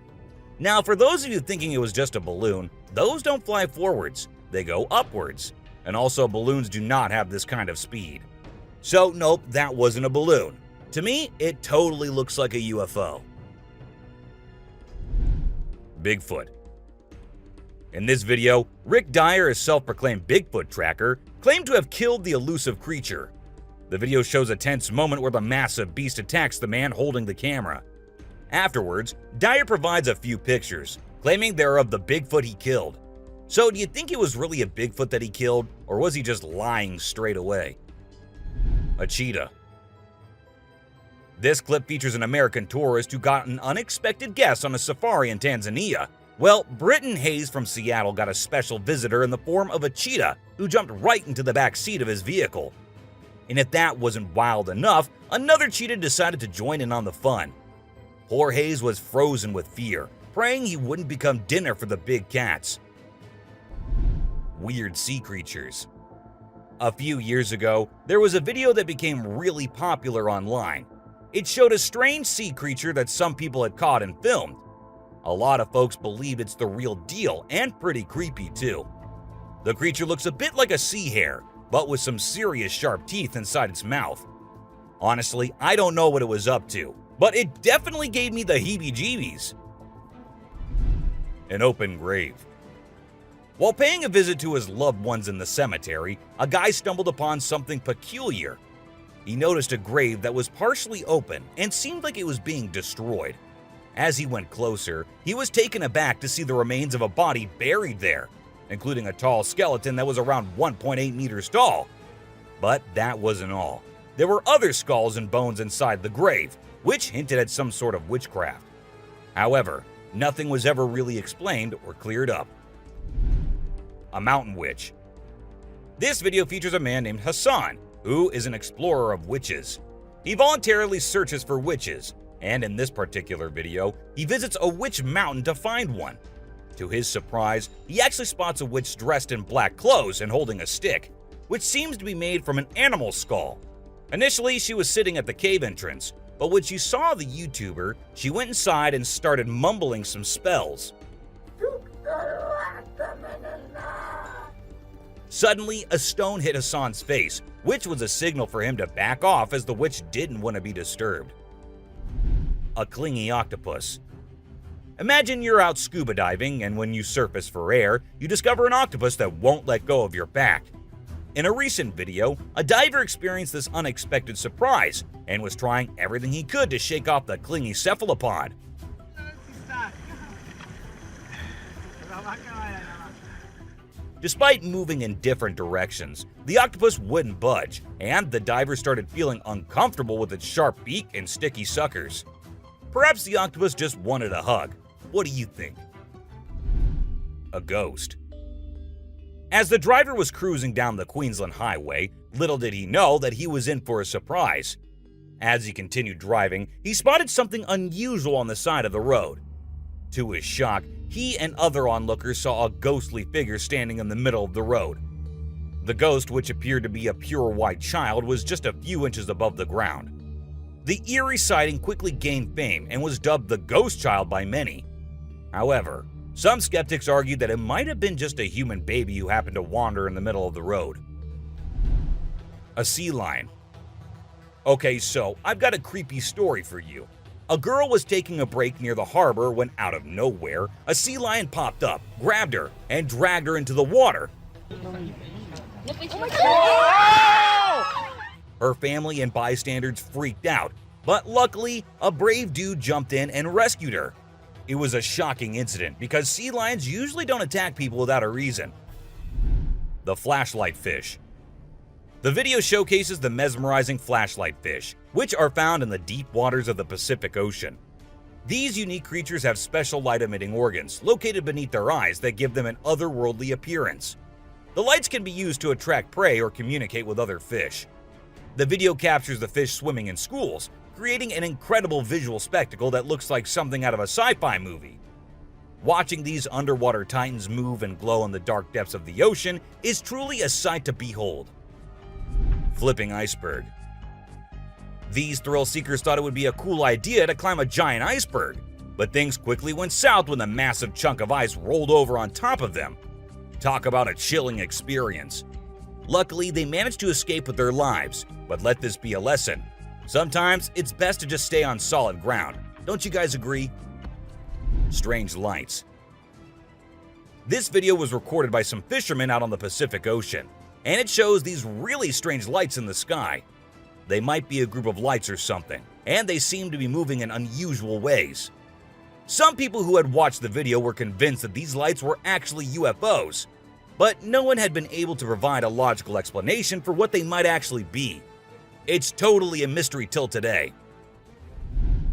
Now, for those of you thinking it was just a balloon, those don't fly forwards, they go upwards. And also, balloons do not have this kind of speed. So, nope, that wasn't a balloon. To me, it totally looks like a UFO. Bigfoot. In this video, Rick Dyer, a self-proclaimed Bigfoot tracker, claimed to have killed the elusive creature. The video shows a tense moment where the massive beast attacks the man holding the camera. Afterwards, Dyer provides a few pictures, claiming they're of the Bigfoot he killed. So, do you think it was really a Bigfoot that he killed, or was he just lying straight away? A cheetah. This clip features an American tourist who got an unexpected guest on a safari in Tanzania. Well, Britton Hayes from Seattle got a special visitor in the form of a cheetah who jumped right into the back seat of his vehicle. And if that wasn't wild enough, another cheetah decided to join in on the fun. Poor Hayes was frozen with fear, praying he wouldn't become dinner for the big cats. Weird sea creatures. A few years ago, there was a video that became really popular online. It showed a strange sea creature that some people had caught and filmed. A lot of folks believe it's the real deal and pretty creepy too. The creature looks a bit like a sea hare, but with some serious sharp teeth inside its mouth. Honestly, I don't know what it was up to, but it definitely gave me the heebie-jeebies. An open grave. While paying a visit to his loved ones in the cemetery, a guy stumbled upon something peculiar. He noticed a grave that was partially open and seemed like it was being destroyed. As he went closer, he was taken aback to see the remains of a body buried there, including a tall skeleton that was around 1.8 meters tall. But that wasn't all. There were other skulls and bones inside the grave, which hinted at some sort of witchcraft. However, nothing was ever really explained or cleared up. A mountain witch. This video features a man named Hassan, who is an explorer of witches. He voluntarily searches for witches, and in this particular video, he visits a witch mountain to find one. To his surprise, he actually spots a witch dressed in black clothes and holding a stick, which seems to be made from an animal skull. Initially, she was sitting at the cave entrance, but when she saw the YouTuber, she went inside and started mumbling some spells. Suddenly, a stone hit Hassan's face, which was a signal for him to back off as the witch didn't want to be disturbed. A clingy octopus. Imagine you're out scuba diving, and when you surface for air, you discover an octopus that won't let go of your back. In a recent video, a diver experienced this unexpected surprise and was trying everything he could to shake off the clingy cephalopod. Despite moving in different directions, the octopus wouldn't budge, and the diver started feeling uncomfortable with its sharp beak and sticky suckers. Perhaps the octopus just wanted a hug. What do you think? A ghost. As the driver was cruising down the Queensland highway, little did he know that he was in for a surprise. As he continued driving, he spotted something unusual on the side of the road. To his shock, he and other onlookers saw a ghostly figure standing in the middle of the road. The ghost, which appeared to be a pure white child, was just a few inches above the ground. The eerie sighting quickly gained fame and was dubbed the Ghost Child by many. However, Some skeptics argued that it might have been just a human baby who happened to wander in the middle of the road. A sea lion. Okay, so I've got a creepy story for you. A girl was taking a break near the harbor when, out of nowhere, a sea lion popped up, grabbed her, and dragged her into the water. Her family and bystanders freaked out, but luckily, a brave dude jumped in and rescued her. It was a shocking incident because sea lions usually don't attack people without a reason. The flashlight fish. The video showcases the mesmerizing flashlight fish, which are found in the deep waters of the Pacific Ocean. These unique creatures have special light-emitting organs located beneath their eyes that give them an otherworldly appearance. The lights can be used to attract prey or communicate with other fish. The video captures the fish swimming in schools, creating an incredible visual spectacle that looks like something out of a sci-fi movie. Watching these underwater titans move and glow in the dark depths of the ocean is truly a sight to behold. Flipping iceberg. These thrill seekers thought it would be a cool idea to climb a giant iceberg, but things quickly went south when a massive chunk of ice rolled over on top of them. Talk about a chilling experience. Luckily, they managed to escape with their lives, but let this be a lesson. Sometimes it's best to just stay on solid ground. Don't you guys agree? Strange lights. This video was recorded by some fishermen out on the Pacific Ocean, and it shows these really strange lights in the sky. They might be a group of lights or something, and they seem to be moving in unusual ways. Some people who had watched the video were convinced that these lights were actually UFOs, but no one had been able to provide a logical explanation for what they might actually be. It's totally a mystery till today.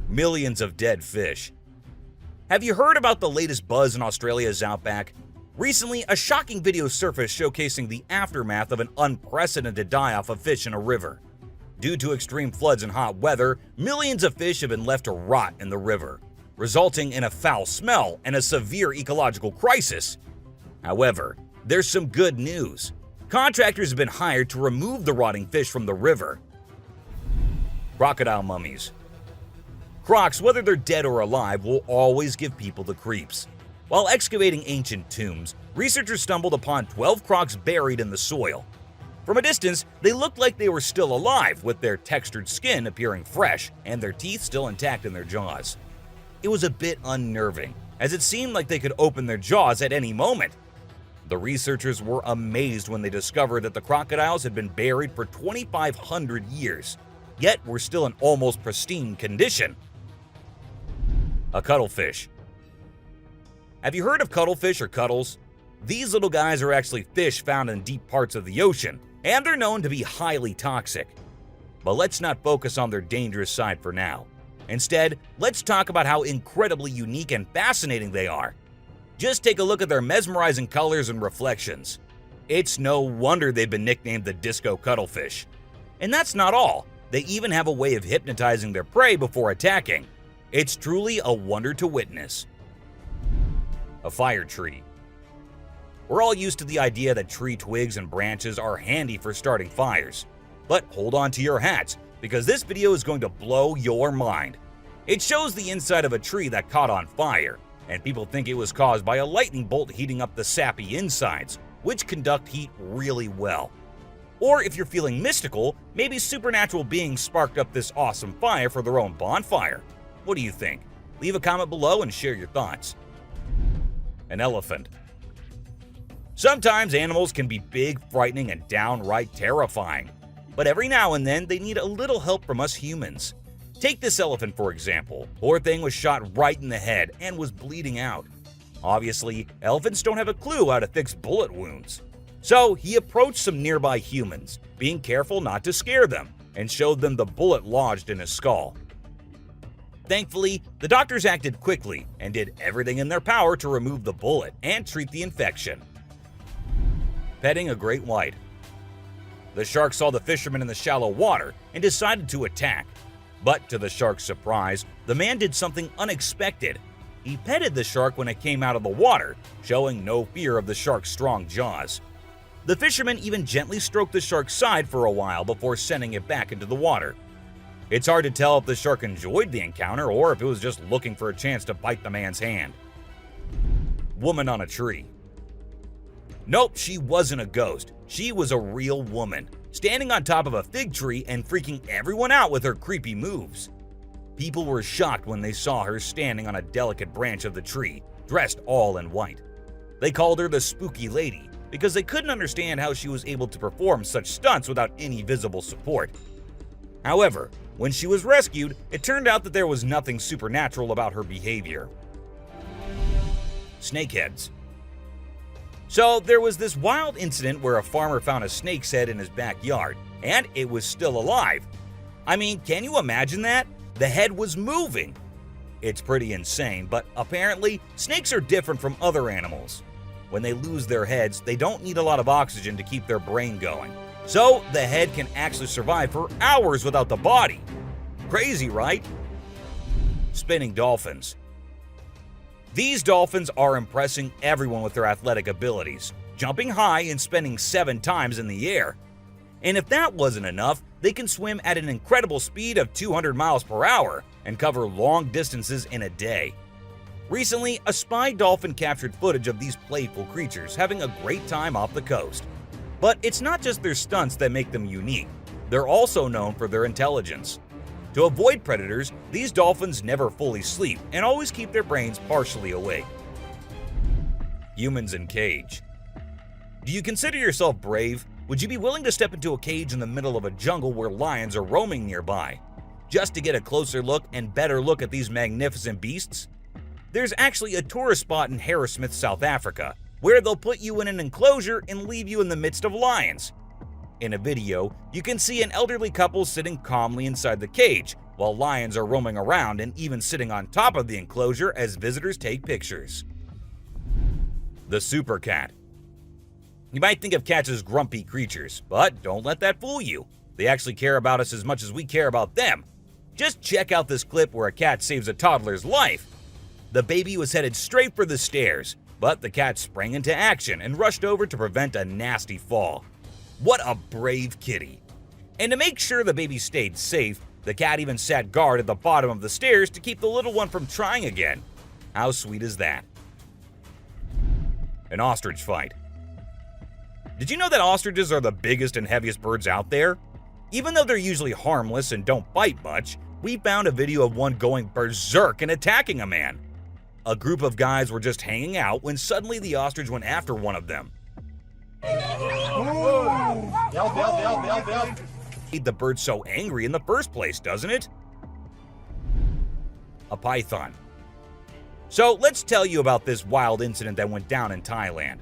Millions of dead fish. Have you heard about the latest buzz in Australia's outback? Recently, a shocking video surfaced showcasing the aftermath of an unprecedented die-off of fish in a river. Due to extreme floods and hot weather, millions of fish have been left to rot in the river, resulting in a foul smell and a severe ecological crisis. However, there's some good news. Contractors have been hired to remove the rotting fish from the river. Crocodile mummies. Crocs, whether they're dead or alive, will always give people the creeps. While excavating ancient tombs, researchers stumbled upon 12 crocs buried in the soil. From a distance, they looked like they were still alive, with their textured skin appearing fresh and their teeth still intact in their jaws. It was a bit unnerving, as it seemed like they could open their jaws at any moment. The researchers were amazed when they discovered that the crocodiles had been buried for 2,500 years, yet were still in almost pristine condition. A cuttlefish. Have you heard of cuttlefish or cuttles? These little guys are actually fish found in deep parts of the ocean, and they're known to be highly toxic. But let's not focus on their dangerous side for now. Instead, let's talk about how incredibly unique and fascinating they are. Just take a look at their mesmerizing colors and reflections. It's no wonder they've been nicknamed the disco cuttlefish. And that's not all. They even have a way of hypnotizing their prey before attacking. It's truly a wonder to witness. A fire tree. We're all used to the idea that tree twigs and branches are handy for starting fires. But hold on to your hats, because this video is going to blow your mind. It shows the inside of a tree that caught on fire, and people think it was caused by a lightning bolt heating up the sappy insides, which conduct heat really well. Or if you're feeling mystical, maybe supernatural beings sparked up this awesome fire for their own bonfire. What do you think? Leave a comment below and share your thoughts. An elephant. Sometimes animals can be big, frightening, and downright terrifying. But every now and then, they need a little help from us humans. Take this elephant for example. Poor thing was shot right in the head and was bleeding out. Obviously, elephants don't have a clue how to fix bullet wounds. So he approached some nearby humans, being careful not to scare them, and showed them the bullet lodged in his skull. Thankfully, the doctors acted quickly and did everything in their power to remove the bullet and treat the infection. Petting a great white. The shark saw the fisherman in the shallow water and decided to attack. But to the shark's surprise, the man did something unexpected. He petted the shark when it came out of the water, showing no fear of the shark's strong jaws. The fisherman even gently stroked the shark's side for a while before sending it back into the water. It's hard to tell if the shark enjoyed the encounter or if it was just looking for a chance to bite the man's hand. Woman on a tree. Nope, she wasn't a ghost. She was a real woman, standing on top of a fig tree and freaking everyone out with her creepy moves. People were shocked when they saw her standing on a delicate branch of the tree, dressed all in white. They called her the Spooky Lady because they couldn't understand how she was able to perform such stunts without any visible support. However, when she was rescued, it turned out that there was nothing supernatural about her behavior. Snakeheads. So there was this wild incident where a farmer found a snake's head in his backyard, and it was still alive. I mean, can you imagine that? The head was moving. It's pretty insane, but apparently, snakes are different from other animals. When they lose their heads, they don't need a lot of oxygen to keep their brain going. So the head can actually survive for hours without the body. Crazy, right? Spinning dolphins. These dolphins are impressing everyone with their athletic abilities, jumping high and spinning 7 times in the air. And if that wasn't enough, they can swim at an incredible speed of 200 miles per hour and cover long distances in a day. Recently, a spy dolphin captured footage of these playful creatures having a great time off the coast. But it's not just their stunts that make them unique. They're also known for their intelligence. To avoid predators, these dolphins never fully sleep and always keep their brains partially awake. Humans in cage. Do you consider yourself brave? Would you be willing to step into a cage in the middle of a jungle where lions are roaming nearby, just to get a closer look and better look at these magnificent beasts? There's actually a tourist spot in Harrismith, South Africa, where they'll put you in an enclosure and leave you in the midst of lions. In a video, you can see an elderly couple sitting calmly inside the cage, while lions are roaming around and even sitting on top of the enclosure as visitors take pictures. The super cat. You might think of cats as grumpy creatures, but don't let that fool you. They actually care about us as much as we care about them. Just check out this clip where a cat saves a toddler's life. The baby was headed straight for the stairs, but the cat sprang into action and rushed over to prevent a nasty fall. What a brave kitty. And to make sure the baby stayed safe, the cat even sat guard at the bottom of the stairs to keep the little one from trying again. How sweet is that? An ostrich fight. Did you know that ostriches are the biggest and heaviest birds out there? Even though they're usually harmless and don't bite much, we found a video of one going berserk and attacking a man. A group of guys were just hanging out when suddenly the ostrich went after one of them. Made the bird so angry in the first place, doesn't it? A python. So let's tell you about this wild incident that went down in Thailand.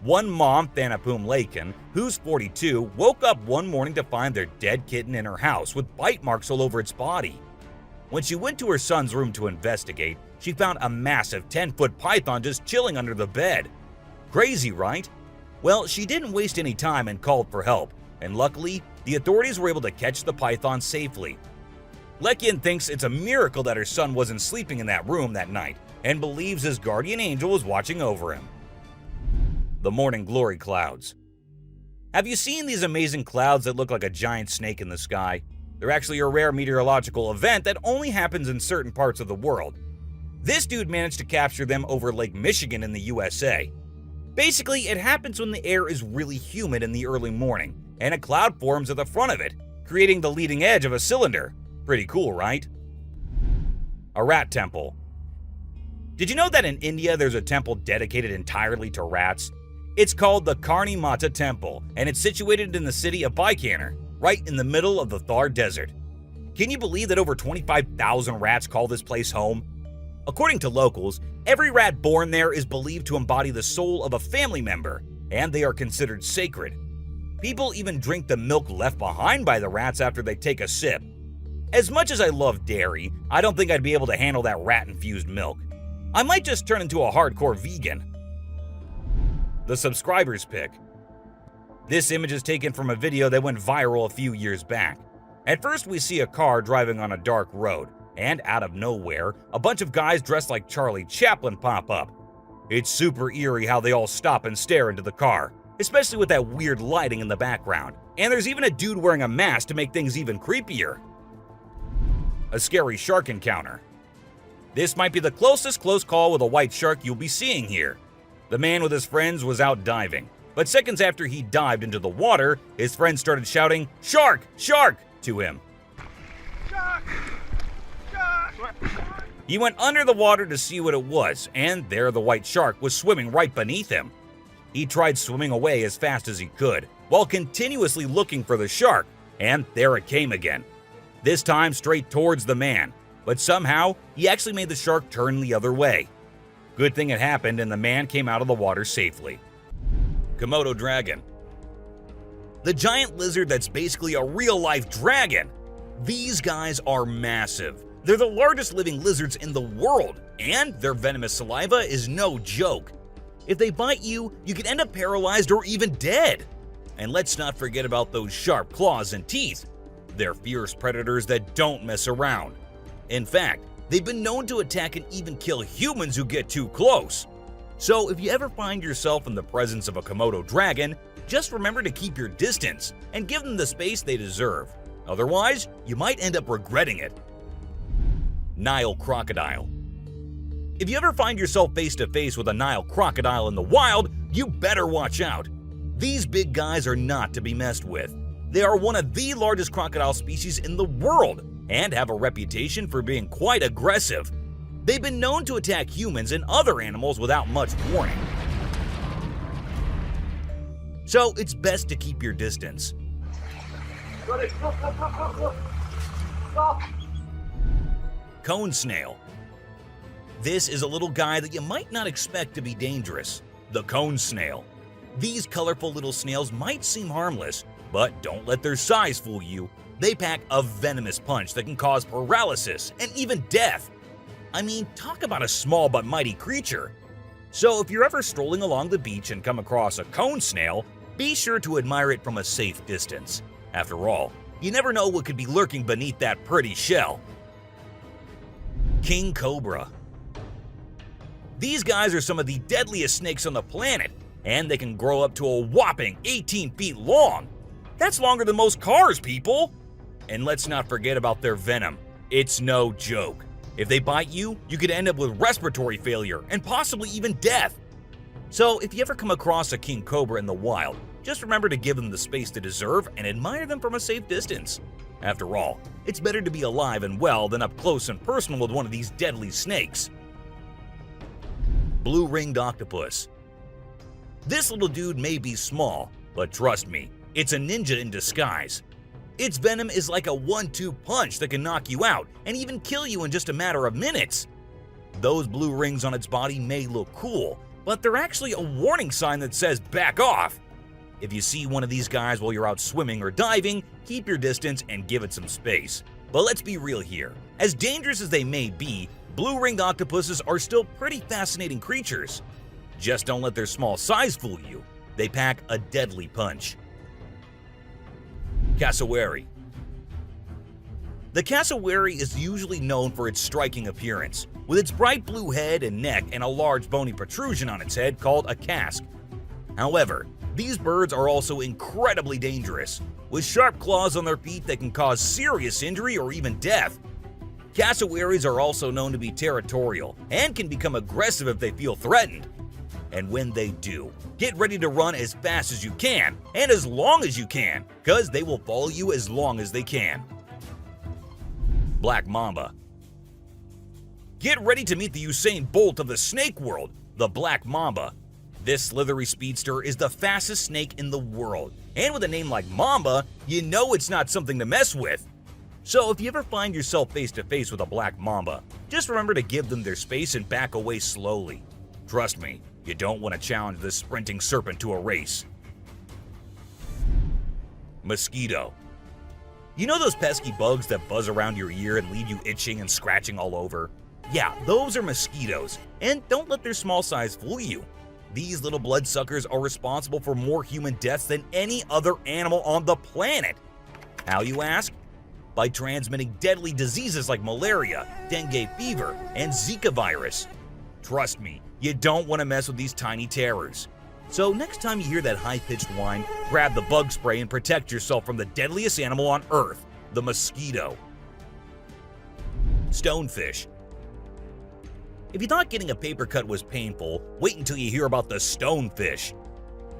One mom, Thanapum Laken, who's 42, woke up one morning to find their dead kitten in her house with bite marks all over its body. When she went to her son's room to investigate, she found a massive 10-foot python just chilling under the bed. Crazy, right? Well, she didn't waste any time and called for help, and luckily, the authorities were able to catch the python safely. Lekian thinks it's a miracle that her son wasn't sleeping in that room that night, and believes his guardian angel was watching over him. The morning glory clouds. Have you seen these amazing clouds that look like a giant snake in the sky? They're actually a rare meteorological event that only happens in certain parts of the world. This dude managed to capture them over Lake Michigan in the USA. Basically, it happens when the air is really humid in the early morning, and a cloud forms at the front of it, creating the leading edge of a cylinder. Pretty cool, right? A rat temple. Did you know that in India there's a temple dedicated entirely to rats? It's called the Karni Mata Temple, and it's situated in the city of Bikaner, right in the middle of the Thar Desert. Can you believe that over 25,000 rats call this place home? According to locals, every rat born there is believed to embody the soul of a family member, and they are considered sacred. People even drink the milk left behind by the rats after they take a sip. As much as I love dairy, I don't think I'd be able to handle that rat-infused milk. I might just turn into a hardcore vegan. The subscriber's pick. This image is taken from a video that went viral a few years back. At first, we see a car driving on a dark road, and out of nowhere, a bunch of guys dressed like Charlie Chaplin pop up. It's super eerie how they all stop and stare into the car, especially with that weird lighting in the background. And there's even a dude wearing a mask to make things even creepier. A scary shark encounter. This might be the closest close call with a white shark you'll be seeing here. The man with his friends was out diving, but seconds after he dived into the water, his friends started shouting, "Shark! Shark!" to him. Shark! Shark! He went under the water to see what it was, and there the white shark was swimming right beneath him. He tried swimming away as fast as he could, while continuously looking for the shark, and there it came again. This time straight towards the man, but somehow he actually made the shark turn the other way. Good thing it happened and the man came out of the water safely. Komodo dragon. The giant lizard that's basically a real-life dragon. These guys are massive. They're the largest living lizards in the world, and their venomous saliva is no joke. If they bite you, you could end up paralyzed or even dead. And let's not forget about those sharp claws and teeth. They're fierce predators that don't mess around. In fact, they've been known to attack and even kill humans who get too close. So if you ever find yourself in the presence of a Komodo dragon, just remember to keep your distance and give them the space they deserve. Otherwise, you might end up regretting it. Nile crocodile. If you ever find yourself face to face with a Nile crocodile in the wild, you better watch out. These big guys are not to be messed with. They are one of the largest crocodile species in the world and have a reputation for being quite aggressive. They've been known to attack humans and other animals without much warning. So it's best to keep your distance. Cone snail. This is a little guy that you might not expect to be dangerous. The cone snail. These colorful little snails might seem harmless, but don't let their size fool you. They pack a venomous punch that can cause paralysis and even death. I mean, talk about a small but mighty creature. So if you're ever strolling along the beach and come across a cone snail, be sure to admire it from a safe distance. After all, you never know what could be lurking beneath that pretty shell. King cobra. These guys are some of the deadliest snakes on the planet, and they can grow up to a whopping 18 feet long. That's longer than most cars, people! And let's not forget about their venom. It's no joke. If they bite you, you could end up with respiratory failure and possibly even death. So if you ever come across a king cobra in the wild, just remember to give them the space they deserve and admire them from a safe distance. After all, it's better to be alive and well than up close and personal with one of these deadly snakes. Blue-ringed octopus. This little dude may be small, but trust me, it's a ninja in disguise. Its venom is like a 1-2 punch that can knock you out and even kill you in just a matter of minutes. Those blue rings on its body may look cool, but they're actually a warning sign that says back off. If you see one of these guys while you're out swimming or diving, keep your distance and give it some space. But let's be real here. As dangerous as they may be, blue-ringed octopuses are still pretty fascinating creatures. Just don't let their small size fool you. They pack a deadly punch. Cassowary. The cassowary is usually known for its striking appearance, with its bright blue head and neck and a large bony protrusion on its head called a casque. However, these birds are also incredibly dangerous, with sharp claws on their feet that can cause serious injury or even death. Cassowaries are also known to be territorial and can become aggressive if they feel threatened. And when they do, get ready to run as fast as you can and as long as you can, because they will follow you as long as they can. Black mamba. Get ready to meet the Usain Bolt of the snake world, the black mamba. This slithery speedster is the fastest snake in the world, and with a name like Mamba, you know it's not something to mess with. So if you ever find yourself face to face with a black mamba, just remember to give them their space and back away slowly. Trust me, you don't want to challenge this sprinting serpent to a race. Mosquito. You know those pesky bugs that buzz around your ear and leave you itching and scratching all over? Yeah, those are mosquitoes, and don't let their small size fool you. These little bloodsuckers are responsible for more human deaths than any other animal on the planet. How, you ask? By transmitting deadly diseases like malaria, dengue fever, and Zika virus. Trust me, you don't want to mess with these tiny terrors. So next time you hear that high-pitched whine, grab the bug spray and protect yourself from the deadliest animal on Earth, the mosquito. Stonefish. If you thought getting a paper cut was painful, wait until you hear about the stonefish.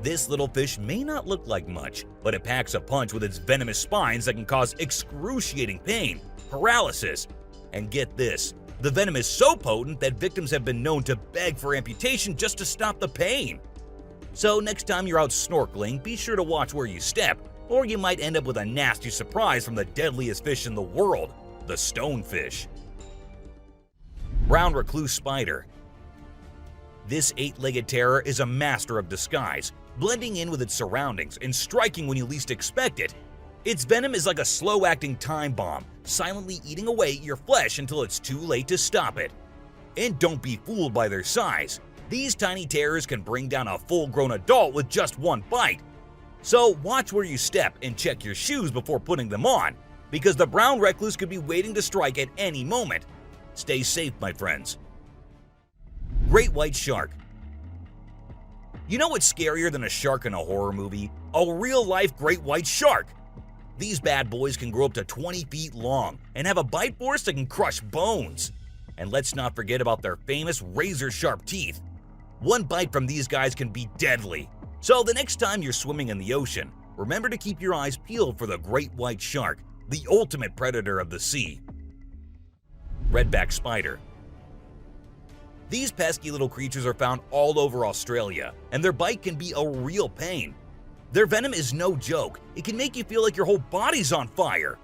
This little fish may not look like much, but it packs a punch with its venomous spines that can cause excruciating pain, paralysis, and get this, the venom is so potent that victims have been known to beg for amputation just to stop the pain. So next time you're out snorkeling, be sure to watch where you step, or you might end up with a nasty surprise from the deadliest fish in the world, the stonefish. Brown recluse spider. This 8-legged terror is a master of disguise, blending in with its surroundings and striking when you least expect it. Its venom is like a slow-acting time bomb, silently eating away at your flesh until it's too late to stop it. And don't be fooled by their size. These tiny terrors can bring down a full-grown adult with just one bite. So watch where you step and check your shoes before putting them on, because the brown recluse could be waiting to strike at any moment. Stay safe, my friends. Great white shark. You know what's scarier than a shark in a horror movie? A real-life great white shark. These bad boys can grow up to 20 feet long and have a bite force that can crush bones. And let's not forget about their famous razor-sharp teeth. One bite from these guys can be deadly. So the next time you're swimming in the ocean, remember to keep your eyes peeled for the great white shark, the ultimate predator of the sea. Redback spider. These pesky little creatures are found all over Australia, and their bite can be a real pain. Their venom is no joke. It can make you feel like your whole body's on fire.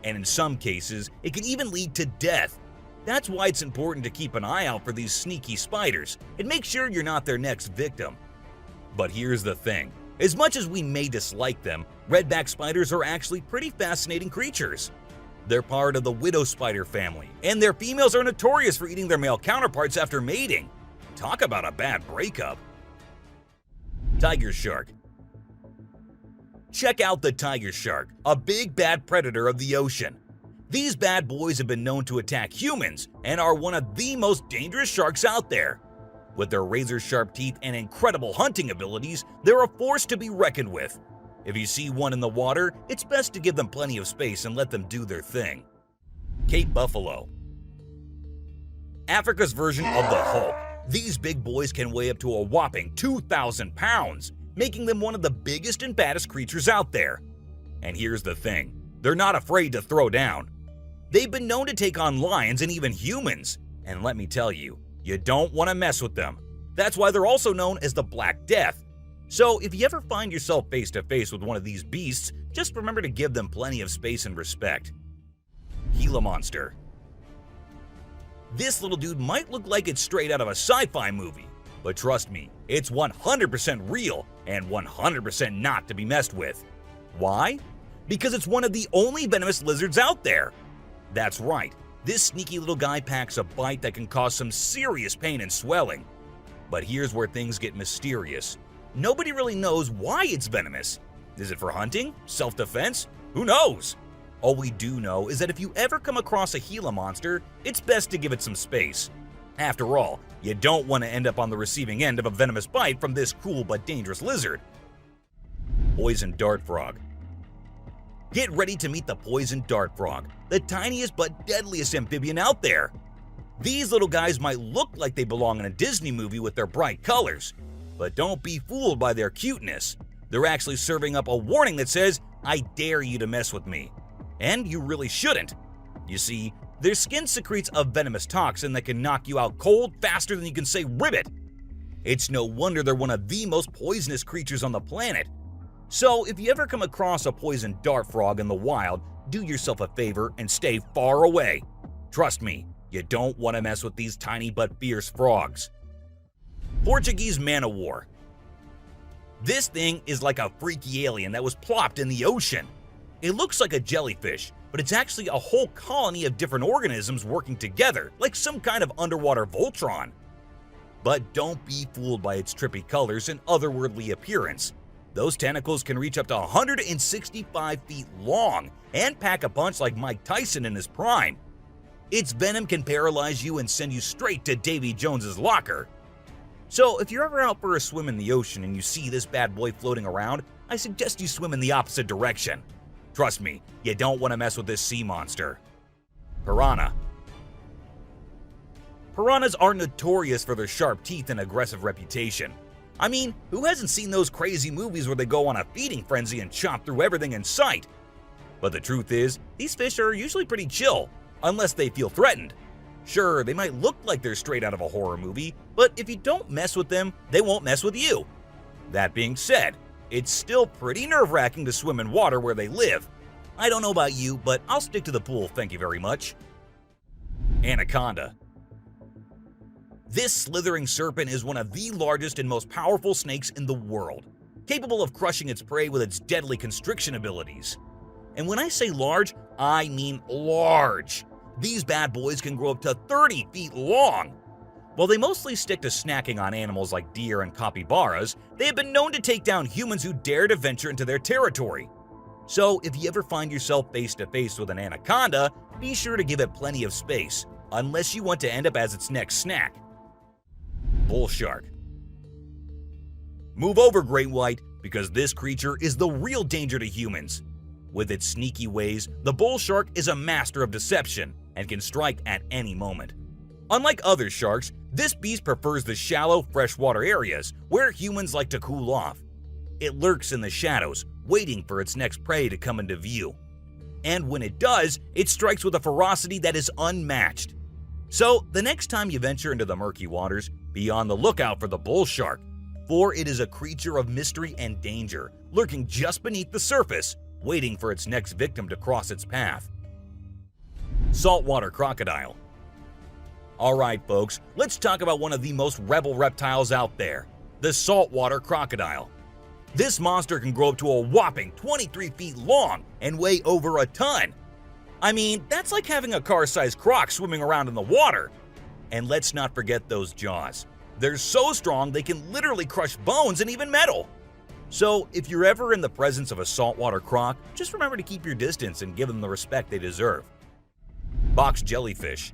And in some cases, it can even lead to death. That's why it's important to keep an eye out for these sneaky spiders and make sure you're not their next victim. But here's the thing. As much as we may dislike them, redback spiders are actually pretty fascinating creatures. They're part of the widow spider family, and their females are notorious for eating their male counterparts after mating. Talk about a bad breakup. Tiger shark. Check out the tiger shark, a big bad predator of the ocean. These bad boys have been known to attack humans and are one of the most dangerous sharks out there. With their razor-sharp teeth and incredible hunting abilities, they're a force to be reckoned with. If you see one in the water, it's best to give them plenty of space and let them do their thing. Cape buffalo. Africa's version of the Hulk. These big boys can weigh up to a whopping 2,000 pounds, making them one of the biggest and baddest creatures out there. And here's the thing, they're not afraid to throw down. They've been known to take on lions and even humans, and let me tell you, you don't want to mess with them. That's why they're also known as the Black Death. So if you ever find yourself face to face with one of these beasts, just remember to give them plenty of space and respect. Gila monster. This little dude might look like it's straight out of a sci-fi movie, but trust me, it's 100% real and 100% not to be messed with. Why? Because it's one of the only venomous lizards out there. That's right, this sneaky little guy packs a bite that can cause some serious pain and swelling. But here's where things get mysterious. Nobody really knows why it's venomous. Is it for hunting? Self-defense? Who knows? All we do know is that if you ever come across a Gila monster, it's best to give it some space. After all, you don't want to end up on the receiving end of a venomous bite from this cool but dangerous lizard. Poison dart frog. Get ready to meet the poison dart frog, the tiniest but deadliest amphibian out there. These little guys might look like they belong in a Disney movie with their bright colors, but don't be fooled by their cuteness. They're actually serving up a warning that says, "I dare you to mess with me." And you really shouldn't. You see, their skin secretes a venomous toxin that can knock you out cold faster than you can say ribbit. It's no wonder they're one of the most poisonous creatures on the planet. So if you ever come across a poison dart frog in the wild, do yourself a favor and stay far away. Trust me, you don't want to mess with these tiny but fierce frogs. Portuguese man-o-war. This thing is like a freaky alien that was plopped in the ocean. It looks like a jellyfish, but it's actually a whole colony of different organisms working together, like some kind of underwater Voltron. But don't be fooled by its trippy colors and otherworldly appearance. Those tentacles can reach up to 165 feet long and pack a punch like Mike Tyson in his prime. Its venom can paralyze you and send you straight to Davy Jones's locker. So if you're ever out for a swim in the ocean and you see this bad boy floating around, I suggest you swim in the opposite direction. Trust me, you don't want to mess with this sea monster. Piranha. Piranhas are notorious for their sharp teeth and aggressive reputation. I mean, who hasn't seen those crazy movies where they go on a feeding frenzy and chomp through everything in sight? But the truth is, these fish are usually pretty chill, unless they feel threatened. Sure, they might look like they're straight out of a horror movie, but if you don't mess with them, they won't mess with you. That being said, it's still pretty nerve-wracking to swim in water where they live. I don't know about you, but I'll stick to the pool, thank you very much. Anaconda. This slithering serpent is one of the largest and most powerful snakes in the world, capable of crushing its prey with its deadly constriction abilities. And when I say large, I mean large. These bad boys can grow up to 30 feet long. While they mostly stick to snacking on animals like deer and capybaras, they have been known to take down humans who dare to venture into their territory. So if you ever find yourself face to face with an anaconda, be sure to give it plenty of space, unless you want to end up as its next snack. Bull shark. Move over, great white, because this creature is the real danger to humans. With its sneaky ways, the bull shark is a master of deception and can strike at any moment. Unlike other sharks, this beast prefers the shallow, freshwater areas where humans like to cool off. It lurks in the shadows, waiting for its next prey to come into view. And when it does, it strikes with a ferocity that is unmatched. So, the next time you venture into the murky waters, be on the lookout for the bull shark, for it is a creature of mystery and danger, lurking just beneath the surface, waiting for its next victim to cross its path. Saltwater crocodile. Alright folks, let's talk about one of the most rebel reptiles out there, the saltwater crocodile. This monster can grow up to a whopping 23 feet long and weigh over a ton. I mean, that's like having a car-sized croc swimming around in the water. And let's not forget those jaws. They're so strong they can literally crush bones and even metal. So if you're ever in the presence of a saltwater croc, just remember to keep your distance and give them the respect they deserve. Box jellyfish.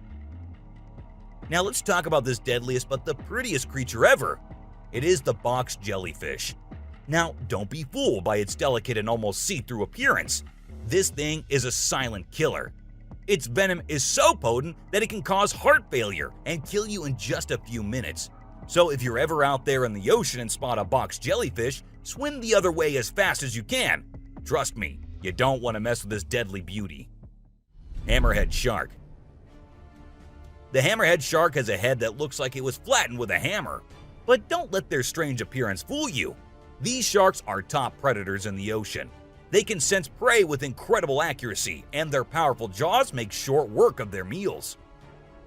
Now let's talk about this deadliest but the prettiest creature ever. It is the box jellyfish. Now, don't be fooled by its delicate and almost see-through appearance. This thing is a silent killer. Its venom is so potent that it can cause heart failure and kill you in just a few minutes. So if you're ever out there in the ocean and spot a box jellyfish, swim the other way as fast as you can. Trust me, you don't want to mess with this deadly beauty. Hammerhead shark. The hammerhead shark has a head that looks like it was flattened with a hammer. But don't let their strange appearance fool you. These sharks are top predators in the ocean. They can sense prey with incredible accuracy, and their powerful jaws make short work of their meals.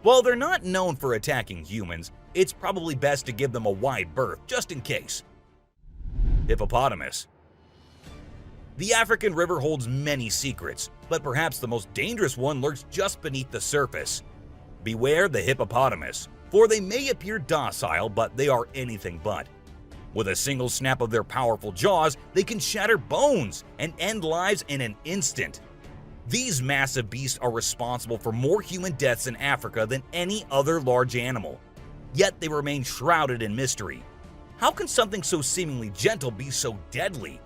While they're not known for attacking humans, it's probably best to give them a wide berth just in case. Hippopotamus. The African river holds many secrets, but perhaps the most dangerous one lurks just beneath the surface. Beware the hippopotamus, for they may appear docile, but they are anything but. With a single snap of their powerful jaws, they can shatter bones and end lives in an instant. These massive beasts are responsible for more human deaths in Africa than any other large animal. Yet they remain shrouded in mystery. How can something so seemingly gentle be so deadly?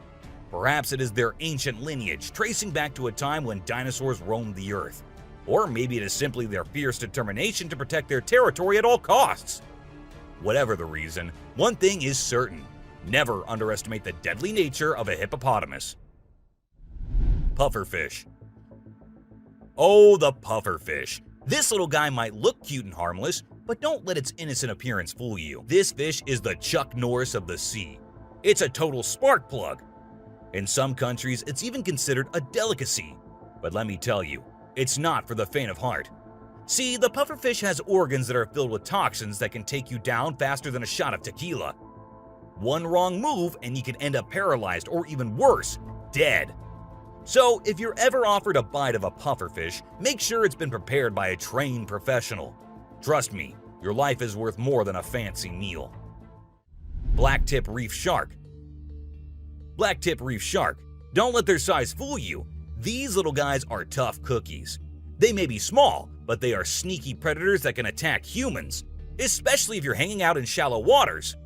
Perhaps it is their ancient lineage, tracing back to a time when dinosaurs roamed the earth. Or maybe it is simply their fierce determination to protect their territory at all costs. Whatever the reason, one thing is certain: never underestimate the deadly nature of a hippopotamus. Pufferfish. Oh, the pufferfish. This little guy might look cute and harmless, but don't let its innocent appearance fool you. This fish is the Chuck Norris of the sea. It's a total spark plug. In some countries, it's even considered a delicacy. But let me tell you, it's not for the faint of heart. See, the pufferfish has organs that are filled with toxins that can take you down faster than a shot of tequila. One wrong move and you can end up paralyzed or even worse, dead. So if you're ever offered a bite of a pufferfish, make sure it's been prepared by a trained professional. Trust me, your life is worth more than a fancy meal. Blacktip reef shark. Blacktip reef shark. Don't let their size fool you. These little guys are tough cookies. They may be small, but they are sneaky predators that can attack humans, especially if you're hanging out in shallow waters.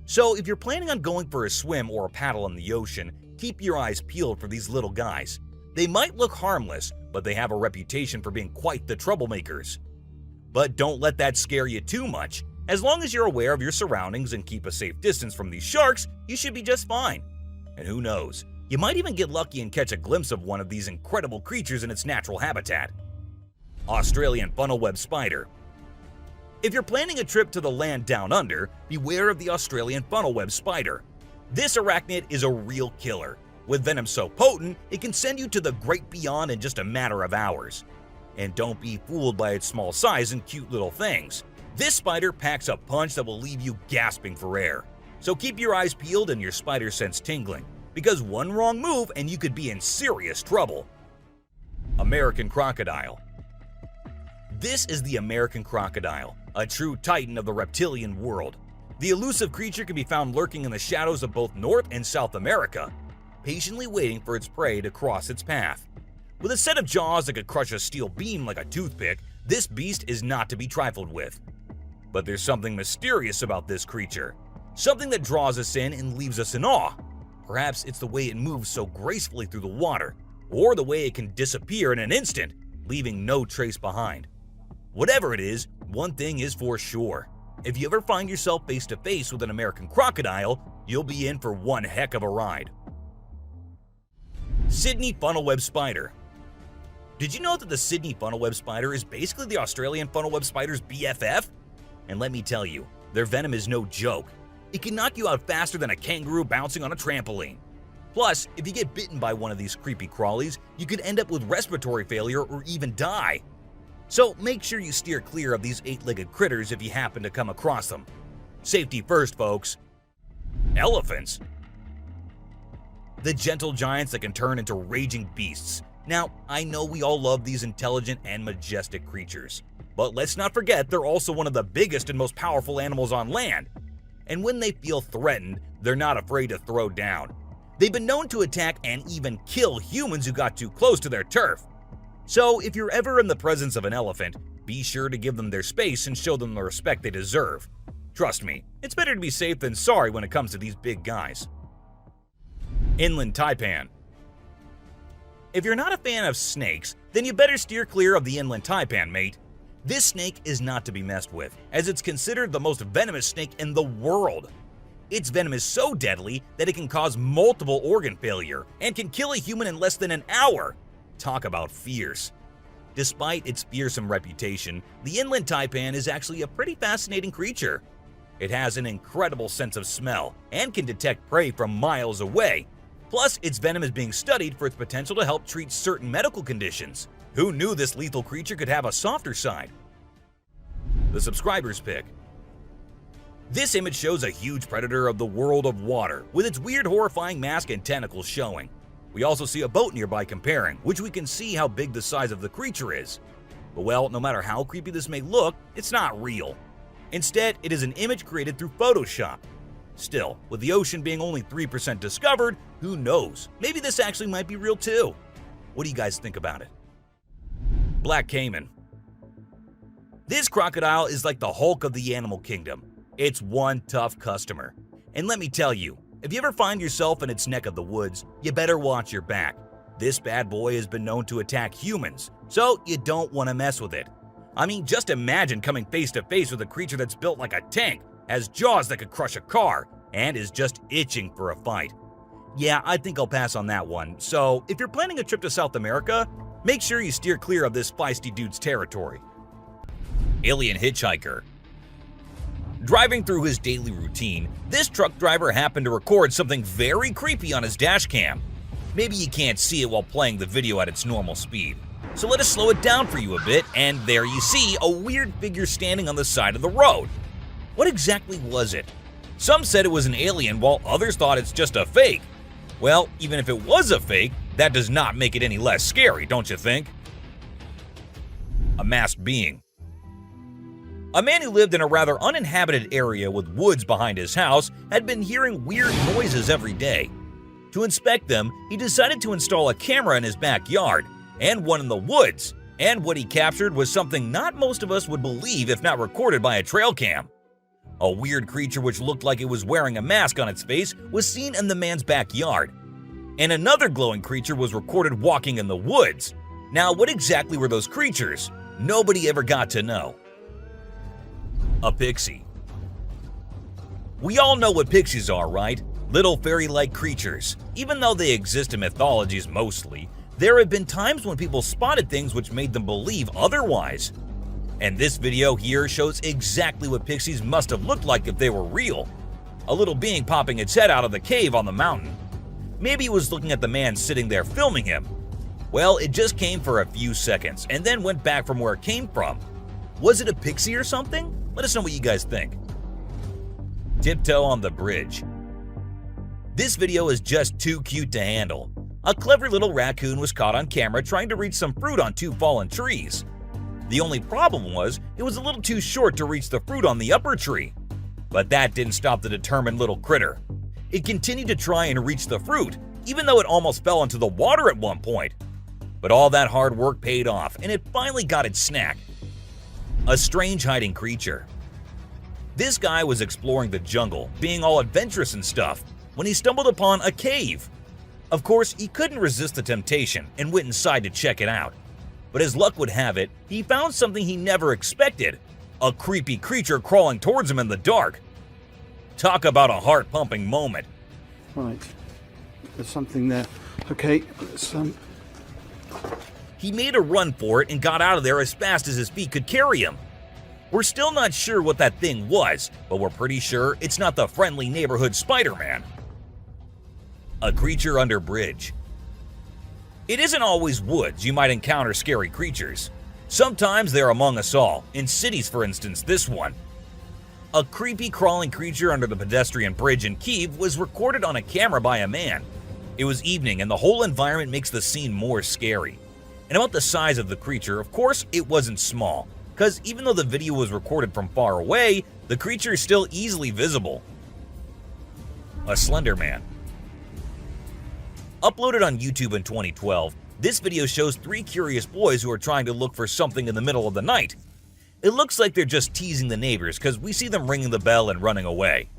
So if you're planning on going for a swim or a paddle in the ocean, keep your eyes peeled for these little guys. They might look harmless, but they have a reputation for being quite the troublemakers. But don't let that scare you too much. As long as you're aware of your surroundings and keep a safe distance from these sharks, you should be just fine. And who knows, you might even get lucky and catch a glimpse of one of these incredible creatures in its natural habitat. Australian funnel-web spider. If you're planning a trip to the land down under, beware of the Australian funnel-web spider. This arachnid is a real killer. With venom so potent, it can send you to the great beyond in just a matter of hours. And don't be fooled by its small size and cute little things. This spider packs a punch that will leave you gasping for air. So keep your eyes peeled and your spider sense tingling, because one wrong move and you could be in serious trouble. American crocodile. This is the American crocodile, a true titan of the reptilian world. The elusive creature can be found lurking in the shadows of both North and South America, patiently waiting for its prey to cross its path. With a set of jaws that could crush a steel beam like a toothpick, this beast is not to be trifled with. But there's something mysterious about this creature, something that draws us in and leaves us in awe. Perhaps it's the way it moves so gracefully through the water, or the way it can disappear in an instant, leaving no trace behind. Whatever it is, one thing is for sure. If you ever find yourself face to face with an American crocodile, you'll be in for one heck of a ride. Sydney funnel-web spider. Did you know that the Sydney funnel-web spider is basically the Australian funnel-web spider's BFF? And let me tell you, their venom is no joke. It can knock you out faster than a kangaroo bouncing on a trampoline. Plus, if you get bitten by one of these creepy crawlies, you could end up with respiratory failure or even die. So make sure you steer clear of these 8-legged critters if you happen to come across them. Safety first, folks. Elephants. The gentle giants that can turn into raging beasts. Now, I know we all love these intelligent and majestic creatures, but let's not forget they're also one of the biggest and most powerful animals on land. And when they feel threatened, they're not afraid to throw down. They've been known to attack and even kill humans who got too close to their turf. So if you're ever in the presence of an elephant, be sure to give them their space and show them the respect they deserve. Trust me, it's better to be safe than sorry when it comes to these big guys. Inland taipan. If you're not a fan of snakes, then you better steer clear of the inland taipan, mate. This snake is not to be messed with, as it's considered the most venomous snake in the world. Its venom is so deadly that it can cause multiple organ failure and can kill a human in less than an hour. Talk about fierce. Despite its fearsome reputation, the inland taipan is actually a pretty fascinating creature. It has an incredible sense of smell and can detect prey from miles away. Plus, its venom is being studied for its potential to help treat certain medical conditions. Who knew this lethal creature could have a softer side? The subscriber's pick. This image shows a huge predator of the world of water, with its weird horrifying mask and tentacles showing. We also see a boat nearby comparing, which we can see how big the size of the creature is. But well, no matter how creepy this may look, it's not real. Instead, it is an image created through Photoshop. Still, with the ocean being only 3% discovered, who knows? Maybe this actually might be real too. What do you guys think about it? Black caiman. This crocodile is like the Hulk of the animal kingdom. It's one tough customer. And let me tell you, if you ever find yourself in its neck of the woods, you better watch your back. This bad boy has been known to attack humans, so you don't want to mess with it. I mean, just imagine coming face to face with a creature that's built like a tank, has jaws that could crush a car, and is just itching for a fight. Yeah, I think I'll pass on that one. So, if you're planning a trip to South America, make sure you steer clear of this feisty dude's territory. Alien hitchhiker. Driving through his daily routine, this truck driver happened to record something very creepy on his dash cam. Maybe you can't see it while playing the video at its normal speed. So let us slow it down for you a bit, and there you see a weird figure standing on the side of the road. What exactly was it? Some said it was an alien, while others thought it's just a fake. Well, even if it was a fake, that does not make it any less scary, don't you think? A masked being. A man who lived in a rather uninhabited area with woods behind his house had been hearing weird noises every day. To inspect them, he decided to install a camera in his backyard, and one in the woods, and what he captured was something not most of us would believe if not recorded by a trail cam. A weird creature which looked like it was wearing a mask on its face was seen in the man's backyard, and another glowing creature was recorded walking in the woods. Now, what exactly were those creatures? Nobody ever got to know. A pixie. We all know what pixies are, right? Little fairy-like creatures. Even though they exist in mythologies mostly, there have been times when people spotted things which made them believe otherwise. And this video here shows exactly what pixies must have looked like if they were real. A little being popping its head out of the cave on the mountain. Maybe it was looking at the man sitting there filming him. Well, it just came for a few seconds and then went back from where it came from. Was it a pixie or something? Let us know what you guys think. Tiptoe on the bridge. This video is just too cute to handle. A clever little raccoon was caught on camera trying to reach some fruit on 2 fallen trees. The only problem was it was a little too short to reach the fruit on the upper tree. But that didn't stop the determined little critter. It continued to try and reach the fruit, even though it almost fell into the water at one point. But all that hard work paid off, and it finally got its snack. A strange hiding creature. This guy was exploring the jungle, being all adventurous and stuff, when he stumbled upon a cave. Of course, he couldn't resist the temptation and went inside to check it out. But as luck would have it, he found something he never expected. A creepy creature crawling towards him in the dark. Talk about a heart-pumping moment. Right, there's something there. Okay, He made a run for it and got out of there as fast as his feet could carry him. We're still not sure what that thing was, but we're pretty sure it's not the friendly neighborhood Spider-Man. A creature under bridge. It isn't always woods you might encounter scary creatures. Sometimes they're among us all, in cities for instance this one. A creepy crawling creature under the pedestrian bridge in Kyiv was recorded on a camera by a man. It was evening and the whole environment makes the scene more scary. And about the size of the creature, of course it wasn't small, because even though the video was recorded from far away, the creature is still easily visible. A slender man. Uploaded on YouTube in 2012, this video shows 3 curious boys who are trying to look for something in the middle of the night. It looks like they're just teasing the neighbors because we see them ringing the bell and running away.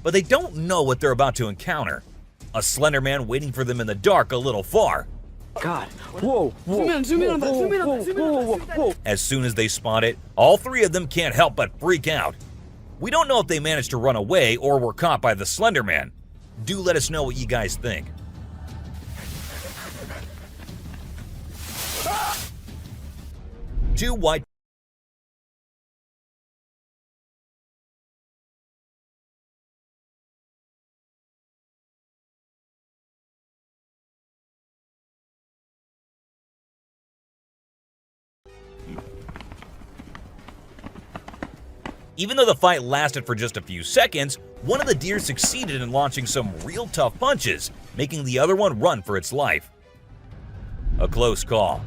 But they don't know what they're about to encounter. A slender man waiting for them in the dark a little far. God. Whoa, whoa. Zoom in on that, zoom in on that, zoom in on that. Whoa. As soon as they spot it, all 3 of them can't help but freak out. We don't know if they managed to run away or were caught by the slender man. Do let us know what you guys think. Two white Even though the fight lasted for just a few seconds, one of the deer succeeded in launching some real tough punches, making the other one run for its life. A close call.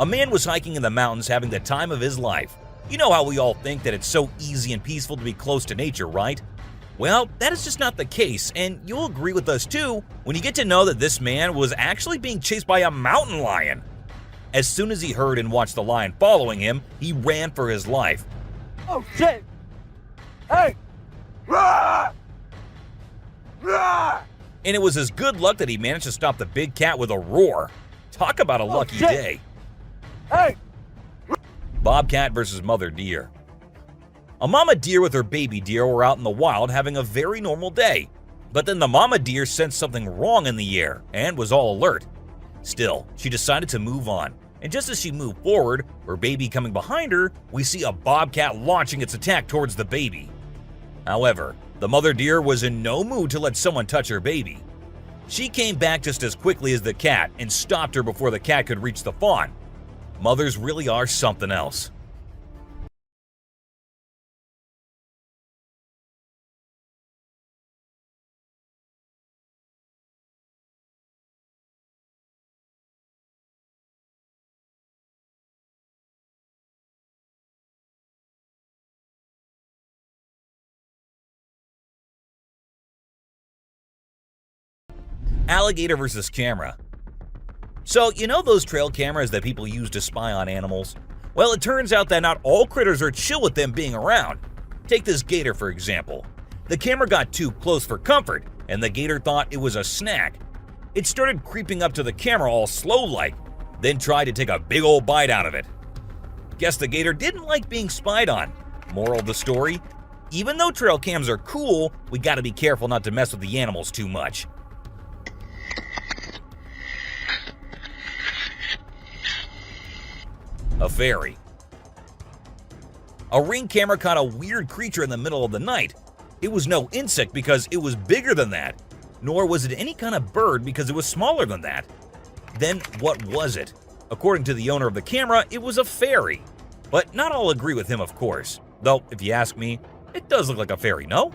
A man was hiking in the mountains having the time of his life. You know how we all think that it's so easy and peaceful to be close to nature, right? Well, that is just not the case, and you'll agree with us too when you get to know that this man was actually being chased by a mountain lion. As soon as he heard and watched the lion following him, he ran for his life. Oh, shit. Hey. And it was his good luck that he managed to stop the big cat with a roar. Talk about a lucky shit. day. Hey. Bobcat versus mother deer. A mama deer with her baby deer were out in the wild having a very normal day. But then the mama deer sensed something wrong in the air and was all alert. Still, she decided to move on. And just as she moved forward, her baby coming behind her, we see a bobcat launching its attack towards the baby. However, the mother deer was in no mood to let someone touch her baby. She came back just as quickly as the cat and stopped her before the cat could reach the fawn. Mothers really are something else. Alligator versus camera. So, you know those trail cameras that people use to spy on animals? Well, it turns out that not all critters are chill with them being around. Take this gator for example. The camera got too close for comfort, and the gator thought it was a snack. It started creeping up to the camera all slow-like, then tried to take a big old bite out of it. Guess the gator didn't like being spied on. Moral of the story? Even though trail cams are cool, we gotta be careful not to mess with the animals too much. A fairy. A Ring camera caught a weird creature in the middle of the night. It was no insect because it was bigger than that, nor was it any kind of bird because it was smaller than that. Then what was it? According to the owner of the camera, it was a fairy. But not all agree with him, of course. Though, if you ask me, it does look like a fairy, no?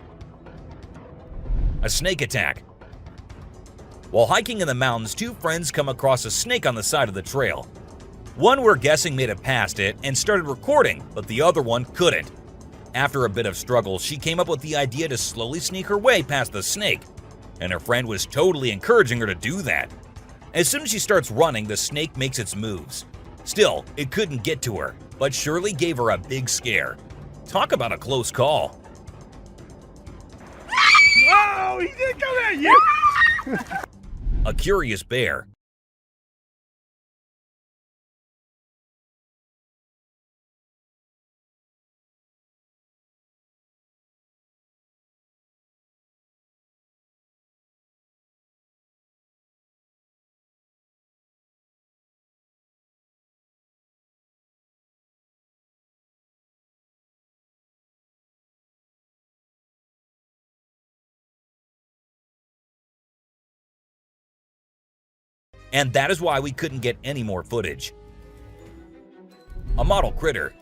A snake attack. While hiking in the mountains, two friends come across a snake on the side of the trail. One we're guessing made it past it and started recording, but the other one couldn't. After a bit of struggle, she came up with the idea to slowly sneak her way past the snake, and her friend was totally encouraging her to do that. As soon as she starts running, the snake makes its moves. Still, it couldn't get to her, but surely gave her a big scare. Talk about a close call. Oh, he did come at you! A curious bear. And that is why we couldn't get any more footage. A model critter.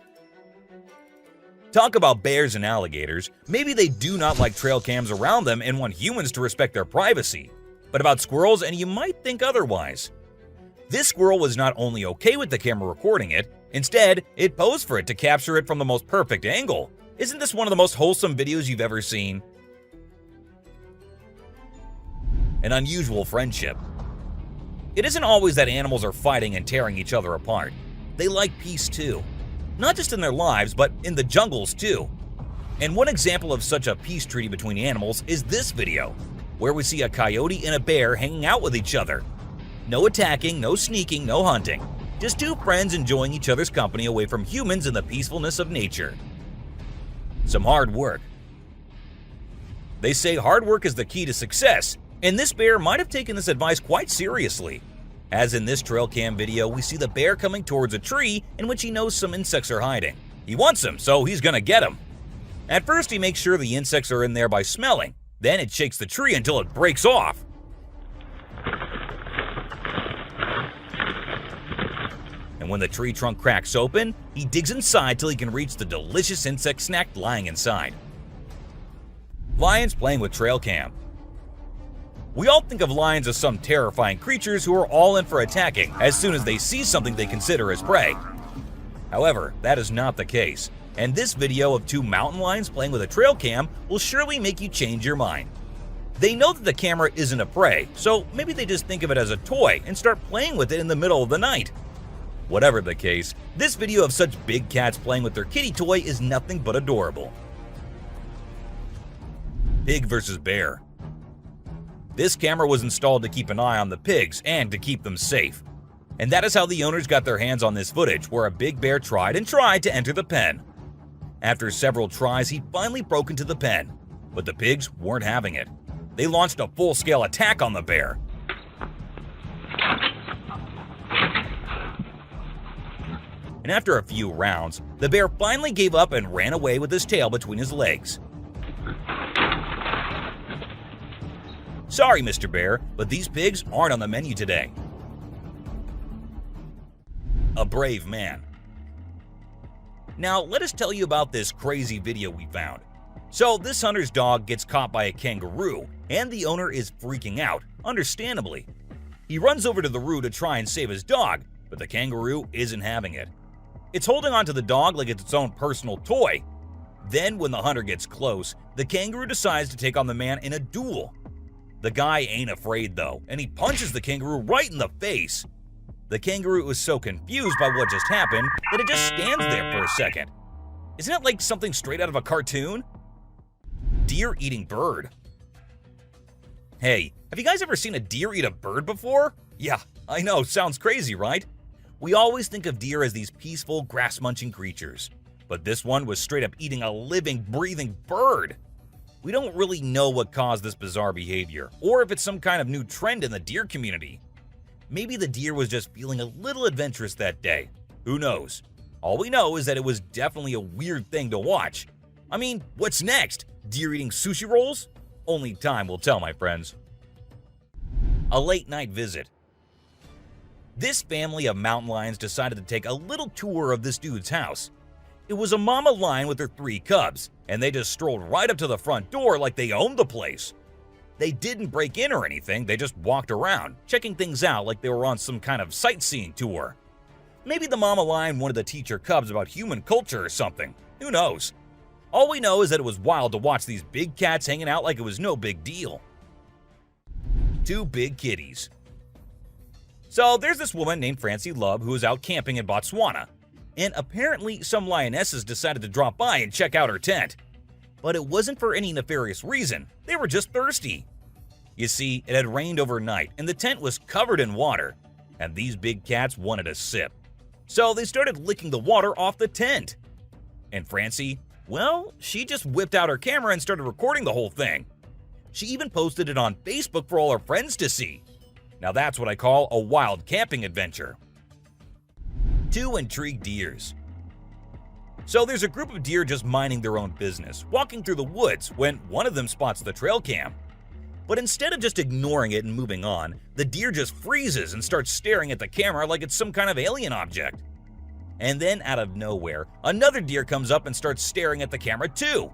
Talk about bears and alligators. Maybe they do not like trail cams around them and want humans to respect their privacy. But about squirrels, and you might think otherwise. This squirrel was not only okay with the camera recording it, instead, it posed for it to capture it from the most perfect angle. Isn't this one of the most wholesome videos you've ever seen? An unusual friendship. It isn't always that animals are fighting and tearing each other apart. They like peace too. Not just in their lives, but in the jungles too. And one example of such a peace treaty between animals is this video, where we see a coyote and a bear hanging out with each other. No attacking, no sneaking, no hunting. Just two friends enjoying each other's company away from humans in the peacefulness of nature. Some hard work. They say hard work is the key to success, and this bear might have taken this advice quite seriously. As in this trail cam video, we see the bear coming towards a tree in which he knows some insects are hiding. He wants them, so he's gonna get them. At first, he makes sure the insects are in there by smelling. Then it shakes the tree until it breaks off. And when the tree trunk cracks open, he digs inside till he can reach the delicious insect snack lying inside. Lions playing with trail cam. We all think of lions as some terrifying creatures who are all in for attacking as soon as they see something they consider as prey. However, that is not the case, and this video of two mountain lions playing with a trail cam will surely make you change your mind. They know that the camera isn't a prey, so maybe they just think of it as a toy and start playing with it in the middle of the night. Whatever the case, this video of such big cats playing with their kitty toy is nothing but adorable. Pig versus bear. This camera was installed to keep an eye on the pigs and to keep them safe. And that is how the owners got their hands on this footage, where a big bear tried and tried to enter the pen. After several tries, he finally broke into the pen, but the pigs weren't having it. They launched a full-scale attack on the bear. And after a few rounds, the bear finally gave up and ran away with his tail between his legs. Sorry, Mr. Bear, but these pigs aren't on the menu today. A brave man. Now, let us tell you about this crazy video we found. So, this hunter's dog gets caught by a kangaroo, and the owner is freaking out, understandably. He runs over to the roo to try and save his dog, but the kangaroo isn't having it. It's holding onto the dog like it's its own personal toy. Then, when the hunter gets close, the kangaroo decides to take on the man in a duel. The guy ain't afraid though, and he punches the kangaroo right in the face. The kangaroo is so confused by what just happened that it just stands there for a second. Isn't it like something straight out of a cartoon? Deer eating bird. Hey, have you guys ever seen a deer eat a bird before? Yeah, I know, sounds crazy, right? We always think of deer as these peaceful, grass-munching creatures. but this one was straight up eating a living, breathing bird. We don't really know what caused this bizarre behavior, or if it's some kind of new trend in the deer community. Maybe the deer was just feeling a little adventurous that day. Who knows? All we know is that it was definitely a weird thing to watch. I mean, what's next? Deer eating sushi rolls? Only time will tell, my friends. A late night visit. This family of mountain lions decided to take a little tour of this dude's house. It was a mama lion with her 3 cubs, and they just strolled right up to the front door like they owned the place. They didn't break in or anything, they just walked around, checking things out like they were on some kind of sightseeing tour. Maybe the mama lion wanted to teach her cubs about human culture or something. Who knows? All we know is that it was wild to watch these big cats hanging out like it was no big deal. 2 big kitties. So there's this woman named Francie Love who was out camping in Botswana, and apparently some lionesses decided to drop by and check out her tent. But it wasn't for any nefarious reason, they were just thirsty. You see, it had rained overnight and the tent was covered in water, and these big cats wanted a sip. So they started licking the water off the tent. And Francie, well, she just whipped out her camera and started recording the whole thing. She even posted it on Facebook for all her friends to see. Now that's what I call a wild camping adventure. 2 intrigued deers. So there's a group of deer just minding their own business, walking through the woods when one of them spots the trail cam. But instead of just ignoring it and moving on, the deer just freezes and starts staring at the camera like it's some kind of alien object. And then out of nowhere, another deer comes up and starts staring at the camera too.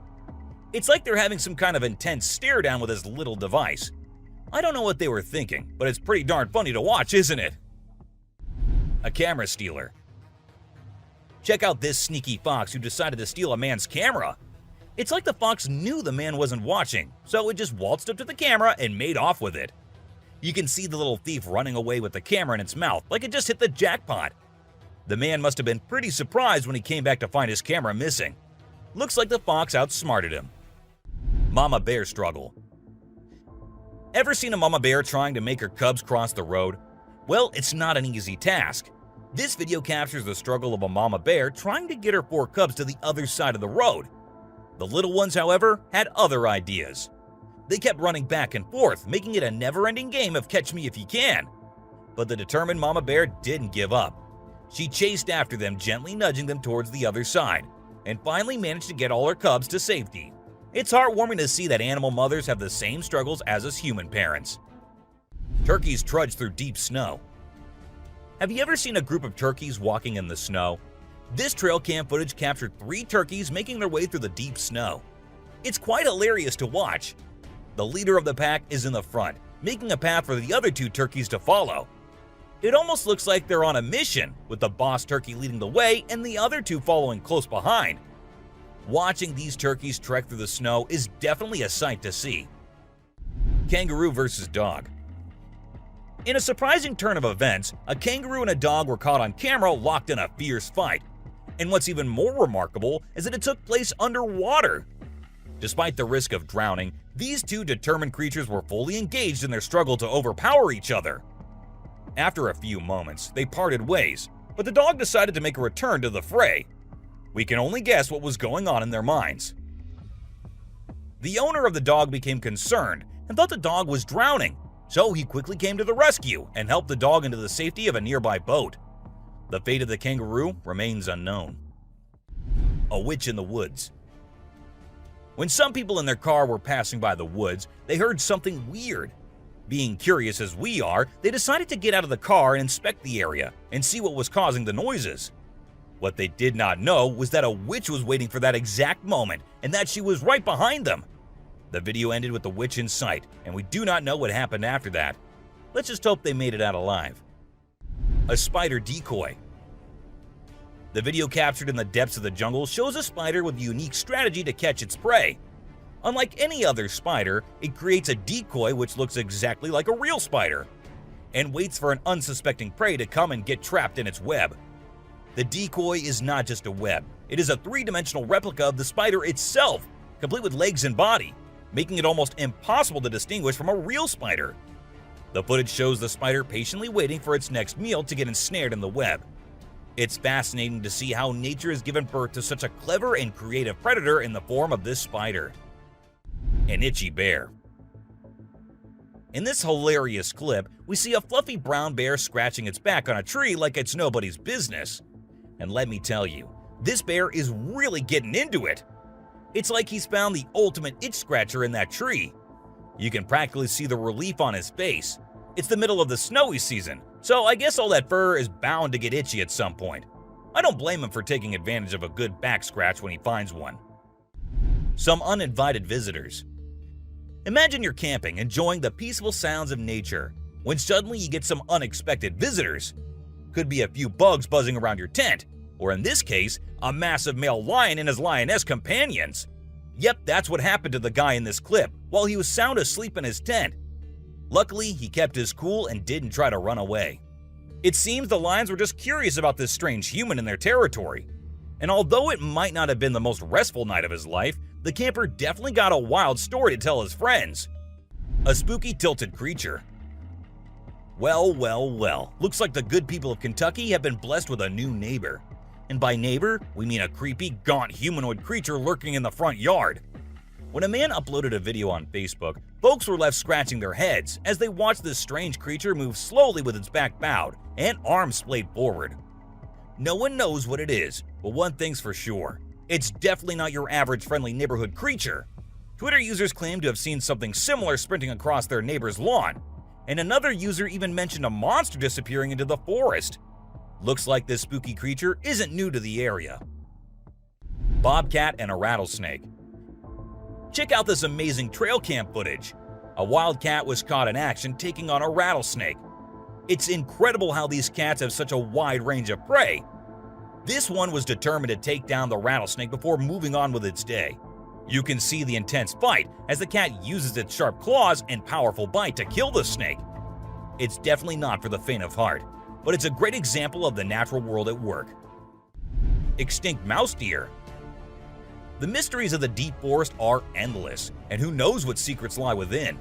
It's like they're having some kind of intense stare down with this little device. I don't know what they were thinking, but it's pretty darn funny to watch, isn't it? A camera stealer. Check out this sneaky fox who decided to steal a man's camera. It's like the fox knew the man wasn't watching, so it just waltzed up to the camera and made off with it. You can see the little thief running away with the camera in its mouth like it just hit the jackpot. The man must have been pretty surprised when he came back to find his camera missing. Looks like the fox outsmarted him. Mama bear struggle. Ever seen a mama bear trying to make her cubs cross the road? Well, it's not an easy task. This video captures the struggle of a mama bear trying to get her 4 cubs to the other side of the road. The little ones, however, had other ideas. They kept running back and forth, making it a never-ending game of catch me if you can. But the determined mama bear didn't give up. She chased after them, gently nudging them towards the other side, and finally managed to get all her cubs to safety. It's heartwarming to see that animal mothers have the same struggles as us human parents. Turkeys trudge through deep snow. Have you ever seen a group of turkeys walking in the snow? This trail cam footage captured 3 turkeys making their way through the deep snow. It's quite hilarious to watch. The leader of the pack is in the front, making a path for the other 2 turkeys to follow. It almost looks like they're on a mission, with the boss turkey leading the way and the other 2 following close behind. Watching these turkeys trek through the snow is definitely a sight to see. Kangaroo versus dog. In a surprising turn of events, a kangaroo and a dog were caught on camera locked in a fierce fight. And what's even more remarkable is that it took place underwater. Despite the risk of drowning, these 2 determined creatures were fully engaged in their struggle to overpower each other. After a few moments, they parted ways, but the dog decided to make a return to the fray. We can only guess what was going on in their minds. The owner of the dog became concerned and thought the dog was drowning, so he quickly came to the rescue and helped the dog into the safety of a nearby boat. The fate of the kangaroo remains unknown. A witch in the woods. When some people in their car were passing by the woods, they heard something weird. Being curious as we are, they decided to get out of the car and inspect the area and see what was causing the noises. What they did not know was that a witch was waiting for that exact moment and that she was right behind them. The video ended with the witch in sight, and we do not know what happened after that. Let's just hope they made it out alive. A spider decoy. The video captured in the depths of the jungle shows a spider with a unique strategy to catch its prey. Unlike any other spider, it creates a decoy which looks exactly like a real spider, and waits for an unsuspecting prey to come and get trapped in its web. The decoy is not just a web, it is a 3-dimensional replica of the spider itself, complete with legs and body, making it almost impossible to distinguish from a real spider. The footage shows the spider patiently waiting for its next meal to get ensnared in the web. It's fascinating to see how nature has given birth to such a clever and creative predator in the form of this spider. An itchy bear. In this hilarious clip, we see a fluffy brown bear scratching its back on a tree like it's nobody's business. And let me tell you, this bear is really getting into it. It's like he's found the ultimate itch scratcher in that tree. You can practically see the relief on his face. It's the middle of the snowy season, so I guess all that fur is bound to get itchy at some point. I don't blame him for taking advantage of a good back scratch when he finds one. Some uninvited visitors. Imagine you're camping, enjoying the peaceful sounds of nature, when suddenly you get some unexpected visitors. Could be a few bugs buzzing around your tent, or in this case, a massive male lion and his lioness companions. Yep, that's what happened to the guy in this clip while he was sound asleep in his tent. Luckily, he kept his cool and didn't try to run away. It seems the lions were just curious about this strange human in their territory. And although it might not have been the most restful night of his life, the camper definitely got a wild story to tell his friends. A spooky tilted creature. Well, looks like the good people of Kentucky have been blessed with a new neighbor. And by neighbor, we mean a creepy, gaunt humanoid creature lurking in the front yard. When a man uploaded a video on Facebook, folks were left scratching their heads as they watched this strange creature move slowly with its back bowed and arms splayed forward. No one knows what it is, but one thing's for sure. It's definitely not your average friendly neighborhood creature. Twitter users claim to have seen something similar sprinting across their neighbor's lawn, and another user even mentioned a monster disappearing into the forest. Looks like this spooky creature isn't new to the area. Bobcat and a rattlesnake. Check out this amazing trail cam footage. A wild cat was caught in action taking on a rattlesnake. It's incredible how these cats have such a wide range of prey. This one was determined to take down the rattlesnake before moving on with its day. You can see the intense fight as the cat uses its sharp claws and powerful bite to kill the snake. It's definitely not for the faint of heart, but it's a great example of the natural world at work. Extinct mouse deer. The mysteries of the deep forest are endless, and who knows what secrets lie within.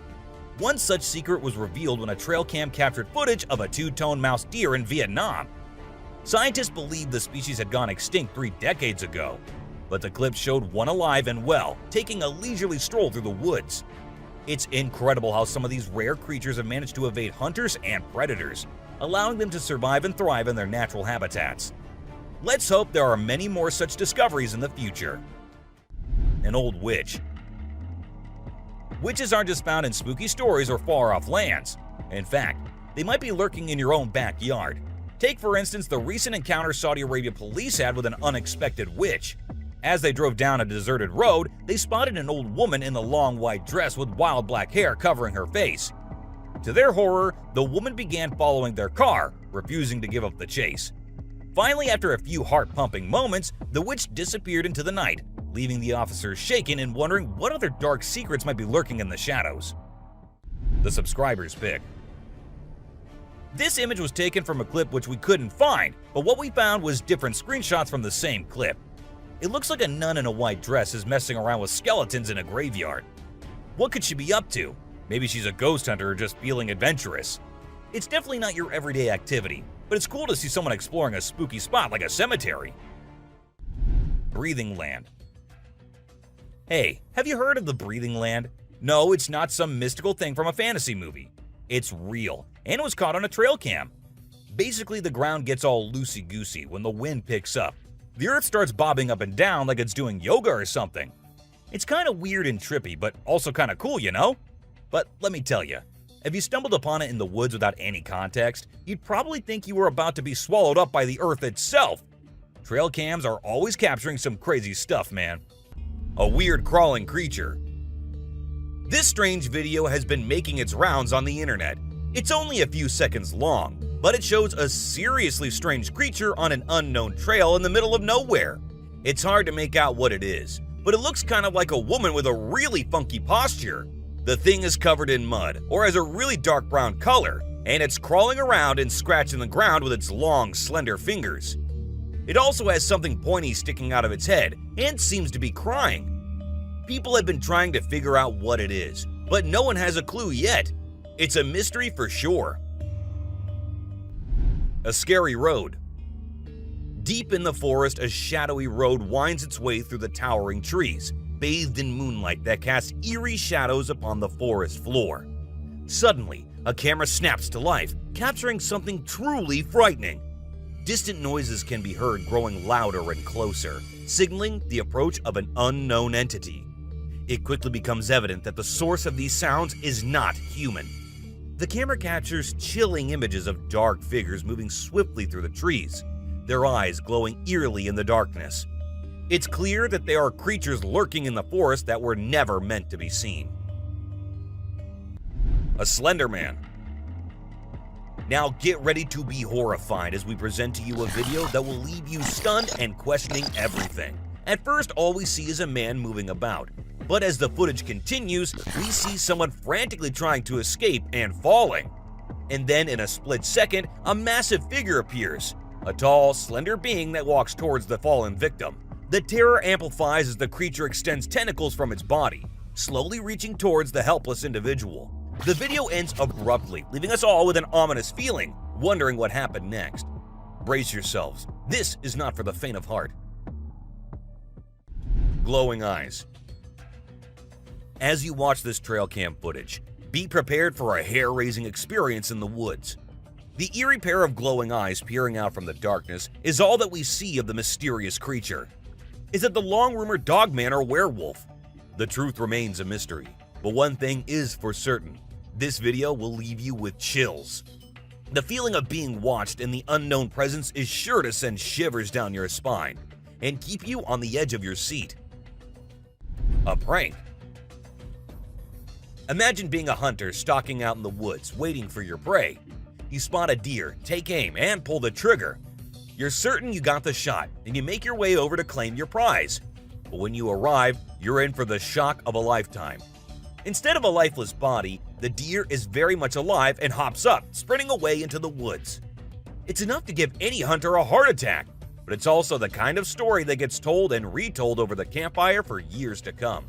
One such secret was revealed when a trail cam captured footage of a two-tone mouse deer in Vietnam. Scientists believed the species had gone extinct 3 decades ago, but the clip showed one alive and well, taking a leisurely stroll through the woods. It's incredible how some of these rare creatures have managed to evade hunters and predators, allowing them to survive and thrive in their natural habitats. Let's hope there are many more such discoveries in the future. An old witch. Witches aren't just found in spooky stories or far-off lands. In fact, they might be lurking in your own backyard. Take, for instance, the recent encounter Saudi Arabia police had with an unexpected witch. As they drove down a deserted road, they spotted an old woman in a long white dress with wild black hair covering her face. To their horror, the woman began following their car, refusing to give up the chase. Finally, after a few heart-pumping moments, the witch disappeared into the night, leaving the officers shaken and wondering what other dark secrets might be lurking in the shadows. The subscriber's pick. This image was taken from a clip which we couldn't find, but what we found was different screenshots from the same clip. It looks like a nun in a white dress is messing around with skeletons in a graveyard. What could she be up to? Maybe she's a ghost hunter or just feeling adventurous. It's definitely not your everyday activity, but it's cool to see someone exploring a spooky spot like a cemetery. Breathing Land. Hey, have you heard of the Breathing Land? No, it's not some mystical thing from a fantasy movie. It's real, and it was caught on a trail cam. Basically, the ground gets all loosey-goosey when the wind picks up. The earth starts bobbing up and down like it's doing yoga or something. It's kind of weird and trippy, but also kind of cool, you know? But let me tell you, if you stumbled upon it in the woods without any context, you'd probably think you were about to be swallowed up by the earth itself. Trail cams are always capturing some crazy stuff, man. A weird crawling creature. This strange video has been making its rounds on the internet. It's only a few seconds long, but it shows a seriously strange creature on an unknown trail in the middle of nowhere. It's hard to make out what it is, but it looks kind of like a woman with a really funky posture. The thing is covered in mud or has a really dark brown color, and it's crawling around and scratching the ground with its long, slender fingers. It also has something pointy sticking out of its head and seems to be crying. People have been trying to figure out what it is, but no one has a clue yet. It's a mystery for sure. A scary road. Deep in the forest, a shadowy road winds its way through the towering trees, bathed in moonlight that casts eerie shadows upon the forest floor. Suddenly, a camera snaps to life, capturing something truly frightening. Distant noises can be heard growing louder and closer, signaling the approach of an unknown entity. It quickly becomes evident that the source of these sounds is not human. The camera captures chilling images of dark figures moving swiftly through the trees, their eyes glowing eerily in the darkness. It's clear that there are creatures lurking in the forest that were never meant to be seen. A Slender Man. Now get ready to be horrified as we present to you a video that will leave you stunned and questioning everything. At first, all we see is a man moving about, but as the footage continues, we see someone frantically trying to escape and falling. And then in a split second, a massive figure appears, a tall, slender being that walks towards the fallen victim. The terror amplifies as the creature extends tentacles from its body, slowly reaching towards the helpless individual. The video ends abruptly, leaving us all with an ominous feeling, wondering what happened next. Brace yourselves, this is not for the faint of heart. Glowing eyes. As you watch this trail cam footage, be prepared for a hair-raising experience in the woods. The eerie pair of glowing eyes peering out from the darkness is all that we see of the mysterious creature. Is it the long-rumored dogman or werewolf? The truth remains a mystery, but one thing is for certain. This video will leave you with chills. The feeling of being watched and the unknown presence is sure to send shivers down your spine and keep you on the edge of your seat. A prank. Imagine being a hunter stalking out in the woods, waiting for your prey. You spot a deer, take aim, and pull the trigger. You're certain you got the shot, and you make your way over to claim your prize. But when you arrive, you're in for the shock of a lifetime. Instead of a lifeless body, the deer is very much alive and hops up, sprinting away into the woods. It's enough to give any hunter a heart attack, but it's also the kind of story that gets told and retold over the campfire for years to come.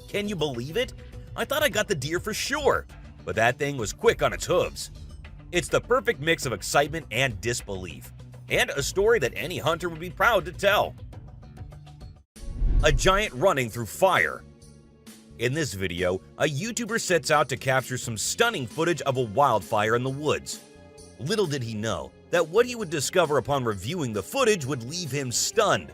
Can you believe it? I thought I got the deer for sure, but that thing was quick on its hooves. It's the perfect mix of excitement and disbelief, and a story that any hunter would be proud to tell. A giant running through fire. In this video, a YouTuber sets out to capture some stunning footage of a wildfire in the woods. Little did he know that what he would discover upon reviewing the footage would leave him stunned.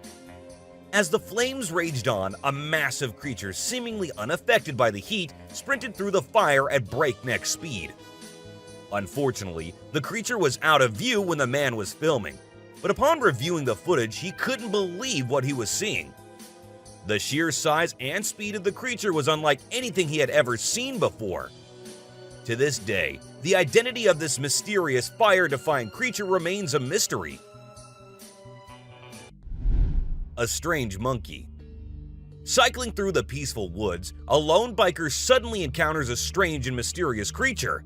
As the flames raged on, a massive creature seemingly unaffected by the heat sprinted through the fire at breakneck speed. Unfortunately, the creature was out of view when the man was filming, but upon reviewing the footage, he couldn't believe what he was seeing. The sheer size and speed of the creature was unlike anything he had ever seen before. To this day, the identity of this mysterious fire-defying creature remains a mystery. A strange monkey. Cycling through the peaceful woods, a lone biker suddenly encounters a strange and mysterious creature.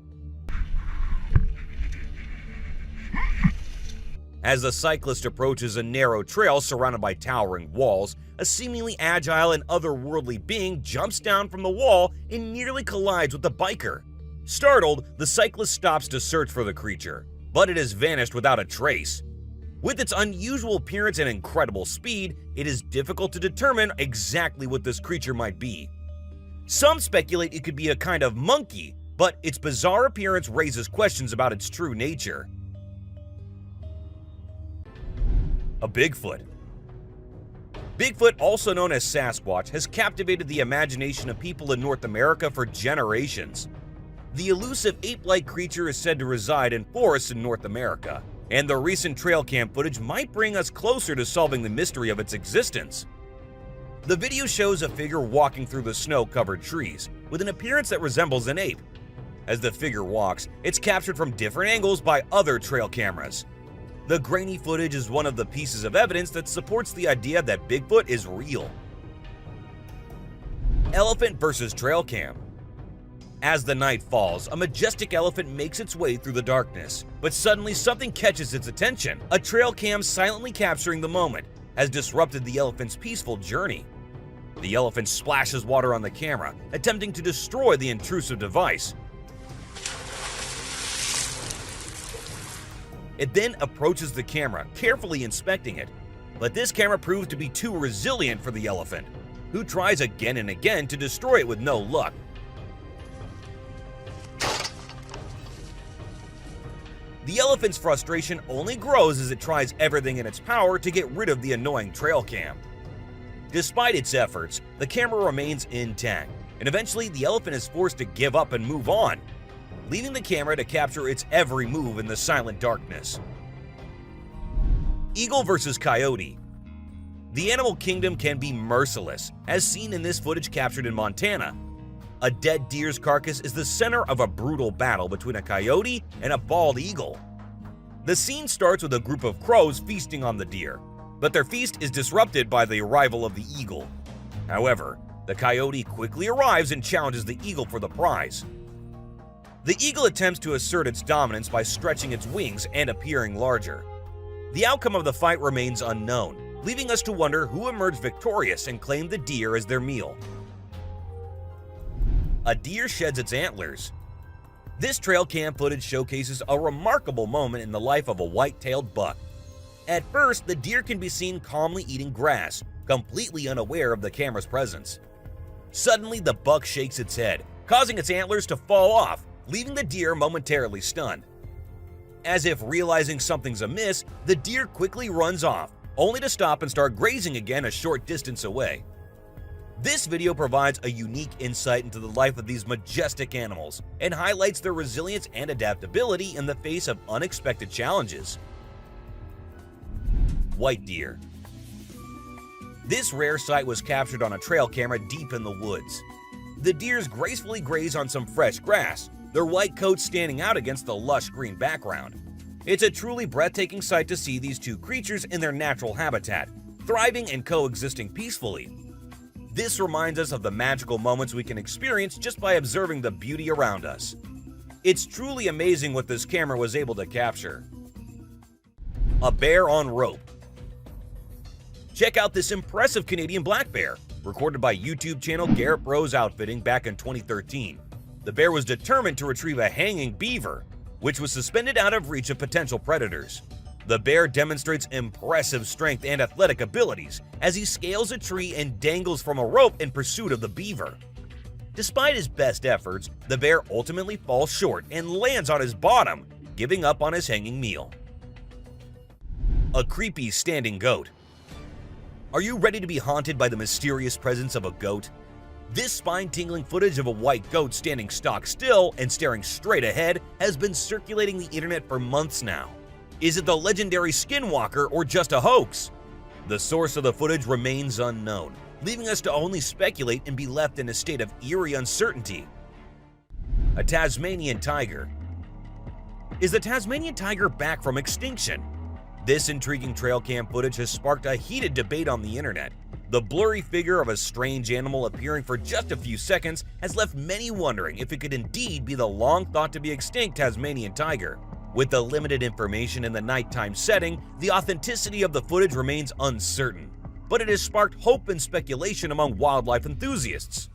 As the cyclist approaches a narrow trail surrounded by towering walls, a seemingly agile and otherworldly being jumps down from the wall and nearly collides with the biker. Startled, the cyclist stops to search for the creature, but it has vanished without a trace. With its unusual appearance and incredible speed, it is difficult to determine exactly what this creature might be. Some speculate it could be a kind of monkey, but its bizarre appearance raises questions about its true nature. A Bigfoot. Bigfoot, also known as Sasquatch, has captivated the imagination of people in North America for generations. The elusive ape-like creature is said to reside in forests in North America, and the recent trail cam footage might bring us closer to solving the mystery of its existence. The video shows a figure walking through the snow-covered trees, with an appearance that resembles an ape. As the figure walks, it's captured from different angles by other trail cameras. The grainy footage is one of the pieces of evidence that supports the idea that Bigfoot is real. Elephant versus trail cam. As the night falls, a majestic elephant makes its way through the darkness, but suddenly something catches its attention. A trail cam silently capturing the moment has disrupted the elephant's peaceful journey. The elephant splashes water on the camera, attempting to destroy the intrusive device. It then approaches the camera, carefully inspecting it, But this camera proved to be too resilient for the elephant, who tries again and again to destroy it with no luck. The elephant's frustration only grows as it tries everything in its power to get rid of the annoying trail cam. Despite its efforts, the camera remains intact, and eventually the elephant is forced to give up and move on, leaving the camera to capture its every move in the silent darkness. Eagle versus coyote. The animal kingdom can be merciless, as seen in this footage captured in Montana. A dead deer's carcass is the center of a brutal battle between a coyote and a bald eagle. The scene starts with a group of crows feasting on the deer, but their feast is disrupted by the arrival of the eagle. However, the coyote quickly arrives and challenges the eagle for the prize. The eagle attempts to assert its dominance by stretching its wings and appearing larger. The outcome of the fight remains unknown, leaving us to wonder who emerged victorious and claimed the deer as their meal. A deer sheds its antlers. This trail cam footage showcases a remarkable moment in the life of a white-tailed buck. At first, the deer can be seen calmly eating grass, completely unaware of the camera's presence. Suddenly, the buck shakes its head, causing its antlers to fall off, leaving the deer momentarily stunned. As if realizing something's amiss, the deer quickly runs off, only to stop and start grazing again a short distance away. This video provides a unique insight into the life of these majestic animals and highlights their resilience and adaptability in the face of unexpected challenges. White deer. This rare sight was captured on a trail camera deep in the woods. The deers gracefully graze on some fresh grass, their white coats standing out against the lush green background. It's a truly breathtaking sight to see these two creatures in their natural habitat, thriving and coexisting peacefully. This reminds us of the magical moments we can experience just by observing the beauty around us. It's truly amazing what this camera was able to capture. A bear on rope. Check out this impressive Canadian black bear, recorded by YouTube channel Garrett Bros Outfitting back in 2013. The bear was determined to retrieve a hanging beaver, which was suspended out of reach of potential predators. The bear demonstrates impressive strength and athletic abilities as he scales a tree and dangles from a rope in pursuit of the beaver. Despite his best efforts, the bear ultimately falls short and lands on his bottom, giving up on his hanging meal. A creepy standing goat. Are you ready to be haunted by the mysterious presence of a goat? This spine-tingling footage of a white goat standing stock still and staring straight ahead has been circulating the internet for months now. Is it the legendary skinwalker or just a hoax? The source of the footage remains unknown, leaving us to only speculate and be left in a state of eerie uncertainty. A Tasmanian tiger. Is the Tasmanian tiger back from extinction? This intriguing trail cam footage has sparked a heated debate on the internet. The blurry figure of a strange animal appearing for just a few seconds has left many wondering if it could indeed be the long-thought-to-be extinct Tasmanian tiger. With the limited information in the nighttime setting, the authenticity of the footage remains uncertain, but it has sparked hope and speculation among wildlife enthusiasts.